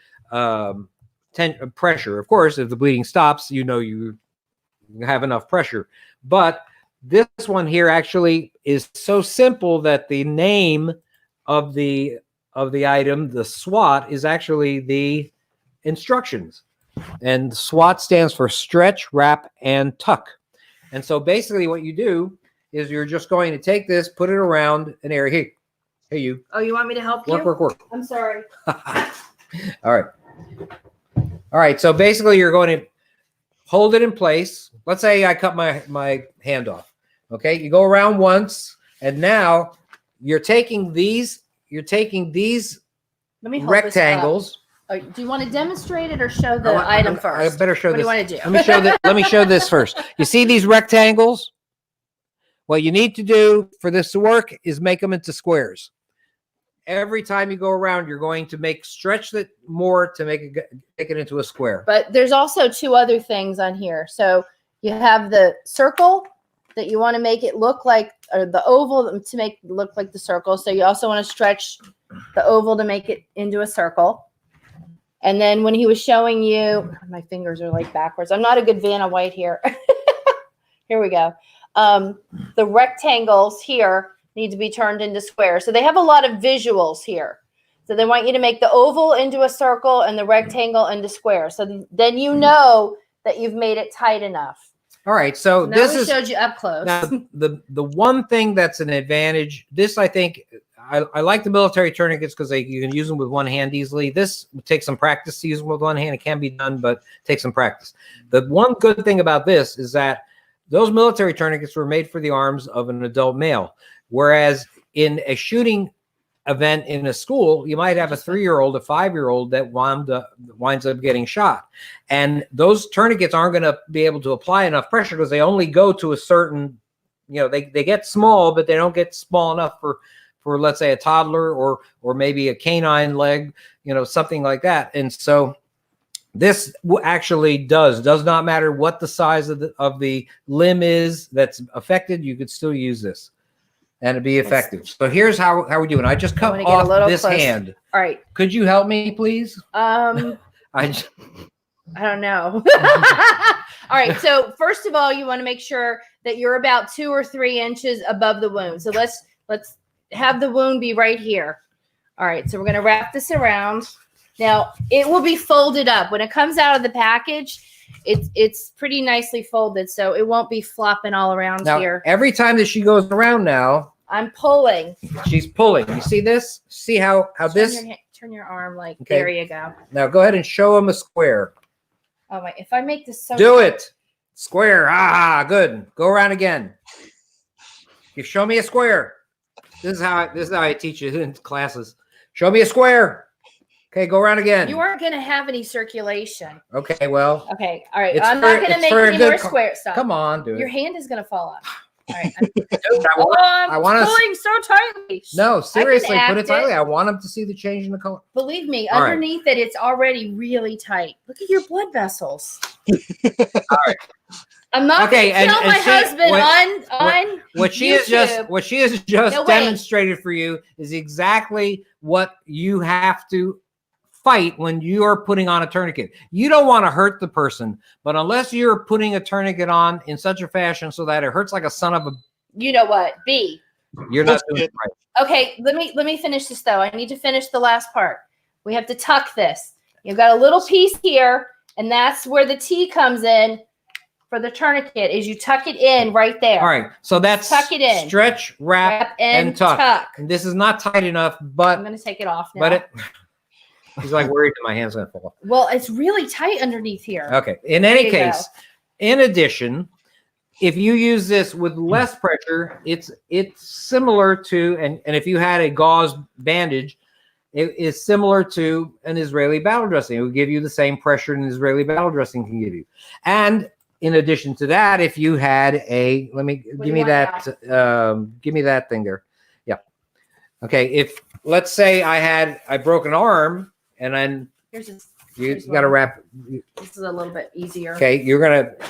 pressure. Of course, if the bleeding stops, you have enough pressure. But this one here actually is so simple that the name of the item, the SWAT, is actually the instructions. And SWAT stands for stretch, wrap, and tuck. And so basically what you do is you're just going to take this, put it around an area. Hey, you. Oh, you want me to help you? Work. I'm sorry. All right. So basically you're going to hold it in place. Let's say I cut my hand off. Okay. You go around once, and now you're taking these Let me hold rectangles. This up. Do you want to demonstrate it or show the item first? I better show this. What do you want to do? Let me show this first. You see these rectangles? What you need to do for this to work is make them into squares. Every time you go around, you're going to stretch it more to make it into a square. But there's also 2 other things on here. So you have the circle that you want to make it look like, or the oval to make it look like the circle. So you also want to stretch the oval to make it into a circle. And then when he was showing you, my fingers are like backwards. I'm not a good Vanna White here. Here we go. The rectangles here need to be turned into squares. So they have a lot of visuals here. So they want you to make the oval into a circle and the rectangle into square. So then you know that you've made it tight enough. All right. So now this we showed you up close. Now, the one thing that's an advantage, this I think, I like the military tourniquets because you can use them with one hand easily. This takes some practice to use them with one hand. It can be done, but it takes some practice. The one good thing about this is that those military tourniquets were made for the arms of an adult male. Whereas in a shooting event in a school, you might have a 3-year-old, a 5-year-old that winds up getting shot. And those tourniquets aren't going to be able to apply enough pressure because they only go to a certain, they get small, but they don't get small enough for let's say a toddler or maybe a canine leg, something like that. And so this actually does not matter what the size of the limb is that's affected. You could still use this and it'd be effective. So here's how we're doing. I just cut off this hand. All right. Could you help me, please? I don't know. All right. So first of all, you want to make sure that you're about 2 or 3 inches above the wound. So let's have the wound be right here. All right. So we're going to wrap this around. Now it will be folded up when it comes out of the package. It's pretty nicely folded, so it won't be flopping all around here. Every time that she goes around now, I'm pulling. She's pulling. You see this? See how this? Turn your arm like, okay. There you go. Now go ahead and show him a square. Oh wait, if I make this so do it. Square. Ah, good. Go around again. You show me a square. This is how I teach it in classes. Show me a square. Okay, go around again. You aren't going to have any circulation. Okay, well. Okay, all right. I'm not going to make any more square stuff. Come on, dude. Your hand is going to fall off. All right. I'm pulling so tightly. No, seriously, put it tightly. I want them to see the change in the color. Believe me, underneath it, it's already really tight. Look at your blood vessels. All right. I'm not going to tell my husband on what she has just demonstrated for you is exactly what you have to fight when you are putting on a tourniquet. You don't want to hurt the person, but unless you're putting a tourniquet on in such a fashion so that it hurts like a son of a, you know what, you're not doing it right. Okay, let me finish this though. I need to finish the last part. We have to tuck this. You've got a little piece here, and that's where the T comes in for the tourniquet. Is you tuck it in right there. All right, so that's tuck it in. Stretch, wrap and tuck. And this is not tight enough, but I'm going to take it off now. But he's like worried that my hand's going to fall off. Well, it's really tight underneath here. Okay. In any case, in addition, if you use this with less pressure, it's similar to, and if you had a gauze bandage, it is similar to an Israeli battle dressing. It will give you the same pressure an Israeli battle dressing can give you. And in addition to that, if you had give me that thing there. Yeah. Okay. If let's say I broke an arm, and then you got to wrap. This is a little bit easier. Okay,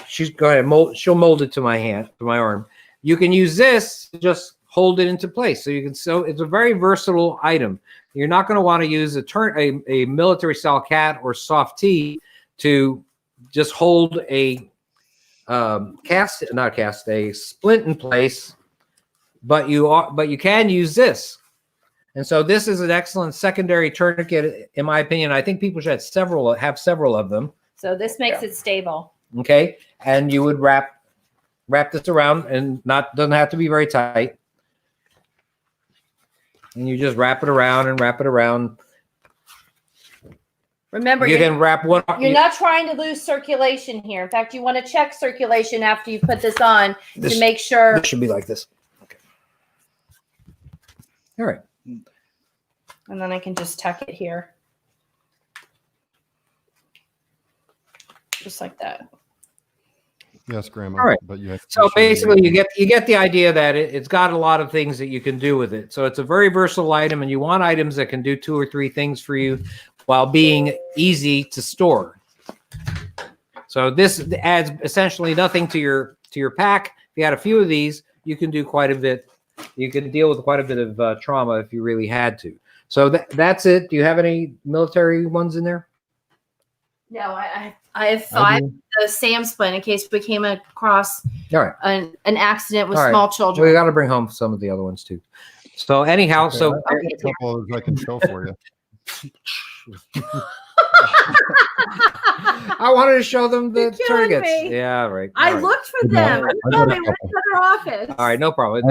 she's going to she'll mold it to my arm. You can use this to just hold it into place. So it's a very versatile item. You're not going to want to use a military style cat or soft T to just hold a a splint in place, but you can use this. And so this is an excellent secondary tourniquet, in my opinion. I think people should have several of them. So this makes it stable. Okay, and you would wrap this around, and doesn't have to be very tight. And you just wrap it around and wrap it around. Remember, you can wrap one. You're not trying to lose circulation here. In fact, you want to check circulation after you put this on to make sure. This should be like this. Okay. All right. And then I can just tuck it here. Just like that. Yes, Grandma. All right. But so basically you get the idea that it's got a lot of things that you can do with it. So it's a very versatile item, and you want items that can do 2 or 3 things for you while being easy to store. So this adds essentially nothing to your pack. If you had a few of these, you can do quite a bit. You can deal with quite a bit of trauma if you really had to. So that's it. Do you have any military ones in there? No, I have 5 the SAM splint in case we came across an accident with small children. We got to bring home some of the other ones too. So anyhow, okay, so I have a couple I can show for you. I wanted to show them the tourniquets. Yeah, right. I looked for them. They were in their office. All right, no problem.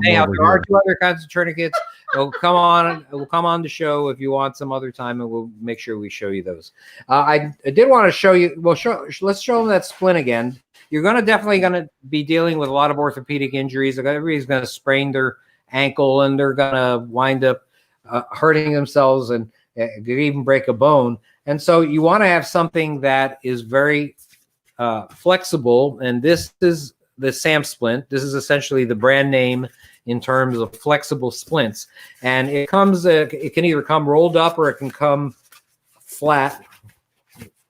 Anyhow, there are 2 other kinds of tourniquets. We'll come on the show if you want some other time, and we'll make sure we show you those. I did want to show you. Let's show them that splint again. you're definitely going to be dealing with a lot of orthopedic injuries. Everybody's going to sprain their ankle, and they're going to wind up hurting themselves, and could even break a bone. And so you want to have something that is very flexible. And this is the Sam Splint. This is essentially the brand name in terms of flexible splints. And it comes, it can either come rolled up or it can come flat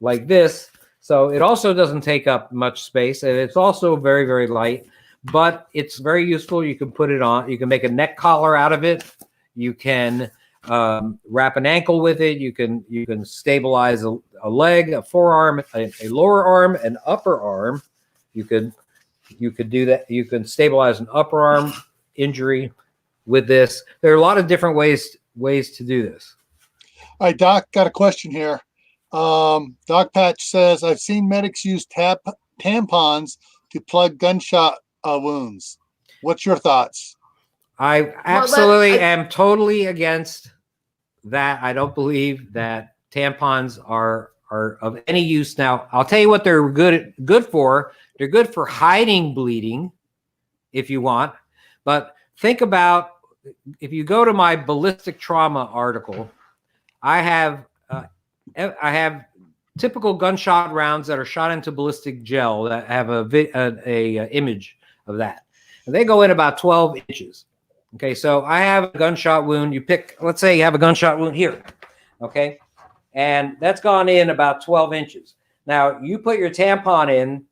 like this. So it also doesn't take up much space, and it's also very, very light, but it's very useful. You can put it on, you can make a neck collar out of it. You can wrap an ankle with it. You can stabilize a leg, a forearm, a lower arm, an upper arm. You could do that. You can stabilize an upper arm injury with this. There are a lot of different ways to do this. All right, Doc, got a question here. Doc Patch says, I've seen medics use tampons to plug gunshot wounds. What's your thoughts? I absolutely am totally against that. I don't believe that tampons are of any use. Now, I'll tell you what they're good for. They're good for hiding bleeding if you want. But think about, if you go to my ballistic trauma article, I have typical gunshot rounds that are shot into ballistic gel that have a image of that. And they go in about 12 inches. Okay, so I have a gunshot wound. You pick, let's say you have a gunshot wound here. Okay, and that's gone in about 12 inches. Now you put your tampon in,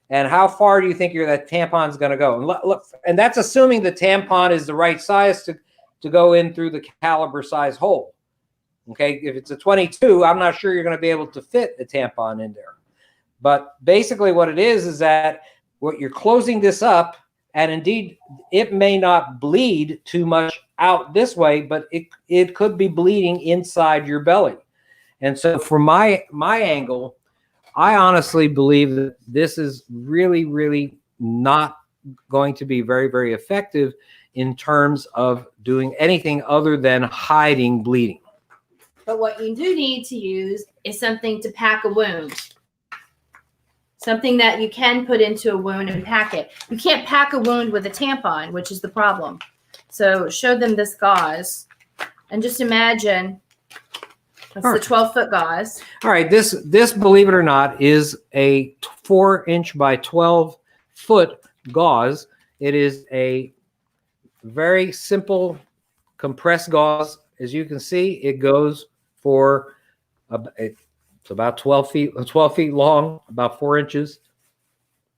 and how far do you think that tampon is going to go? And look, and that's assuming the tampon is the right size to go in through the caliber size hole. Okay, if it's a 22, I'm not sure you're going to be able to fit a tampon in there. But basically what it is that what you're closing this up, and indeed it may not bleed too much out this way, but it could be bleeding inside your belly. And so from my angle, I honestly believe that this is really, really not going to be very, very effective in terms of doing anything other than hiding bleeding. But what you do need to use is something to pack a wound. Something that you can put into a wound and pack it. You can't pack a wound with a tampon, which is the problem. So show them this gauze. And just imagine, that's the 12-foot gauze. All right, this, believe it or not, is a 4-inch by 12-foot gauze. It is a very simple compressed gauze. As you can see, it goes for it's about 12 feet long, about 4 inches.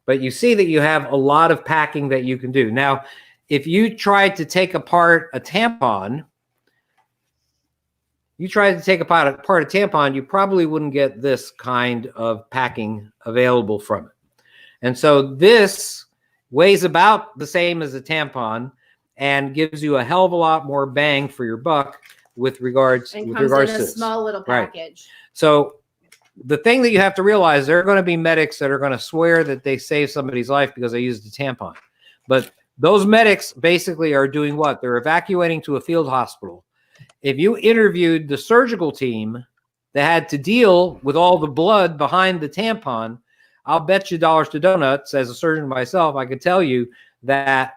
But you see that you have a lot of packing that you can do. Now, if you tried to take apart a tampon, you probably wouldn't get this kind of packing available from it. And so this weighs about the same as a tampon and gives you a hell of a lot more bang for your buck with regards to a small little package. Right. So the thing that you have to realize, there are going to be medics that are going to swear that they saved somebody's life because they used a tampon. But those medics basically are doing what? They're evacuating to a field hospital. If you interviewed the surgical team that had to deal with all the blood behind the tampon, I'll bet you dollars to donuts, as a surgeon myself, I can tell you that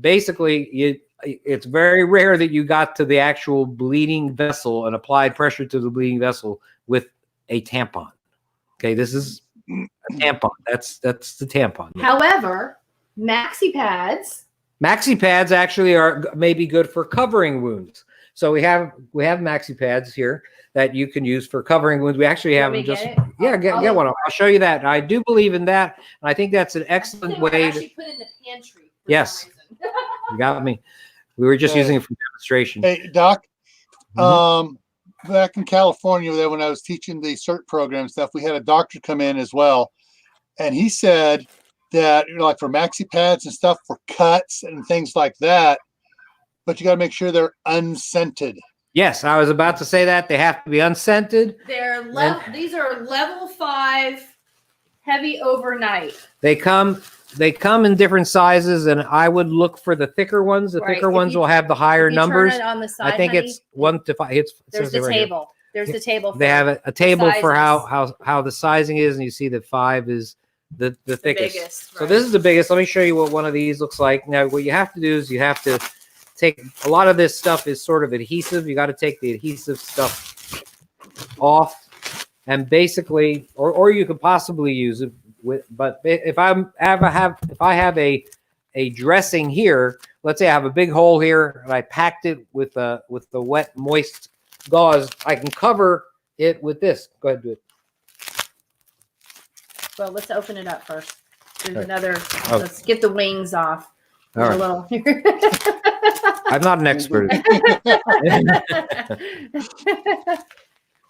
basically it's very rare that you got to the actual bleeding vessel and applied pressure to the bleeding vessel with a tampon. Okay, this is a tampon. That's the tampon. However, maxi pads actually are maybe good for covering wounds. So we have maxi pads here that you can use for covering wounds. We actually have them just get one. I'll show you that. I do believe in that, and I think that's an excellent way to put in the pantry. Yes, you got me. We were just using it for demonstration. Hey, Doc, back in California, there when I was teaching the CERT program stuff, we had a doctor come in as well, and he said that, you know, like for maxi pads and stuff for cuts and things like that, but you got to make sure they're unscented. Yes, I was about to say that they have to be unscented. These are level 5 heavy overnight. They come in different sizes, and I would look for the thicker ones. The thicker ones will have the higher numbers. On the side, I think it's 1 to 5. There's the table. There's the table. They have a table for how the sizing is, and you see that 5 is the thickest. biggest, So right. this is the biggest. Let me show you what one of these looks like. Now, what you have to do is you have to take a lot of this stuff is sort of adhesive. You got to take the adhesive stuff off, and basically, or you could possibly use it with. But if I have a dressing here, let's say I have a big hole here, and I packed it with the wet, moist gauze, I can cover it with this. Go ahead, do it. Well, let's open it up first. There's Okay. another. Oh. Let's get the wings off. All right. A little. I'm not an expert.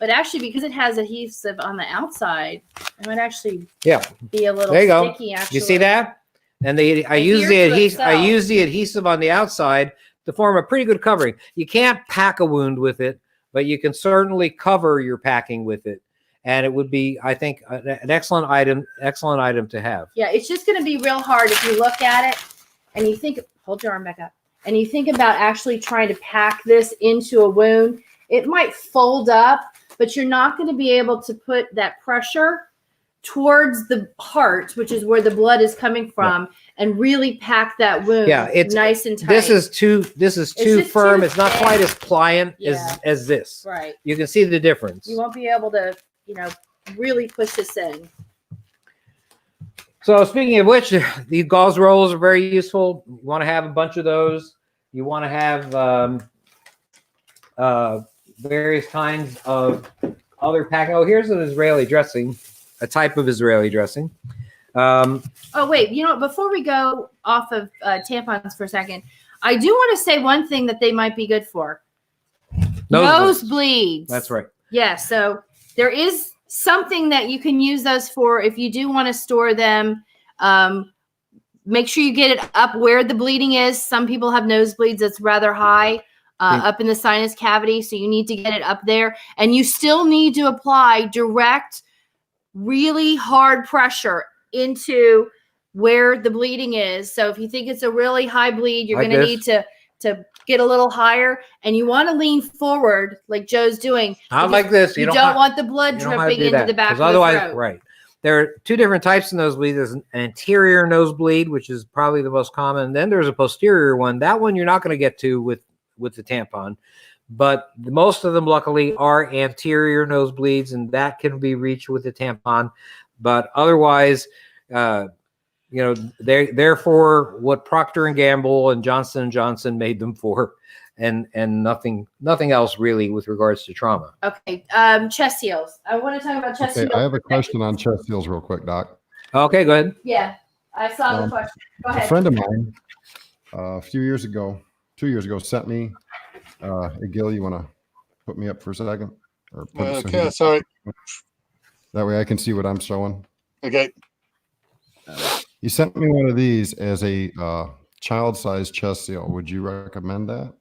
But actually, because it has adhesive on the outside, it might actually Yeah. be a little There you go. sticky. Actually, You see that? And I use the adheres to itself. adhesive on the outside to form a pretty good covering. You can't pack a wound with it, but you can certainly cover your packing with it. And it would be, I think, an excellent item to have. Yeah, it's just going to be real hard if you look at it and you think, hold your arm back up, and you think about actually trying to pack this into a wound. It might fold up, but you're not going to be able to put that pressure towards the heart, which is where the blood is coming from, and really pack that wound. Yeah, it's nice and tight. This is too just firm. too It's not thick. quite as pliant Yeah. as this. right. You can see the difference. You won't be able to, really push this in. So speaking of which, these gauze rolls are very useful. You want to have a bunch of those. You want to have various kinds of other packing. Oh, here's an Israeli dressing, a type of Israeli dressing. Oh, wait, before we go off of tampons for a second, I do want to say one thing that they might be good for. Nosebleeds. That's right. Yeah, so there is something that you can use those for if you do want to store them. Make sure you get it up where the bleeding is. Some people have nosebleeds that's rather high up in the sinus cavity, so you need to get it up there. And you still need to apply direct, really hard pressure into where the bleeding is. So if you think it's a really high bleed, you're Like going to this? need to get a little higher, and you want to lean forward like Joe's doing. Not because like this. You don't want the blood dripping into the back of the otherwise, throat. right. There are two different types of nosebleed. There's an anterior nosebleed, which is probably the most common. And then there's a posterior one. That one you're not going to get to with the tampon. But most of them, luckily, are anterior nosebleeds, and that can be reached with the tampon. But otherwise, they're for what Procter and Gamble and Johnson & Johnson made them for, and nothing else really with regards to trauma. Okay, chest seals. I want to talk about chest Okay, seals. I have a question on chest seals real quick, Doc. Okay, go ahead. Yeah, I saw the question. Go A ahead. friend of mine, a few years ago, 2 years ago, sent me, hey, Gil, you want to put me up for a second? Or put it so Okay, sorry. that way I can see what I'm showing. Okay. He sent me one of these as a child-sized chest seal. Would you recommend that?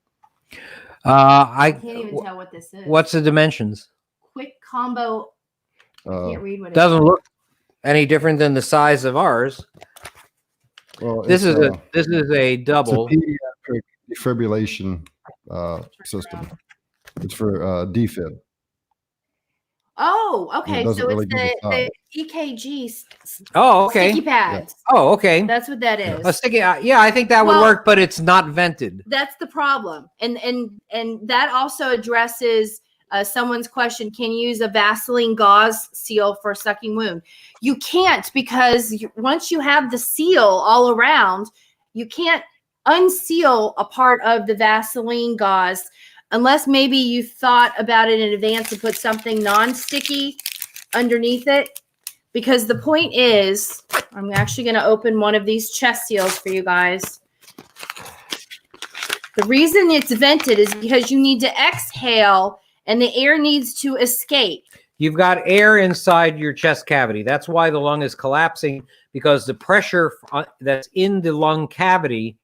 I can't even tell what this is. What's the dimensions? Quick combo? I can't read what it Doesn't look any different than the size of ours. Well, This is a it's a double. pediatric defibrillation system. It's for defib. Oh, okay. It doesn't So really it's give you the EKG Oh, okay. sticky pads. Oh, okay. That's what that is. A sticky, yeah, I think that would Well- work, but it's not vented. That's the problem, and that also addresses someone's question: can you use a Vaseline gauze seal for a sucking wound? You can't, because once you have the seal all around, you can't unseal a part of the Vaseline gauze unless maybe you thought about it in advance and put something non-sticky underneath it. Because the point is, I'm actually going to open one of these chest seals for you guys. The reason it's vented is because you need to exhale and the air needs to escape. You've got air inside your chest cavity. That's why the lung is collapsing, because the pressure that's in the lung cavity,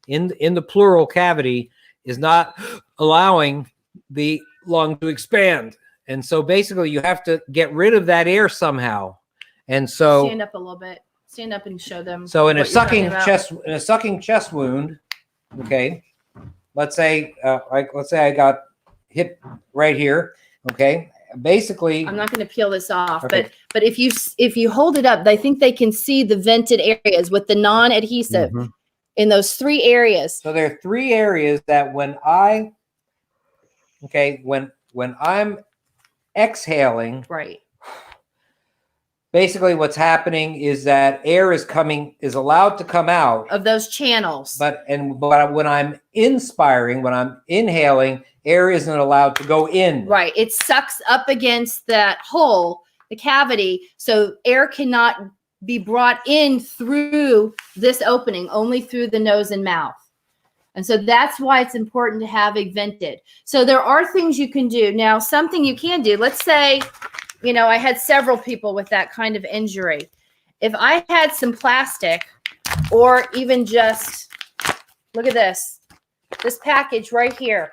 in the pleural cavity, is not allowing the lung to expand. And so basically you have to get rid of that air somehow. And so Stand up a little bit. Stand up and show them. So in a what you're talking sucking about. chest wound, okay, let's say I got hit right here, okay, basically, I'm not going to peel this off, Okay. but if you hold it up, I think they can see the vented areas with the non-adhesive Mhm. in those 3 areas. so there are 3 areas that when I'm exhaling, Right. basically what's happening is that air is allowed to come out, Of those channels. but when I'm inspiring, when I'm inhaling, air isn't allowed to go in. Right. It sucks up against that hole, the cavity, so air cannot be brought in through this opening, only through the nose and mouth. And so that's why it's important to have it vented. So there are things you can do. Now, something you can do, let's say, I had several people with that kind of injury. If I had some plastic, or even just, look at this package right here.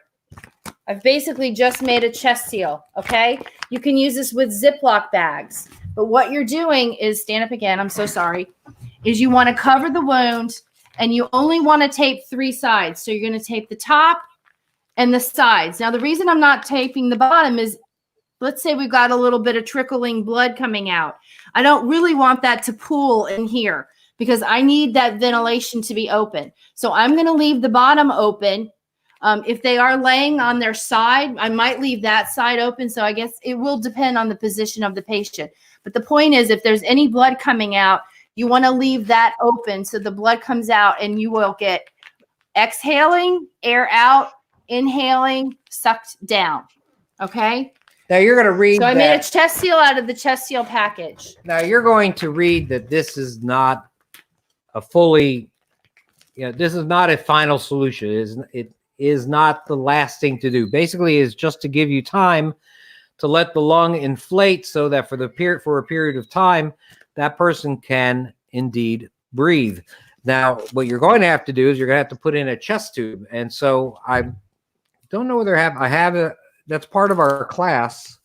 I've basically just made a chest seal, okay? You can use this with Ziploc bags. But what you're doing is, stand up again, I'm so sorry, is you want to cover the wound, and you only want to tape 3 sides. So you're going to tape the top and the sides. Now, the reason I'm not taping the bottom is, let's say we've got a little bit of trickling blood coming out. I don't really want that to pool in here because I need that ventilation to be open. So I'm going to leave the bottom open. If they are laying on their side, I might leave that side open. So I guess it will depend on the position of the patient. But the point is, if there's any blood coming out, you want to leave that open so the blood comes out and you will get exhaling, air out, inhaling, sucked down. Okay? Now you're going to read So I made a chest seal out of the chest seal package. Now you're going to read that this is not a fully, this is not a final solution. It is not the last thing to do. Basically, is just to give you time to let the lung inflate so that for a period of time, that person can indeed breathe. Now, what you're going to have to do is you're going to have to put in a chest tube. And so I don't know whether I have that's part of our class,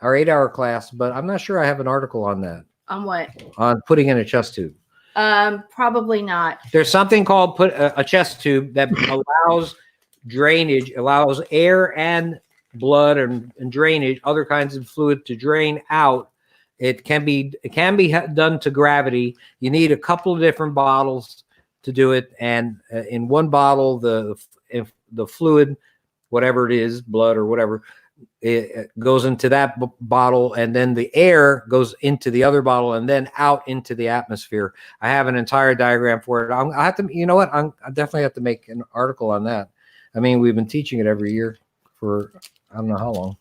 our 8-hour class, but I'm not sure I have an article on that. On what? On putting in a chest tube. Probably not. There's something called put a chest tube that allows drainage, allows air and blood and drainage, other kinds of fluid to drain out. It can be done to gravity. You need a couple of different bottles to do it, and in one bottle, the fluid, whatever it is, blood or whatever, it goes into that bottle, and then the air goes into the other bottle and then out into the atmosphere. I have an entire diagram for it. I have to, I definitely have to make an article on that. I mean, we've been teaching it every year for I don't know how long.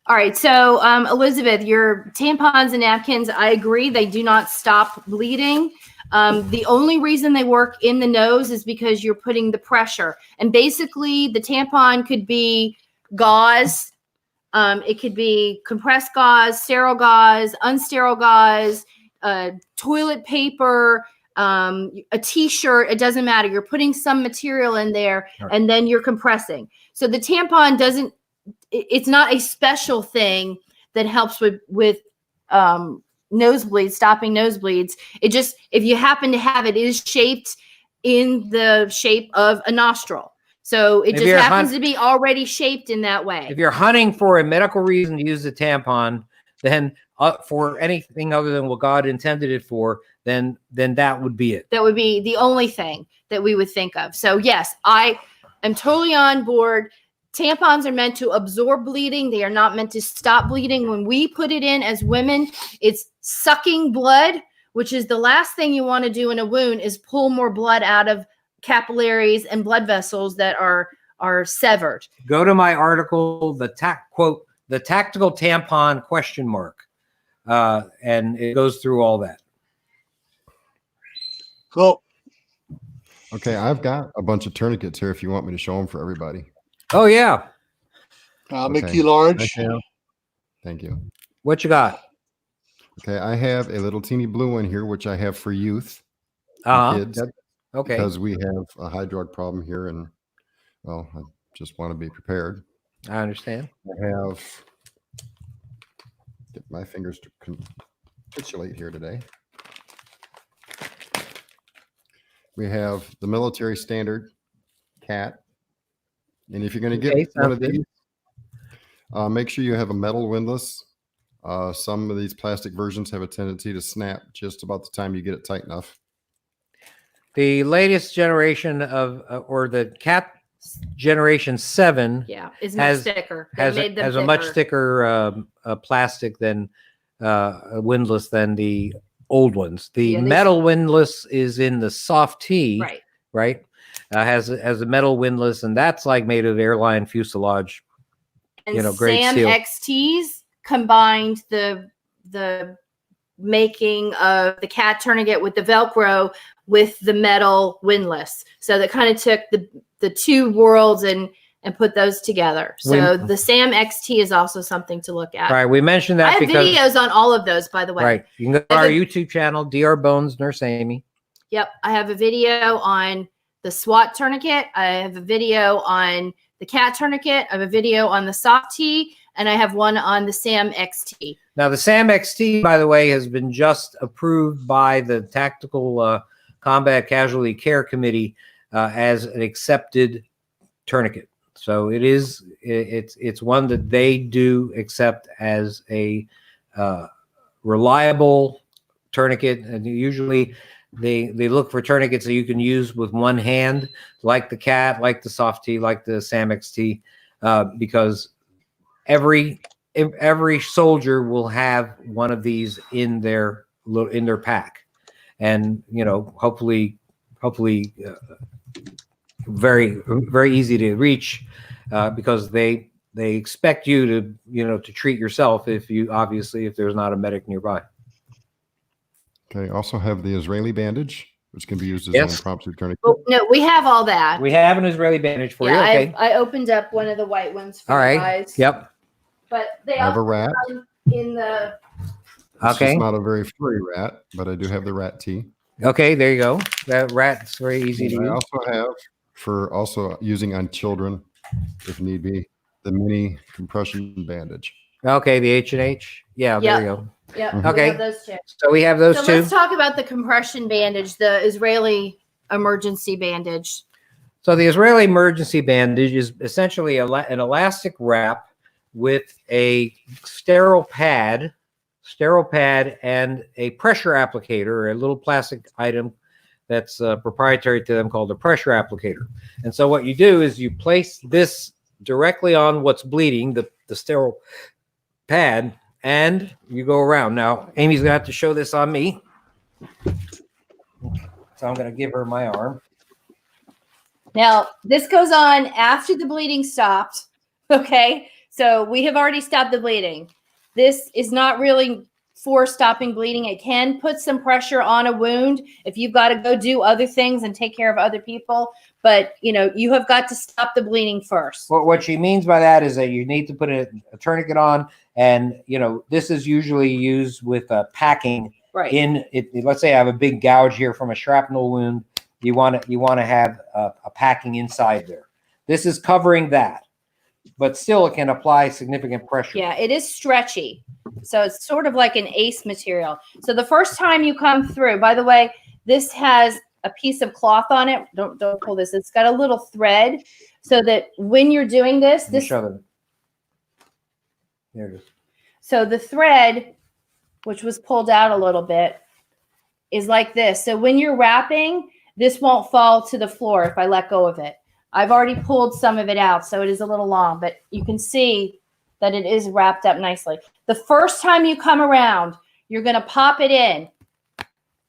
All right. So, Elizabeth, your tampons and napkins, I agree. They do not stop bleeding. The only reason they work in the nose is because you're putting the pressure. And basically, the tampon could be gauze. It could be compressed gauze, sterile gauze, unsterile gauze, toilet paper, a t-shirt. It doesn't matter. You're putting some material in there, right, and then you're compressing. So the tampon it's not a special thing that helps with nosebleeds, stopping nosebleeds. It just, if you happen to have it, is shaped in the shape of a nostril. So it just happens to be already shaped in that way. If you're hunting for a medical reason to use the tampon, then for anything other than what God intended it for, then that would be it. That would be the only thing that we would think of. So yes, I am totally on board. Tampons are meant to absorb bleeding. They are not meant to stop bleeding. When we put it in as women, it's sucking blood, which is the last thing you want to do in a wound, is pull more blood out of capillaries and blood vessels that are severed. Go to my article, the tactical tampon ? And it goes through all that. Cool. Okay, I've got a bunch of tourniquets here if you want me to show them for everybody. Oh, yeah. I'll make you large. Thank you. What you got? Okay, I have a little teeny blue one here, which I have for youth, kids. Okay. Because we have a high drug problem here, and, well, I just want to be prepared. I understand. I have, get my fingers to capitulate here today. We have the military standard CAT. And if you're going to get one of these, Make sure you have a metal windlass. Some of these plastic versions have a tendency to snap just about the time you get it tight enough. The latest generation of, or the Cap Generation 7 Yeah, it's much thicker. They has made them a much thicker. thicker plastic than windlass than the old ones. The Yeah, metal windlass is in the soft T, Right. right? Has a metal windlass, and that's like made of airline fuselage. And Great Sam steel. XTs combined the making of the cat tourniquet with the Velcro with the metal windlass. So that kind of took the two worlds and put those together. So the Sam XT is also something to look at. Right. We mentioned that I have because videos on all of those, by the way. right. You can go to our YouTube channel, Dr. Bones Nurse Amy. Yep. I have a video on the SWAT tourniquet. I have a video on the cat tourniquet. I have a video on the soft T, and I have one on the Sam XT. Now, the SAM XT, by the way, has been just approved by the Tactical Combat Casualty Care Committee as an accepted tourniquet. So it's one that they do accept as a reliable tourniquet, and usually they look for tourniquets that you can use with one hand, like the cat, like the soft T, like the SAM XT, because every soldier will have one of these in their pack, and hopefully very, very easy to reach, because they expect you to treat yourself if there's not a medic nearby. Okay. Also have the Israeli bandage, which can be used as Yes. an impromptu tourniquet. Oh, no, we have all that. We have an Israeli bandage for you. Okay. I opened up one of the white ones for All you right. guys. Yep. But they I have a also rat. come in the It's Okay. just not a very furry rat, but I do have the rat tee. Okay. There you go. That rat's very easy to And I use. also have, for also using on children, if need be, the mini compression bandage. Okay. The H&H. Yeah. There Yep. you go. Yep. Mhm. we Okay. have those two. So we have those So two. let's talk about the compression bandage, the Israeli emergency bandage. So the Israeli emergency bandage is essentially an elastic wrap with a sterile pad and a pressure applicator, a little plastic item that's proprietary to them called a pressure applicator. And so what you do is you place this directly on what's bleeding, the sterile pad, and you go around. Now, Amy's gonna have to show this on me. So I'm gonna give her my arm. Now, this goes on after the bleeding stopped. Okay. So we have already stopped the bleeding. This is not really for stopping bleeding. It can put some pressure on a wound if you've got to go do other things and take care of other people. But, you have got to stop the bleeding first. What she means by that is that you need to put a tourniquet on, and this is usually used with packing. Right. In it, let's say I have a big gouge here from a shrapnel wound. You want to have a packing inside there. This is covering that, but still it can apply significant pressure. Yeah, it is stretchy. So it's sort of like an ACE material. So the first time you come through, by the way, this has a piece of cloth on it. Don't pull this. It's got a little thread so that when you're doing this, Show them. There it is. So the thread, which was pulled out a little bit, is like this. So when you're wrapping, this won't fall to the floor if I let go of it. I've already pulled some of it out, so it is a little long, but you can see that it is wrapped up nicely. The first time you come around, you're going to pop it in.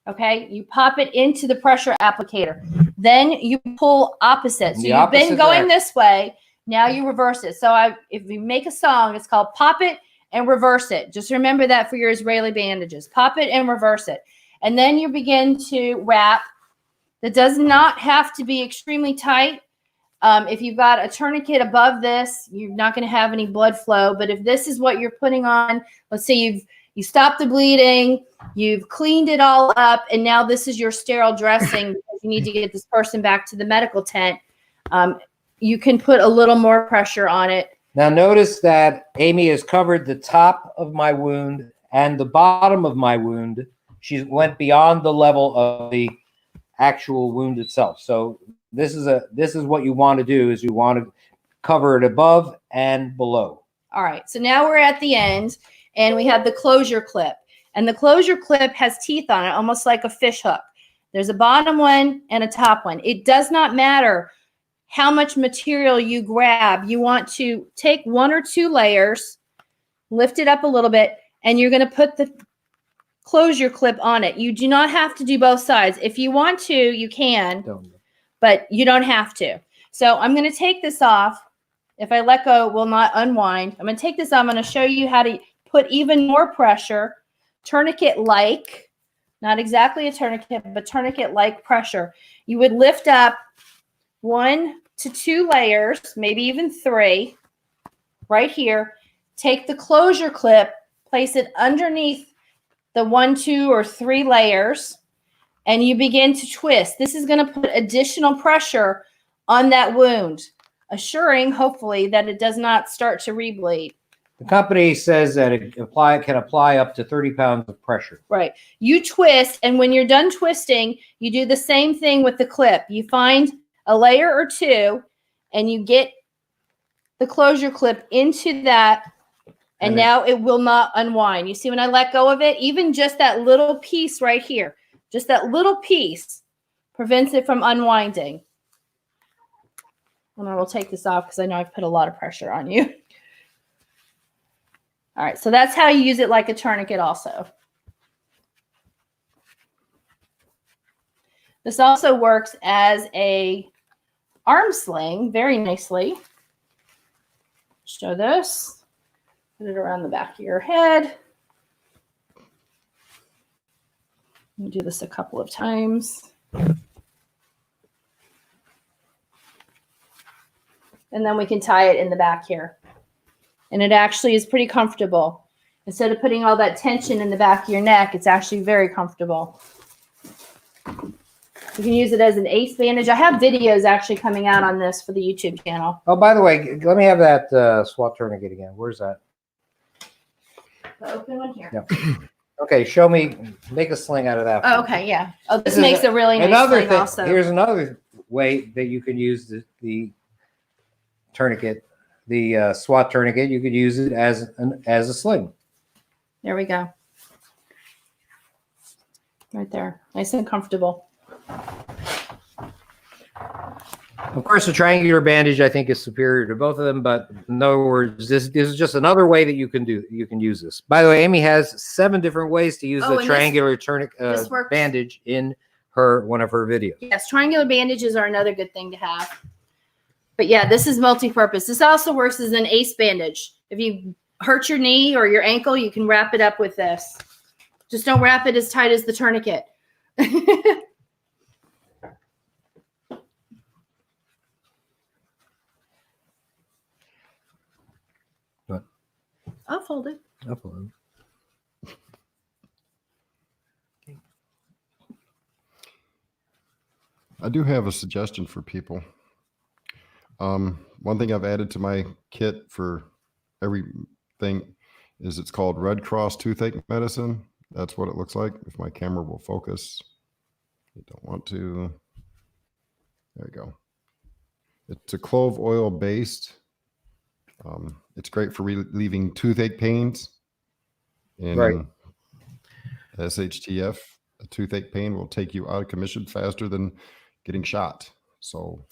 Okay, you pop it into the pressure applicator. Then you pull opposite. So you've been going this way. Now you reverse it. So if you make a song, it's called Pop It and Reverse It. Just remember that for your Israeli bandages. Pop it and reverse it. And then you begin to wrap. That does not have to be extremely tight. If you've got a tourniquet above this, you're not going to have any blood flow. But if this is what you're putting on, let's say you stopped the bleeding, you've cleaned it all up, and now this is your sterile dressing because you need to get this person back to the medical tent. You can put a little more pressure on it. Now notice that Amy has covered the top of my wound and the bottom of my wound. She went beyond the level of the actual wound itself. So this is what you want to do, is you want to cover it above and below. All right, so now we're at the end, and we have the closure clip. And the closure clip has teeth on it, almost like a fish hook. There's a bottom one and a top one. It does not matter how much material you grab. You want to take 1 or 2 layers, lift it up a little bit, and you're going to put the closure clip on it. You do not have to do both sides. If you want to, you can, but you don't have to. So I'm going to take this off. If I let go, it will not unwind. I'm going to take this off. I'm going to show you how to put even more pressure, tourniquet-like, not exactly a tourniquet, but tourniquet-like pressure. You would lift up 1 to 2 layers, maybe even 3, right here. Take the closure clip, place it underneath the 1, 2, or 3 layers, and you begin to twist. This is going to put additional pressure on that wound, assuring, hopefully, that it does not start to rebleed. The company says that it can apply up to 30 pounds of pressure. Right. You twist, and when you're done twisting, you do the same thing with the clip. You find a layer or 2, and you get the closure clip into that, and now it will not unwind. You see when I let go of it, even just that little piece right here, just that little piece prevents it from unwinding. And I will take this off because I know I've put a lot of pressure on you. All right, so that's how you use it like a tourniquet also. This also works as a arm sling very nicely. Show this. Put it around the back of your head. You do this a couple of times. And then we can tie it in the back here. And it actually is pretty comfortable. Instead of putting all that tension in the back of your neck, it's actually very comfortable. You can use it as an ace bandage. I have videos actually coming out on this for the YouTube channel. Oh, by the way, let me have that SWAT tourniquet again. Where's that? The open one here. Yeah. Okay, show me. Make a sling out of that. Oh, okay, yeah. Oh, this makes a really nice another sling thing. also. Here's another way that you can use the tourniquet, the SWAT tourniquet. You could use it as a sling. There we go. Right there. Nice and comfortable. Of course, the triangular bandage I think is superior to both of them, but in other words, this is just another way that you can use this. By the way, Amy has 7 different ways to use the triangular tourniquet bandage in one of her videos. Yes, triangular bandages are another good thing to have. But yeah, this is multi-purpose. This also works as an ace bandage. If you hurt your knee or your ankle, you can wrap it up with this. Just don't wrap it as tight as the tourniquet. What? I'll fold it. I'll fold it. I do have a suggestion for people. One thing I've added to my kit for everything is it's called Red Cross toothache medicine. That's what it looks like. If my camera will focus, I don't want to. There we go. It's a clove oil based. It's great for relieving toothache pains. And right. SHTF, a toothache pain will take you out of commission faster than getting shot. So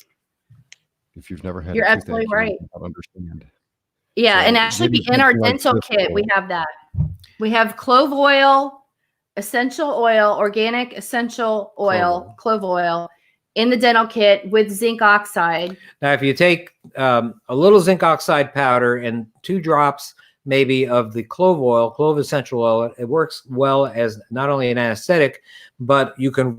if you've never had You're a absolutely toothache, right. you don't understand. Yeah, So and actually in our dental kit, we have that. We have clove oil, essential oil, organic essential oil, clove oil in the dental kit with zinc oxide. Now, if you take a little zinc oxide powder and 2 drops maybe of the clove essential oil, it works well as not only an anesthetic, but you can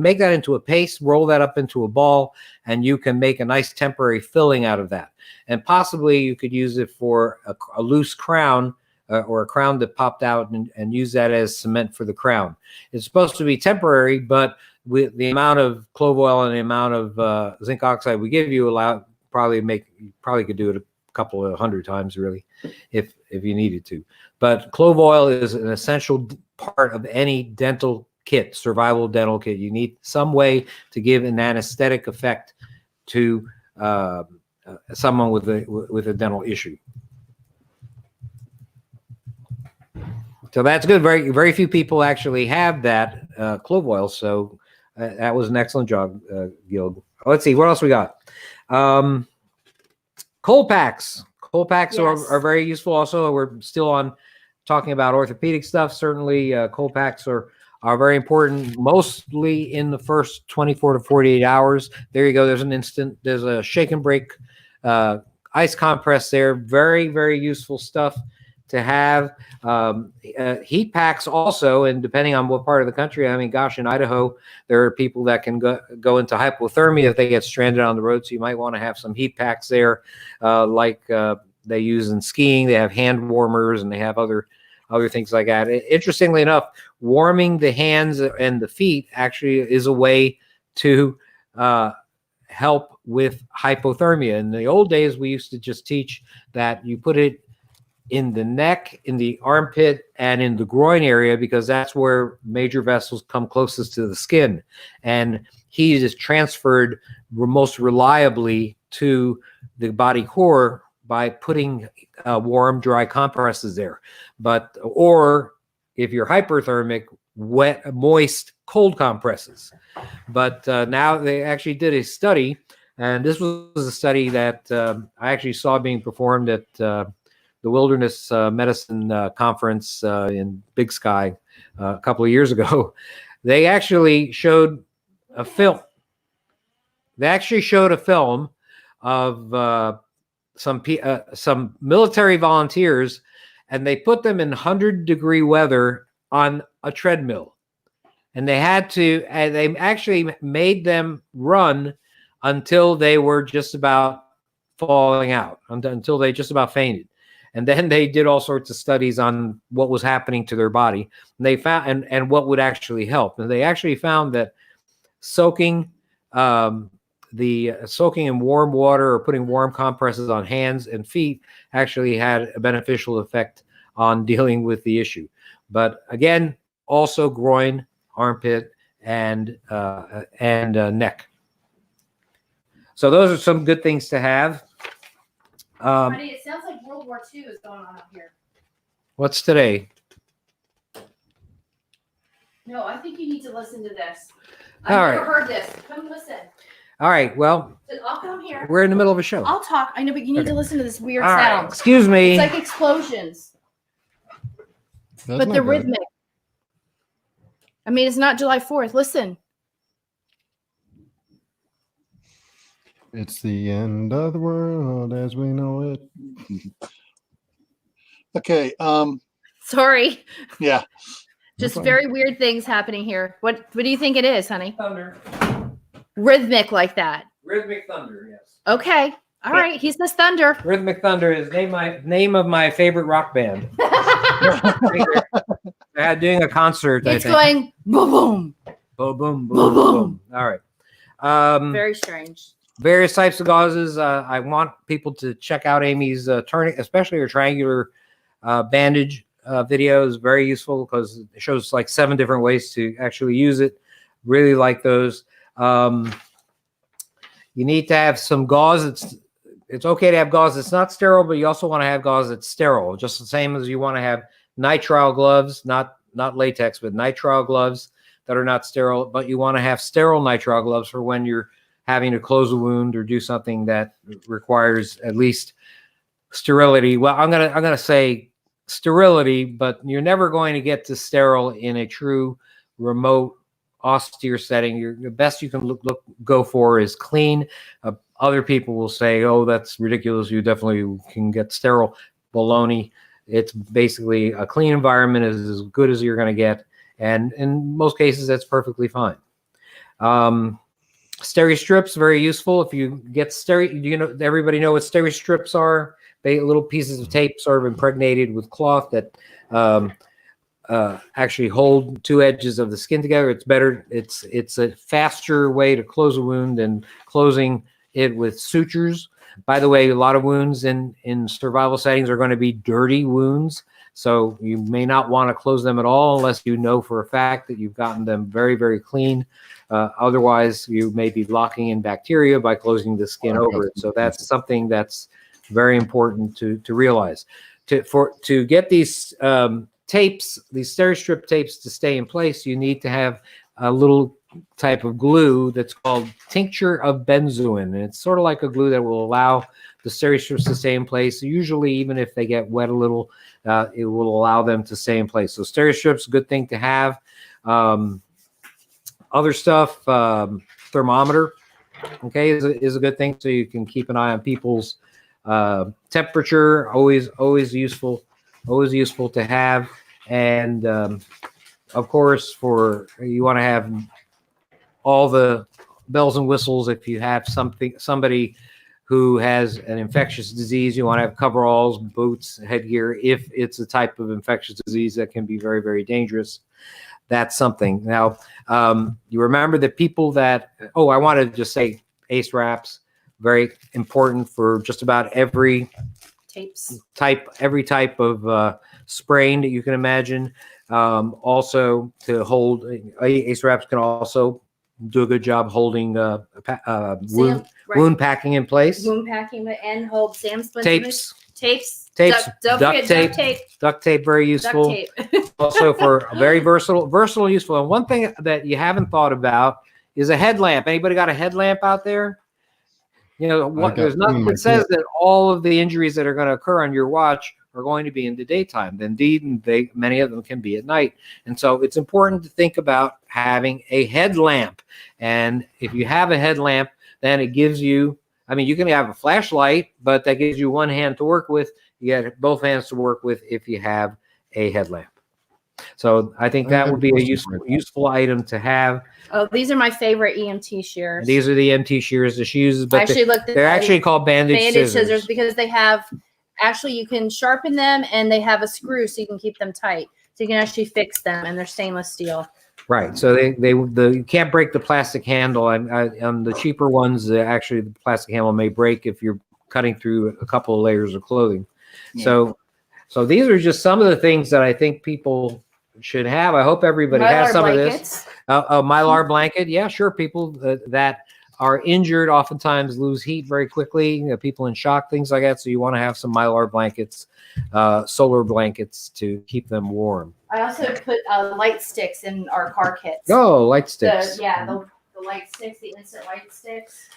make that into a paste, roll that up into a ball, and you can make a nice temporary filling out of that. And possibly you could use it for a loose crown or a crown that popped out and use that as cement for the crown. It's supposed to be temporary, but with the amount of clove oil and the amount of zinc oxide we give you, you probably could do it a couple of 100 times really if you needed to. But clove oil is an essential part of any dental kit, survival dental kit. You need some way to give an anesthetic effect to someone with a dental issue. So that's good. Very, very few people actually have that clove oil. So that was an excellent job, Gil. Let's see what else we got. Cold packs. Cold packs Yes. are very useful. Also, we're still on talking about orthopedic stuff. Certainly, cold packs are very important, mostly in the first 24 to 48 hours. There you go. There's a shake and break ice compress there. Very, very useful stuff to have. Heat packs also, and depending on what part of the country, I mean, gosh, in Idaho, there are people that can go into hypothermia if they get stranded on the road. So you might want to have some heat packs there, like they use in skiing. They have hand warmers and they have other things like that. Interestingly enough, warming the hands and the feet actually is a way to help with hypothermia. In the old days, we used to just teach that you put it in the neck, in the armpit, and in the groin area, because that's where major vessels come closest to the skin. And heat is transferred most reliably to the body core by putting warm, dry compresses there. Or if you're hyperthermic, wet, moist, cold compresses. But now they actually did a study, and this was a study that I actually saw being performed at the Wilderness Medicine Conference in Big Sky a couple of years ago. They actually showed a film. They actually showed a film of some military volunteers, and they put them in 100-degree weather on a treadmill. And they actually made them run until they were just about falling out, until they just about fainted. And then they did all sorts of studies on what was happening to their body. And they found and what would actually help. And they actually found that soaking in warm water or putting warm compresses on hands and feet actually had a beneficial effect on dealing with the issue. But again, also groin, armpit, and neck. So those are some good things to have. Buddy, it sounds like World War II is going on up here. What's today? No, I think you need to listen to this. All I've right. never heard this. Come listen. All right. Well, I'll come here. we're in the middle of a show. I'll talk. I know, but you need to listen to this weird All right. sound. Excuse me. It's like explosions, That's but not they're bad. rhythmic. I mean, it's not July 4th. Listen. It's the end of the world as we know it. Okay. Sorry. Yeah. Just problem. very weird things happening here. What do you think it is, honey? Thunder. Rhythmic like that. Rhythmic thunder. Yes. Okay. All right. He says thunder. Rhythmic thunder is name of my favorite rock band. They're doing a concert. It's I think. going boom, boom. Boom, boom, boom, Boom, boom. All right. Very strange. Various types of gauzes. I want people to check out Amy's turning, especially her triangular bandage videos. Very useful because it shows like 7 different ways to actually use it. Really like those. You need to have some gauze. It's okay to have gauze that's not sterile, but you also want to have gauze that's sterile. Just the same as you want to have nitrile gloves, not latex, but nitrile gloves that are not sterile. But you want to have sterile nitrile gloves for when you're having to close a wound or do something that requires at least sterility. Well, I'm gonna say sterility, but you're never going to get to sterile in a true remote austere setting. The best you can go for is clean. Other people will say, "Oh, that's ridiculous. You definitely can get sterile." Baloney. It's basically a clean environment is as good as you're going to get, and in most cases, that's perfectly fine. Steri strips, very useful. If you get everybody know what steri strips are? They little pieces of tape sort of impregnated with cloth that actually hold 2 edges of the skin together. It's better. It's a faster way to close a wound than closing it with sutures. By the way, a lot of wounds in survival settings are going to be dirty wounds. So you may not want to close them at all unless you know for a fact that you've gotten them very, very clean. Otherwise, you may be locking in bacteria by closing the skin over it. So that's something that's very important to realize. To get these tapes, these Steri-Strip tapes, to stay in place, you need to have a little type of glue that's called tincture of benzoin. And it's sort of like a glue that will allow the Steri-Strips to stay in place. Usually, even if they get wet a little, it will allow them to stay in place. So Steri-Strips, good thing to have. Other stuff, thermometer, okay, is a good thing, so you can keep an eye on people's temperature. Always useful to have. And of course, you want to have all the bells and whistles. If you have somebody who has an infectious disease, you want to have coveralls, boots, headgear. If it's a type of infectious disease that can be very, very dangerous, that's something. Now, you remember the people that, I wanted to just say ACE wraps, very important for just about every type of spraying that you can imagine. Also, to hold, ACE wraps can also do a good job holding wound packing in place. Wound packing and hold Sam splinter. Tapes. Duct tape, very useful. Duct tape. Also for a very versatile, useful. And one thing that you haven't thought about is a headlamp. Anybody got a headlamp out there? You know, there's nothing that says that all of the injuries that are going to occur on your watch are going to be in the daytime. Indeed, many of them can be at night. And so it's important to think about having a headlamp. And if you have a headlamp, then it gives you, you can have a flashlight, but that gives you one hand to work with. You got both hands to work with if you have a headlamp. So I think that would be a useful item to have. Oh, these are my favorite EMT shears. These are the EMT shears, the shoes, but they're actually called bandage scissors because they have, actually you can sharpen them and they have a screw so you can keep them tight. So you can actually fix them, and they're stainless steel. Right. So you can't break the plastic handle. On the cheaper ones, actually the plastic handle may break if you're cutting through a couple of layers of clothing. Yeah. So these are just some of the things that I think people should have. I hope everybody has some blankets. Of this. A Mylar blanket. Yeah, sure. People that are injured oftentimes lose heat very quickly. People in shock, things like that. So you want to have some Mylar blankets, solar blankets to keep them warm. I also put light sticks in our car kits. Oh, light sticks. The light sticks, the instant light sticks.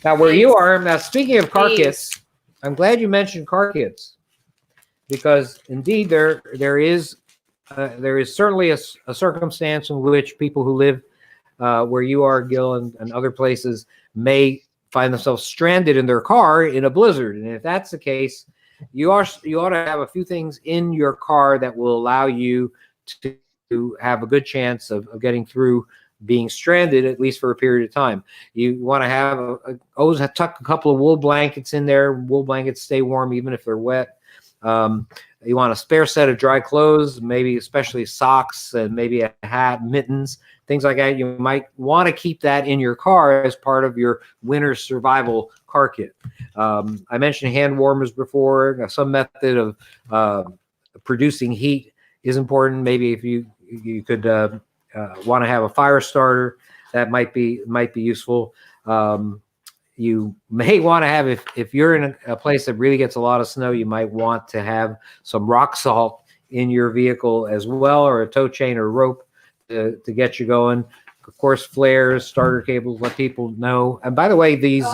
Now, where you are, now speaking of car kits, I'm glad you mentioned car kits, because indeed there is certainly a circumstance in which people who live where you are, Gil, and other places may find themselves stranded in their car in a blizzard. And if that's the case, you ought to have a few things in your car that will allow you to have a good chance of getting through being stranded, at least for a period of time. You want to have always tuck a couple of wool blankets in there. Wool blankets stay warm even if they're wet. You want a spare set of dry clothes, maybe especially socks and maybe a hat, mittens, things like that. You might want to keep that in your car as part of your winter survival car kit. I mentioned hand warmers before. Some method of producing heat is important. Maybe if you could want to have a fire starter, that might be useful. You may want to have, if you're in a place that really gets a lot of snow, you might want to have some rock salt in your vehicle as well, or a tow chain or rope to get you going. Of course, flares, starter cables, let people know. And by the way, these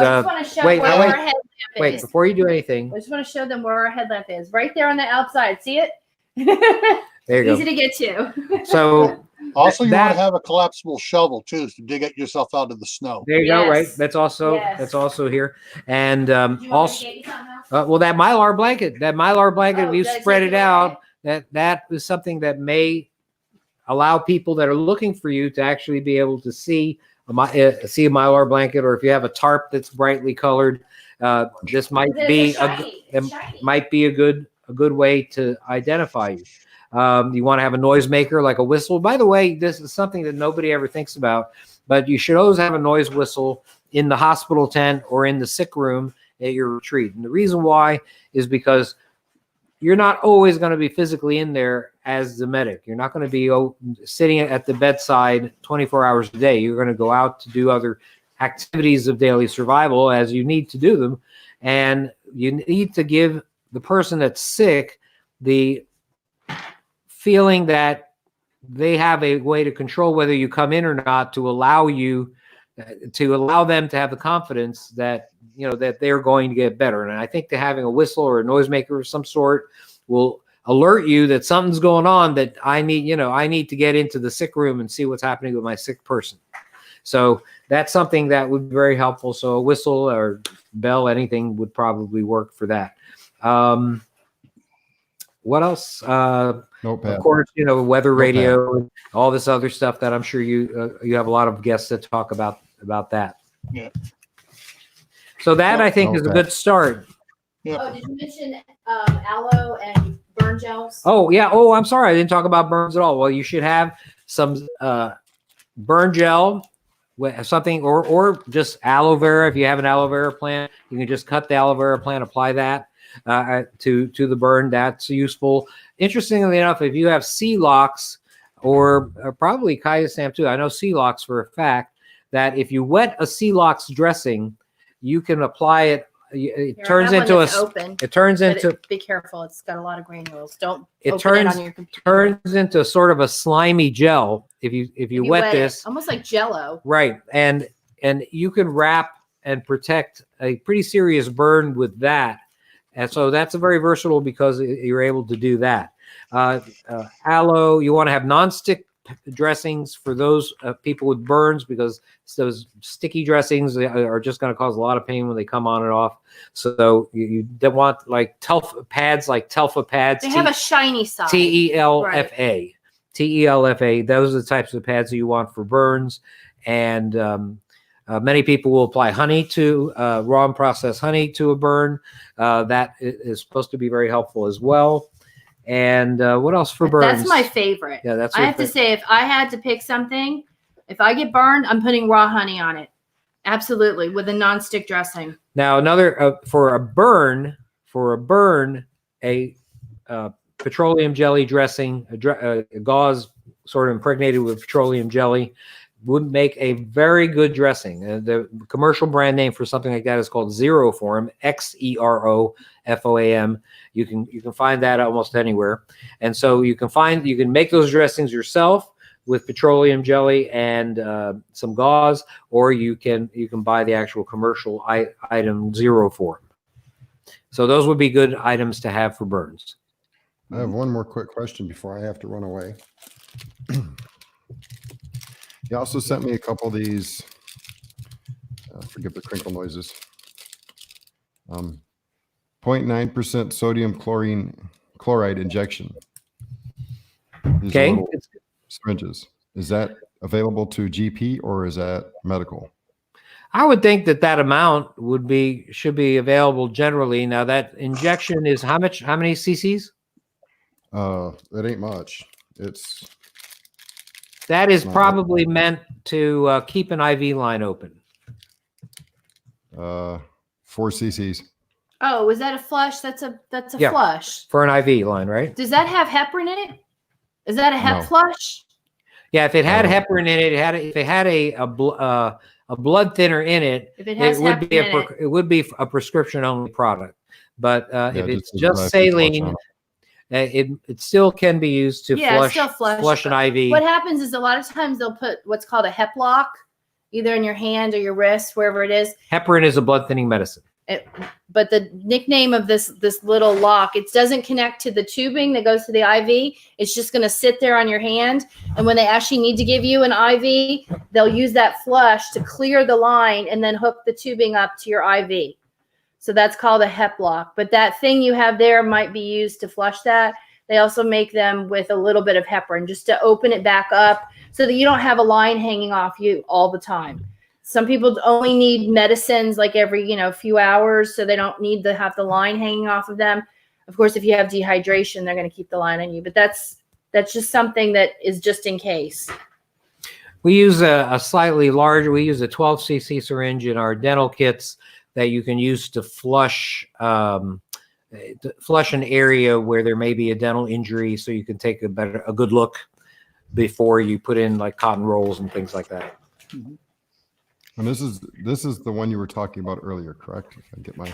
wait, before you do anything, I just want to show them where our headlamp is. Right there on the outside. See it? There you Easy to get to. So also, you want to have a collapsible shovel too to dig yourself out of the snow. There you go. Right. That's also here. And also, well, that Mylar blanket, if you spread it out, that is something that may allow people that are looking for you to actually be able to see a Mylar blanket, or if you have a tarp that's brightly colored, this might be a good way to identify you. You want to have a noisemaker like a whistle. By the way, this is something that nobody ever thinks about, but you should always have a noise whistle in the hospital tent or in the sick room at your retreat. And the reason why is because you're not always going to be physically in there as the medic. You're not going to be sitting at the bedside 24 hours a day. You're going to go out to do other activities of daily survival as you need to do them. And you need to give the person that's sick the feeling that they have a way to control whether you come in or not, to allow them to have the confidence that, you know, that they're going to get better. And I think that having a whistle or a noisemaker of some sort will alert you that something's going on, that I need to get into the sick room and see what's happening with my sick person. So that's something that would be very helpful. So a whistle or bell, anything would probably work for that. What else? Notepad. Of course, you know, weather radio, and all this other stuff that I'm sure you have a lot of guests that talk about that. Yeah. So that I think is a good start. Yeah. Oh, did you mention aloe and burn gels? Oh yeah. Oh, I'm sorry, I didn't talk about burns at all. Well, you should have some burn gel, something, or just aloe vera. If you have an aloe vera plant, you can just cut the aloe vera plant, apply that to the burn. That's useful. Interestingly enough, if you have sea locks, or probably Kayasam too, I know sea locks for a fact that if you wet a sea locks dressing, you can apply it. It turns into open. It turns into. Be careful; it's got a lot of granules. Don't. It open turns it on your computer. turns into sort of a slimy gel if you wet this. Almost like Jello. Right, and you can wrap and protect a pretty serious burn with that, and so that's a very versatile because you're able to do that. Aloe, you want to have nonstick dressings for those people with burns, because those sticky dressings are just going to cause a lot of pain when they come on and off. So you don't want like Telfa pads, like Telfa pads. They have a shiny side. TELFA. TELFA. Those are the types of pads that you want for burns. And many people will apply honey to raw and processed honey to a burn. That is supposed to be very helpful as well. And what else for burns? That's my favorite. Yeah, that's. I have to say, if I had to pick something, if I get burned, I'm putting raw honey on it. Absolutely, with a nonstick dressing. Now, another for a burn, a petroleum jelly dressing, a gauze sort of impregnated with petroleum jelly, would make a very good dressing. The commercial brand name for something like that is called Xeroform, XEROFOAM. You can find that almost anywhere. And so you can make those dressings yourself with petroleum jelly and some gauze, or you can buy the actual commercial item Xeroform. So those would be good items to have for burns. I have one more quick question before I have to run away. He also sent me a couple of these, forgive the crinkle noises, 0.9% sodium chloride injection. These Okay. little syringes. Is that available to GP or is that medical? I would think that amount should be available generally. Now that injection is how many cc's? That ain't much. That is probably meant to keep an IV line open. 4 cc's. Oh, is that a flush? That's a Yeah. flush. For an IV line, right? Does that have heparin in it? Is that a hep No. flush? Yeah, if it had heparin in it, if it had a blood thinner in it, If it has would be heparin in it. it would be a prescription only product. But if it's just just saline, it still can be used to flush an IV. What happens is a lot of times they'll put what's called a hep lock, either in your hand or your wrist, wherever it is. Heparin is a blood thinning medicine. But the nickname of this little lock, it doesn't connect to the tubing that goes to the IV. It's just going to sit there on your hand. And when they actually need to give you an IV, they'll use that flush to clear the line and then hook the tubing up to your IV. So that's called a hep lock. But that thing you have there might be used to flush that. They also make them with a little bit of heparin just to open it back up so that you don't have a line hanging off you all the time. Some people only need medicines like every, few hours, so they don't need to have the line hanging off of them. Of course, if you have dehydration, they're going to keep the line on you. But that's just something that is just in case. We use a slightly larger. We use a 12 cc syringe in our dental kits that you can use to flush an area where there may be a dental injury, so you can take a good look before you put in like cotton rolls and things like that. Mhm. And this is the one you were talking about earlier, correct? If I get my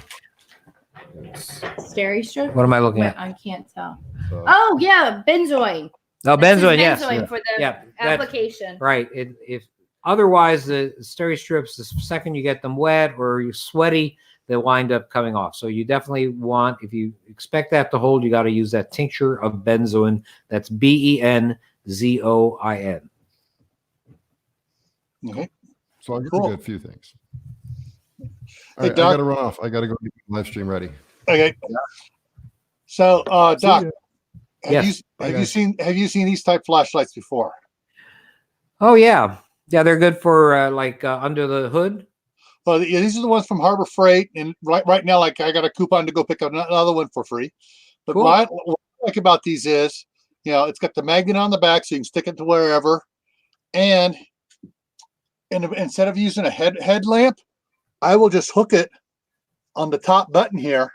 It's, Steri strip? What am I looking Wait, at? I can't tell. uh, Oh yeah, benzoin. Oh, This is benzoin, yes. benzoin for the Yeah, that- application. Right. If otherwise the steri strips, the second you get them wet or you're sweaty, they wind up coming off. So you definitely want, if you expect that to hold, you got to use that tincture of benzoin. That's benzoin. Okay. so I'll give Cool. you a few things. All Hey, right, I Doc. got to run off. I got to go get the live stream ready. Okay. So, See Doc, ya. Yes. have you seen these type flashlights before? Oh yeah, yeah. They're good for under the hood. Well, yeah, these are the ones from Harbor Freight, and right now, like I got a coupon to go pick up another one for free. But Cool. what I like about these is, it's got the magnet on the back, so you can stick it to wherever. And instead of using a headlamp, I will just hook it on the top button here,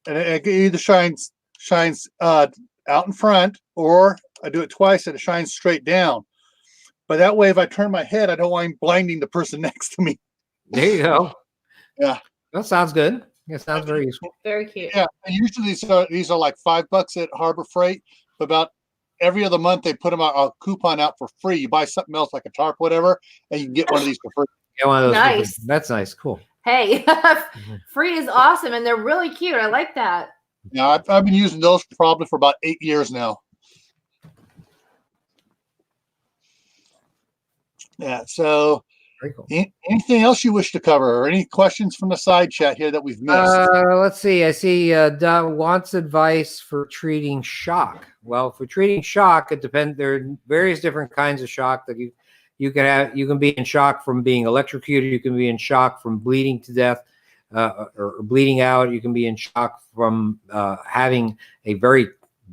and it either shines out in front, or I do it twice and it shines straight down. But that way, if I turn my head, I don't mind blinding the person next to me. There you go. Yeah. That sounds good. It sounds very useful. Very cute. Yeah, and usually these are like $5 at Harbor Freight. But about every other month, they put them out a coupon out for free. You buy something else like a tarp, whatever, and you can get one of these for free. Yeah, one of those. Nice. That's nice. Cool. Hey, free is awesome, and they're really cute. I like that. Yeah, I've been using those probably for about 8 years now. Yeah. So, Very cool. anything else you wish to cover, or any questions from the side chat here that we've missed? Let's see. I see Doug wants advice for treating shock. Well, for treating shock, it depends. There are various different kinds of shock that you can have. You can be in shock from being electrocuted. You can be in shock from bleeding to death or bleeding out. You can be in shock from having a very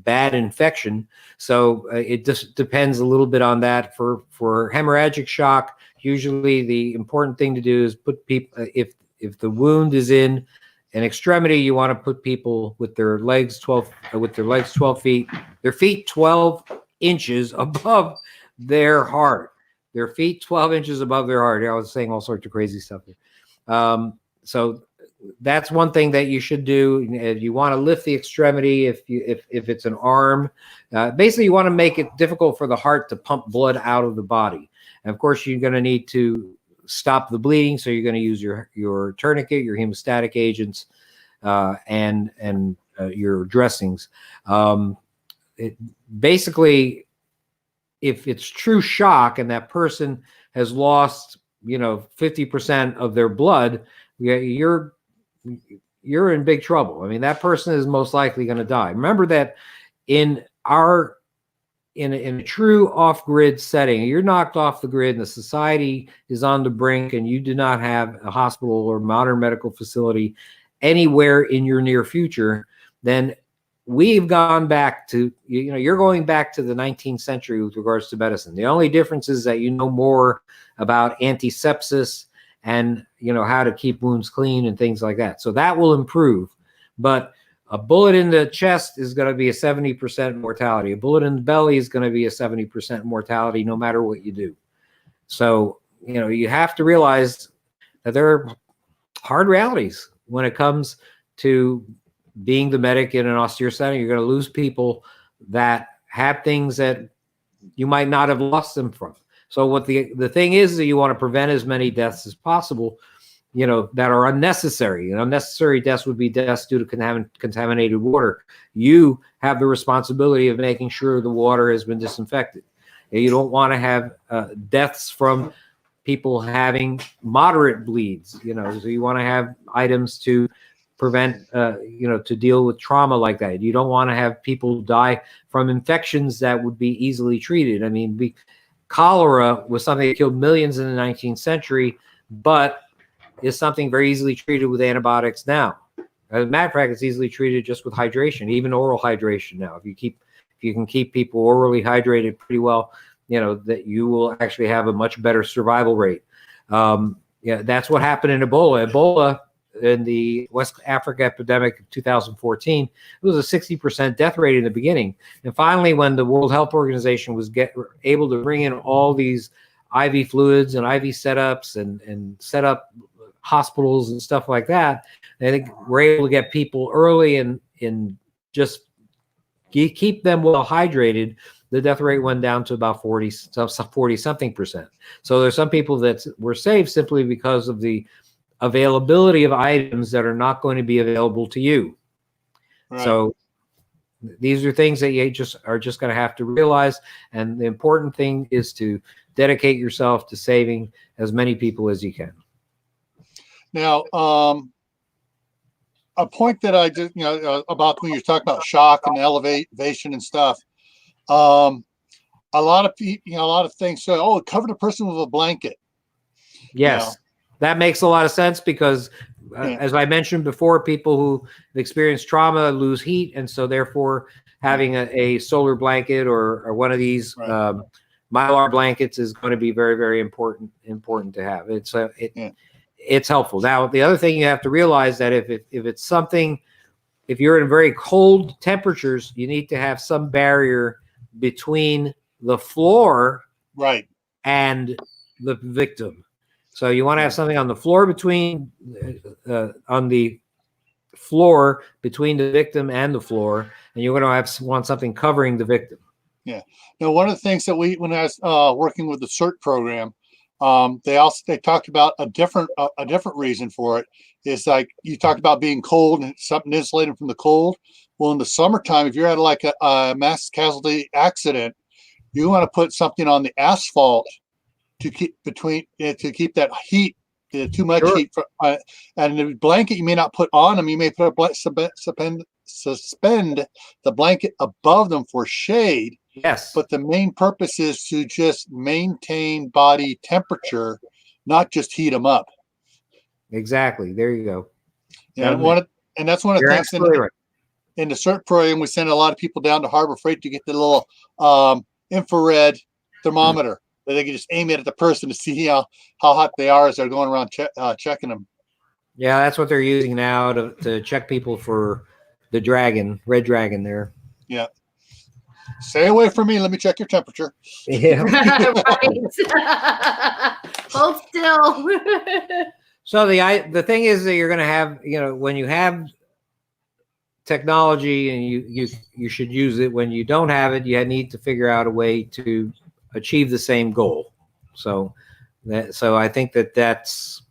bad infection. So it just depends a little bit on that. For hemorrhagic shock, usually the important thing to do is put people, if the wound is in an extremity, you want to put people with their legs 12 feet, their feet 12 inches above their heart. Their feet 12 inches above their heart. I was saying all sorts of crazy stuff here. So that's one thing that you should do. You want to lift the extremity if it's an arm. Basically, you want to make it difficult for the heart to pump blood out of the body. And of course, you're going to need to stop the bleeding, so you're going to use your tourniquet, your hemostatic agents, and your dressings. Basically, if it's true shock and that person has lost 50% of their blood, you're in big trouble. I mean, that person is most likely going to die. Remember that in a true off-grid setting, you're knocked off the grid and the society is on the brink, and you do not have a hospital or modern medical facility anywhere in your near future, then we've gone back to, you're going back to the 19th century with regards to medicine. The only difference is that you know more about antisepsis and how to keep wounds clean and things like that. So that will improve. But a bullet in the chest is going to be a 70% mortality. A bullet in the belly is going to be a 70% mortality no matter what you do. So, you have to realize that there are hard realities when it comes to being the medic in an austere setting. You're going to lose people that have things that you might not have lost them from. So what the thing is that you want to prevent as many deaths as possible, that are unnecessary. And unnecessary deaths would be deaths due to contaminated water. You have the responsibility of making sure the water has been disinfected. You don't want to have deaths from people having moderate bleeds, so you want to have items to prevent, to deal with trauma like that. You don't want to have people die from infections that would be easily treated. I mean, cholera was something that killed millions in the 19th century, but is something very easily treated with antibiotics now. As a matter of fact, it's easily treated just with hydration, even oral hydration now. If you can keep people orally hydrated pretty well, that you will actually have a much better survival rate. That's what happened in Ebola. Ebola in the West Africa epidemic of 2014, it was a 60% death rate in the beginning. And finally, when the World Health Organization was able to bring in all these IV fluids and IV setups and set up hospitals and stuff like that. I think we're able to get people early and just keep them well hydrated. The death rate went down to about 40 something percent. So there's some people that were saved simply because of the availability of items that are not going to be available to you. Right. So these are things that you are just going to have to realize. And the important thing is to dedicate yourself to saving as many people as you can. Now, a point that I did, about when you're talking about shock and elevation and stuff, a lot of people, a lot of things say, "Oh, cover the person with a blanket." Yes, that makes a lot of sense because, as I mentioned before, people who experience trauma lose heat, and so therefore having a solar blanket or one of these Mylar blankets is going to be very, very important to have. It's helpful. Now, the other thing you have to realize that if it's something, if you're in very cold temperatures, you need to have some barrier between the floor and the victim. So you want to have something on the floor between on the floor between the victim and the floor, and you're going to want something covering the victim. Yeah. Now, one of the things that when I was working with the CERT program, they talked about a different reason for it. Is like you talked about being cold and something insulating from the cold. Well, in the summertime, if you're at like a mass casualty accident, you want to put something on the asphalt to keep that heat, too much heat. And the blanket you may not put on them. You may put suspend the blanket above them for shade. Yes. But the main purpose is to just maintain body temperature, not just heat them up. Exactly. There you go. Yeah, and that's one of the things in the CERT program. We send a lot of people down to Harbor Freight to get the little infrared thermometer that they can just aim it at the person to see how hot they are as they're going around checking them. Yeah, that's what they're using now to check people for the red dragon there. Yeah. Stay away from me. Let me check your temperature. Yeah. Hold still. So the thing is that you're going to have, when you have technology and you should use it. When you don't have it, you need to figure out a way to achieve the same goal. So I think that's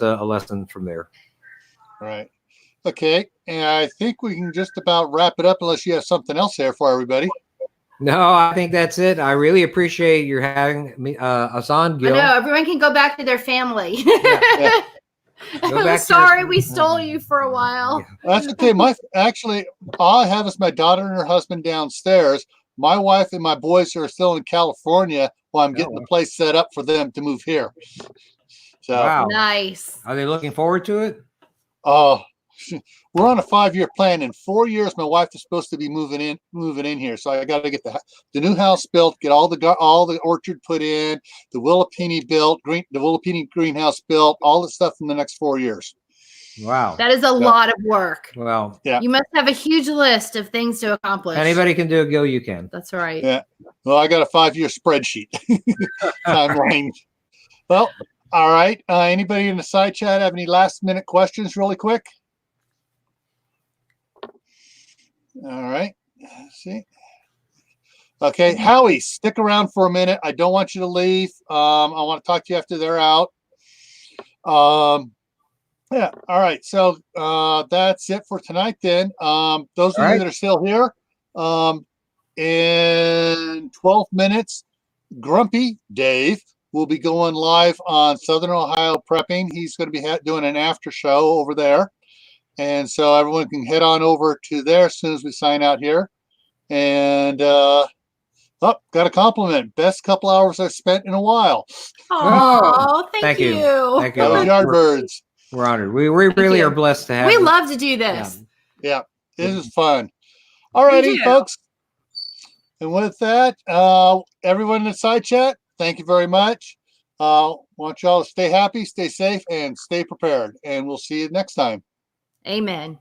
a lesson from there. All right. Okay. And I think we can just about wrap it up unless you have something else there for everybody. No, I think that's it. I really appreciate your having us on, Gil. I know, everyone can go back to their family. Yeah. I'm sorry we stole you for a while. That's okay. All I have is my daughter and her husband downstairs. My wife and my boys are still in California while I'm getting the place set up for them to move here. So wow. Nice. Are they looking forward to it? We're on a 5-year plan. In 4 years, my wife is supposed to be moving in here. So I got to get the new house built, get all the orchard put in, the Willapini built, the Willapini greenhouse built, all the stuff in the next 4 years. Wow. That is a lot of work. Well, yeah. You must have a huge list of things to accomplish. Anybody can do it, Gil, you can. That's right. Yeah. Well, I got a 5-year spreadsheet timeline. Well, all right. Anybody in the side chat have any last minute questions really quick? All right. Let's see. Okay. Howie, stick around for a minute. I don't want you to leave. I want to talk to you after they're out. Yeah. All right. So that's it for tonight then. Those of you that are still here, in 12 minutes, Grumpy Dave will be going live on Southern Ohio Prepping. He's going to be doing an after show over there. And so everyone can head on over to there as soon as we sign out here. And got a compliment. Best couple hours I've spent in a while. Oh, thank you. Thank you. Yardbirds. We're honored. We really are blessed to have you. We love to do this. Yeah, this is fun. All righty, folks. And with that, everyone in the side chat, thank you very much. Want y'all to stay happy, stay safe, and stay prepared. And we'll see you next time. Amen.